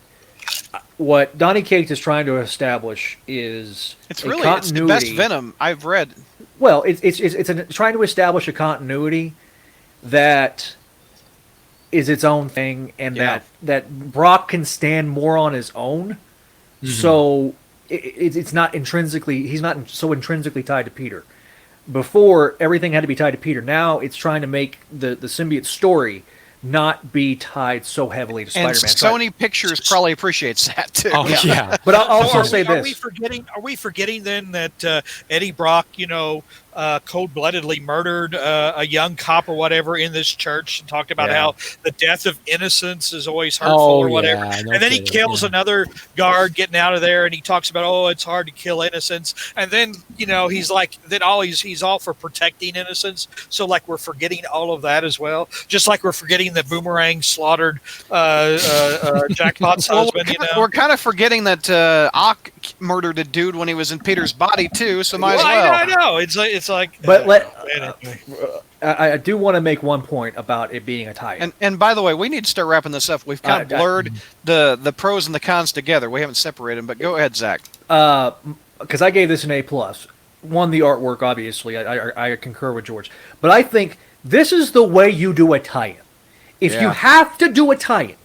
S8: What Donny Cates is trying to establish is
S1: It's
S8: a
S1: really it's the
S8: continuity.
S1: best Venom I've read.
S8: Well, trying to establish a continuity that is its own thing, and
S1: Yeah.
S8: that Brock can stand more on his own. So it's not intrinsically he's not so intrinsically tied to Peter. Before everything had to be tied to Peter. Now it's trying to make the symbiote story not be tied so heavily to
S1: And
S8: Spider-Man.
S1: Sony Pictures probably appreciates that too.
S2: Oh yeah.
S8: But I'll also
S6: So
S8: say
S6: Are we
S8: this.
S6: forgetting then that Eddie Brock, cold-bloodedly murdered a young cop or whatever in this church, and talked about
S8: Yeah.
S6: how the death of innocence is always hurtful
S2: Oh,
S6: or whatever.
S2: yeah, no
S6: And then he
S2: kidding,
S6: kills
S2: yeah.
S6: another guard getting out of there, and he talks about, oh, it's hard to kill innocents. And then he's like, then he's all for protecting innocents. So like we're forgetting all of that as well, just like we're forgetting that Boomerang slaughtered Jackpot's
S1: Well,
S6: husband.
S1: we're kind of forgetting that Ock murdered a dude when he was in Peter's body too, so might as well.
S6: I know. It's like.
S8: But
S6: anyway.
S8: I do want to make one point about it being a tie-in.
S1: And by the way, we need to start wrapping this up. We've kind of blurred the pros and the cons together. We haven't separated them, but go ahead, Zach.
S8: Because I gave this an A+. One, the artwork, obviously. I concur with George. But I think this is the way you do a tie-in. If you
S1: Yeah.
S8: have to do a tie-in,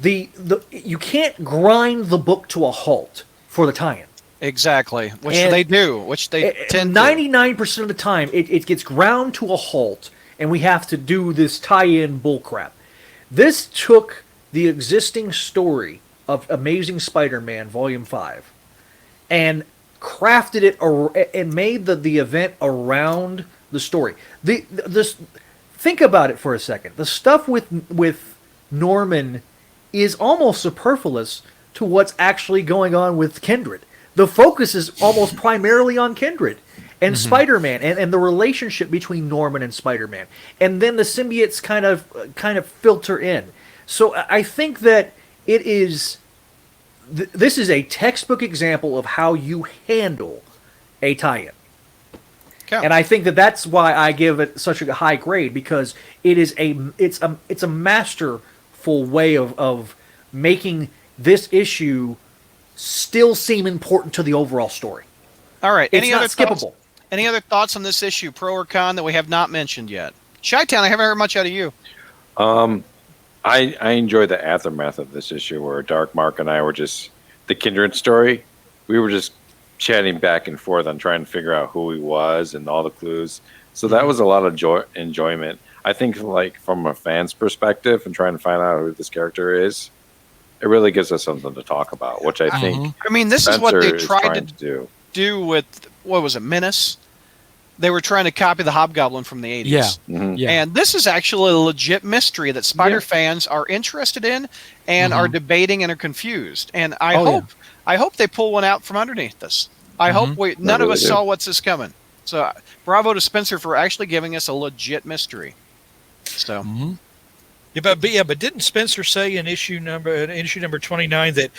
S8: you can't grind the book to a halt for the tie-in.
S1: Exactly, which
S8: And-
S1: they do, which they tend to.
S8: 99% of the time, it gets ground to a halt, and we have to do this tie-in bullcrap. This took the existing story of Amazing Spider-Man Volume 5 and crafted it and made the event around the story. Think about it for a second. The stuff with Norman is almost superfluous to what's actually going on with Kindred. The focus is almost primarily on Kindred and Spider-Man and the relationship between Norman and Spider-Man. And then the symbiotes kind of filter in. So I think that it is this is a textbook example of how you handle a tie-in.
S1: Okay.
S8: And I think that's why I give it such a high grade, because it's a masterful way of making this issue still seem important to the overall story.
S1: All right.
S8: It's not skippable.
S1: Any other thoughts on this issue, pro or con, that we have not mentioned yet? Chi-Town, I haven't heard much out of you.
S3: I enjoy the aftermath of this issue where Dark Mark and I were just the Kindred story. We were just chatting back and forth on trying to figure out who he was and all the clues. So that was a lot of enjoyment. I think, like, from a fan's perspective and trying to find out who this character is, it really gives us something to talk about, which I think
S1: I mean, this is what
S3: Spencer
S1: they
S3: is
S1: tried
S3: trying
S1: to do with, what was it, Menace? They were trying to copy the Hobgoblin from the 80s.
S2: Yeah.
S3: Mhm.
S2: Yeah.
S1: And this is actually a legit mystery that Spider fans are interested in and are debating and are confused. And I hope they pull one out from underneath us. I hope none of
S3: really
S1: us
S3: do.
S1: saw what's this coming. So bravo to Spencer for actually giving us a legit mystery. So
S6: But didn't Spencer say in issue number 29 that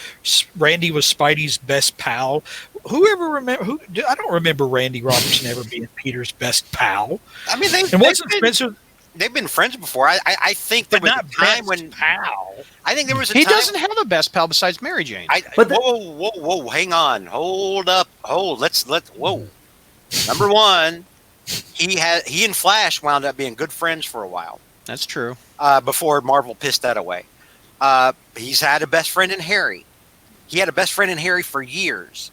S6: Randy was Spidey's best pal? Whoever remember? I don't remember Randy Robertson ever being Peter's best pal.
S4: I mean,
S6: Spencer?
S4: they've been friends before. I think there
S6: But
S4: was
S6: not
S4: a time
S6: best
S4: when
S6: pal.
S4: I think there was a
S1: he
S4: time.
S1: doesn't have a best pal besides Mary Jane.
S4: Whoa, hang on, hold up, let's whoa. Number one, he and Flash wound up being good friends for a while.
S1: That's true.
S4: Before Marvel pissed that away. He's had a best friend in Harry. He had a best friend in Harry for years.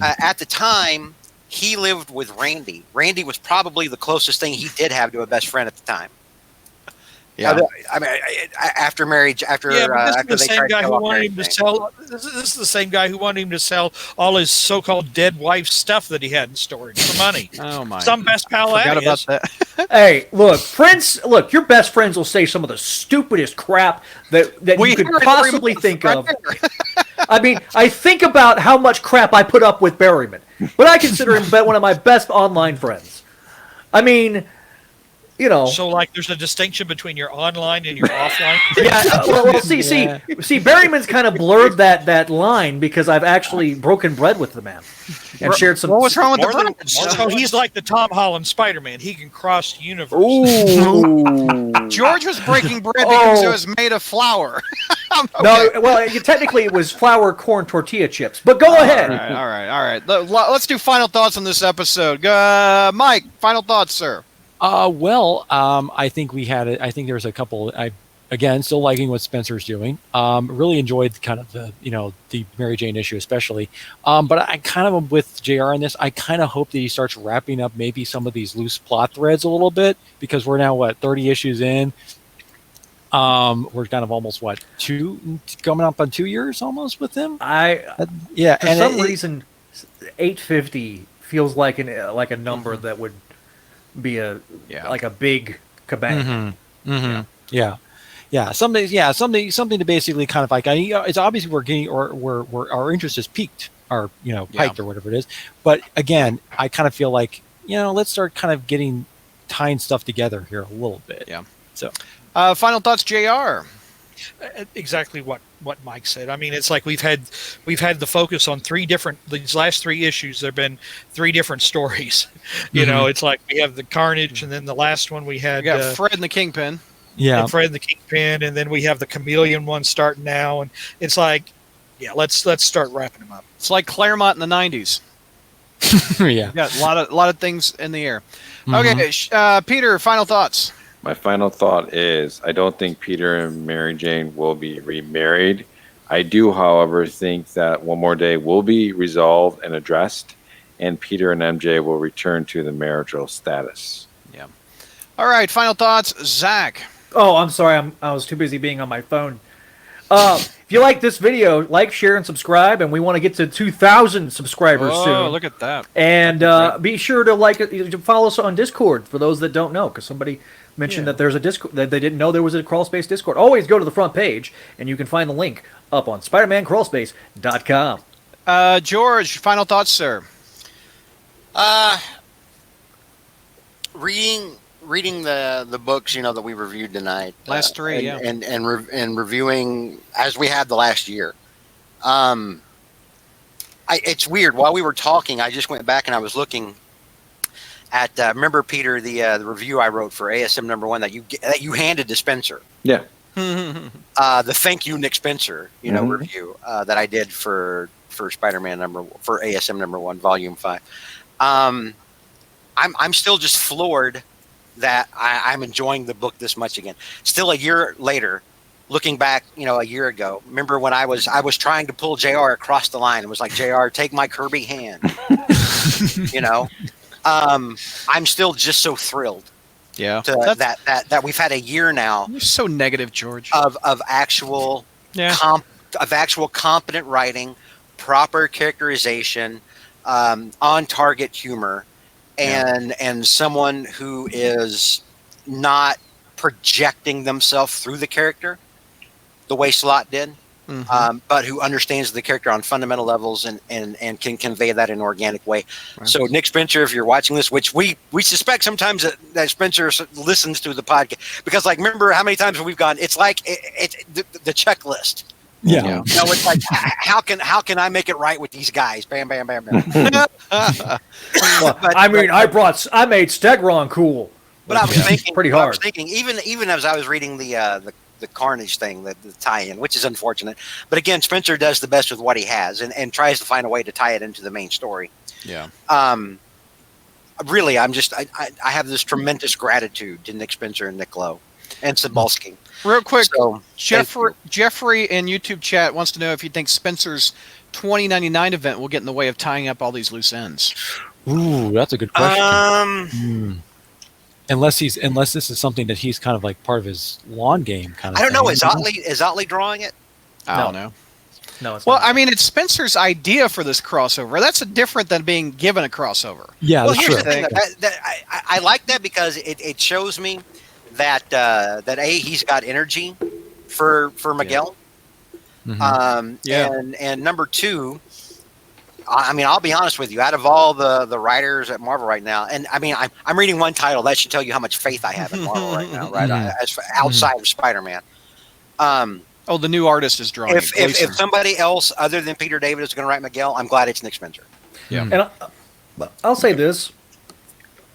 S4: At the time, he lived with Randy. Randy was probably the closest thing he did have to a best friend at the time.
S1: Yeah.
S4: I mean, after marriage, after
S6: Yeah, but
S4: after
S6: this is the
S4: they
S6: same
S4: tried to
S6: guy
S4: kill
S6: who
S4: off
S6: wanted
S4: Mary
S6: him to
S4: Jane.
S6: sell. This is the same guy who wanted him to sell all his so-called dead wife's stuff that he had in storage for money.
S1: Oh my!
S6: Some best pal
S1: Forgot
S6: that
S1: about
S6: is.
S1: that.
S8: Hey, look, your best friends will say some of the stupidest crap that you could
S1: hear it every
S8: possibly
S1: month,
S8: think
S1: right
S8: of.
S1: there.
S8: I mean, I think about how much crap I put up with Berryman, but I consider him one of my best online friends. I mean, you know.
S6: So, like, there's a distinction between your online and your offline.
S8: Yeah, see, Berryman's kind of blurred that line because I've actually broken bread with the man and shared some.
S1: What was wrong with the
S4: More than-
S1: bread?
S6: So he's like the Tom Holland Spider-Man. He can cross universes.
S3: Ooh.
S1: George was breaking bread because it
S8: Oh.
S1: was made of flour.
S8: No, well, technically it was flour, corn, tortilla chips. But go ahead.
S1: All right. Let's do final thoughts on this episode. Mike, final thoughts, sir.
S2: I think I think there's a couple. Again, still liking what Spencer's doing. Really enjoyed kind of the Mary Jane issue, especially. But I kind of am with JR on this. I kind of hope that he starts wrapping up maybe some of these loose plot threads a little bit, because we're now 30 issues in. We're kind of almost coming up on 2 years almost with him.
S8: For some reason, 850 feels like a number that would be like a big kabang.
S2: Something to basically kind of like, it's obviously we're getting, or our interest is peaked, or piked, or whatever it is. But again, I kind of feel like let's start kind of tying stuff together here a little bit.
S1: Yeah.
S2: So,
S1: final thoughts, JR.
S6: Exactly what Mike said. I mean, it's like we've had the focus on these last 3 issues. There've been 3 different stories. It's like we have the Carnage, and then the last one we had
S1: Fred and the Kingpin.
S6: and Fred and the Kingpin, and then we have the Chameleon one starting now, and it's like, let's start wrapping them up.
S1: It's like Claremont in the 90s.
S2: yeah.
S1: Yeah, a lot of things in the air. Okay, Peter, final thoughts.
S3: My final thought is I don't think Peter and Mary Jane will be remarried. I do, however, think that One More Day will be resolved and addressed, and Peter and MJ will return to the marital status.
S1: Yeah. All right, final thoughts, Zach.
S8: Oh, I'm sorry. I was too busy being on my phone. If you like this video, like, share, and subscribe. And we want to get to 2,000 subscribers soon.
S1: Oh, look at that.
S8: And be sure to follow us on Discord for those that don't know, because somebody mentioned that there's a Discord, that they didn't know there was a Crawlspace Discord. Always go to the front page, and you can find the link up on SpidermanCrawlspace.com.
S1: George, final thoughts, sir.
S4: Reading the books that we reviewed tonight,
S1: Last 3,
S4: and reviewing as we had the last year. It's weird. While we were talking, I just went back and I was looking at remember, Peter, the review I wrote for ASM #1 that you handed to Spencer.
S3: Yeah.
S4: The thank you, Nick Spencer, review that I did for Spider-Man for ASM #1, Volume 5. I'm still just floored that I'm enjoying the book this much again. Still a year later, looking back, a year ago. Remember when I was trying to pull JR across the line and was like, JR, take my Kirby hand. I'm still just so thrilled.
S1: Yeah.
S4: That we've had a year now.
S1: You're so negative, George.
S4: Of actual competent writing, proper characterization, on target humor, and someone who is not projecting themselves through the character the way Slott did, but who understands the character on fundamental levels and can convey that in an organic way. Right. So Nick Spencer, if you're watching this, which we suspect sometimes that Spencer listens to the podcast, because remember how many times we've gone, it's like it's the checklist.
S2: Yeah.
S4: It's like, how can I make it right with these guys? Bam, bam, bam, bam.
S8: I made Stegron cool.
S4: But I was thinking
S8: pretty hard.
S4: I was thinking, even as I was reading the Carnage thing, the tie-in, which is unfortunate. But again, Spencer does the best with what he has and tries to find a way to tie it into the main story.
S1: Yeah.
S4: Really, I have this tremendous gratitude to Nick Spencer and Nick Lowe and Cebulski.
S1: Real quick,
S4: So,
S1: Jeffrey in YouTube chat wants to know if you think Spencer's 2099 event will get in the way of tying up all these loose ends.
S2: Ooh, that's a good question. Unless this is something that he's kind of like part of his lawn game kind of.
S4: I don't know. Is Otley drawing it?
S1: I don't know.
S8: No, it's
S1: well,
S8: not.
S1: I mean, it's Spencer's idea for this crossover. That's different than being given a crossover.
S2: Yeah,
S4: Well,
S2: that's
S4: here's
S2: true.
S4: the thing. I like that because it shows me that he's got energy for Miguel.
S2: Mhm.
S4: And number 2, I mean, I'll be honest with you. Out of all the writers at Marvel right now, and I mean, I'm reading one title that should tell you how much faith I have in Marvel right now, right? Outside of Spider-Man.
S1: Oh, the new artist is drawing.
S4: If somebody else other than Peter David is going to write Miguel, I'm glad it's Nick Spencer.
S1: Yeah.
S8: And I'll say this: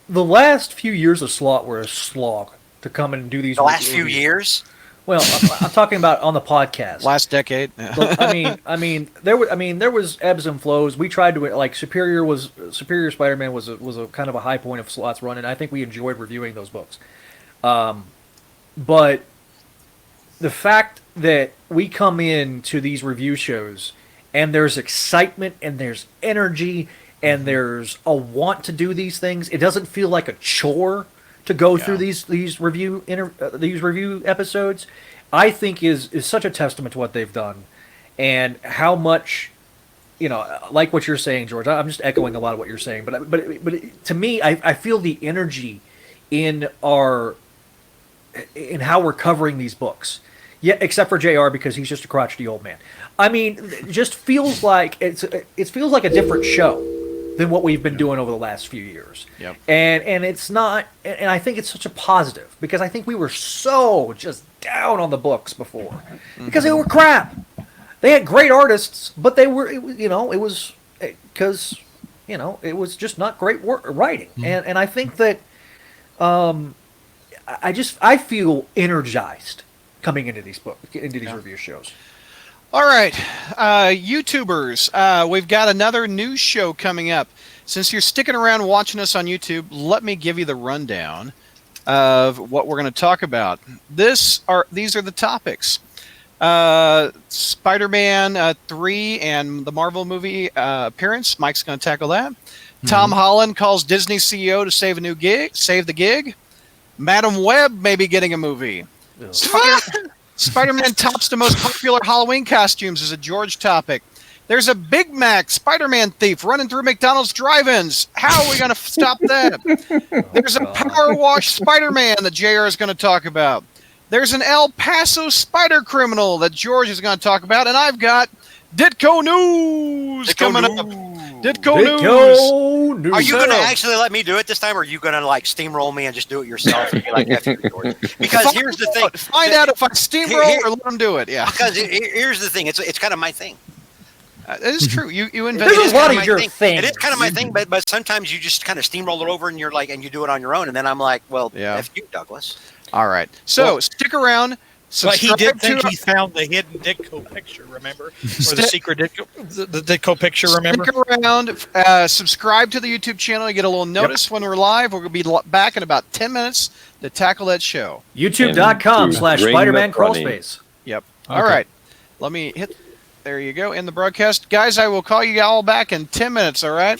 S8: the last few years of Slot were a slog to come and do these.
S4: The last few years.
S8: Well, I'm talking about on the podcast.
S1: Last decade.
S8: I mean, there was ebbs and flows. We tried to like Superior Spider-Man was a kind of a high point of Slot's run, and I think we enjoyed reviewing those books. But the fact that we come in to these review shows and there's excitement and there's energy and there's a want to do these things, it doesn't feel like a chore to go through these review episodes, I think is such a testament to what they've done and how much, like what you're saying, George. I'm just echoing a lot of what you're saying, but to me, I feel the energy in how we're covering these books. Yeah, except for JR because he's just a crotchety old man. I mean, it just feels like it feels like a different show than what we've been doing over the last few years.
S1: Yep.
S8: And it's not, and I think it's such a positive because I think we were so just down on the books before because they were crap. They had great artists, but it was just not great writing. And I think that I feel energized coming into these review shows.
S1: All right, YouTubers, we've got another news show coming up. Since you're sticking around watching us on YouTube, let me give you the rundown of what we're going to talk about. These are the topics. Spider-Man 3 and the Marvel movie appearance. Mike's going to tackle that. Tom Holland calls Disney CEO to save the gig. Madam Web may be getting a movie. Spider-Man tops the most popular Halloween costumes is a George topic. There's a Big Mac Spider-Man thief running through McDonald's drive-ins. How are we going to stop that? There's a Power Wash Spider-Man that JR is going to talk about. There's an El Paso Spider Criminal that George is going to talk about. And I've got Ditko News coming up. Ditko News.
S4: Are you going to actually let me do it this time, or are you going to like steamroll me and just do it yourself and be like, F you, George? Because here's the thing.
S1: Find out if I steamroll or let him do it. Yeah.
S4: Because here's the thing. It's kind of my thing.
S1: It is true. You invented.
S8: There's a lot of your thing.
S4: It is kind of my thing, but sometimes you just kind of steamroll it over and you're like, and you do it on your own, and then I'm like, well, F you, Douglas.
S1: All right. So stick around.
S6: But he did think he found the hidden Ditko picture, remember? Or the secret Ditko, the Ditko picture, remember?
S1: Stick around. Subscribe to the YouTube channel. You get a little notice when we're live. We're going to be back in about 10 minutes to tackle that show.
S8: YouTube.com/Spider-Man Crawlspace.
S1: Yep. Okay. All right. Let me hit. There you go. In the broadcast. Guys, I will call you all back in 10 minutes, all right?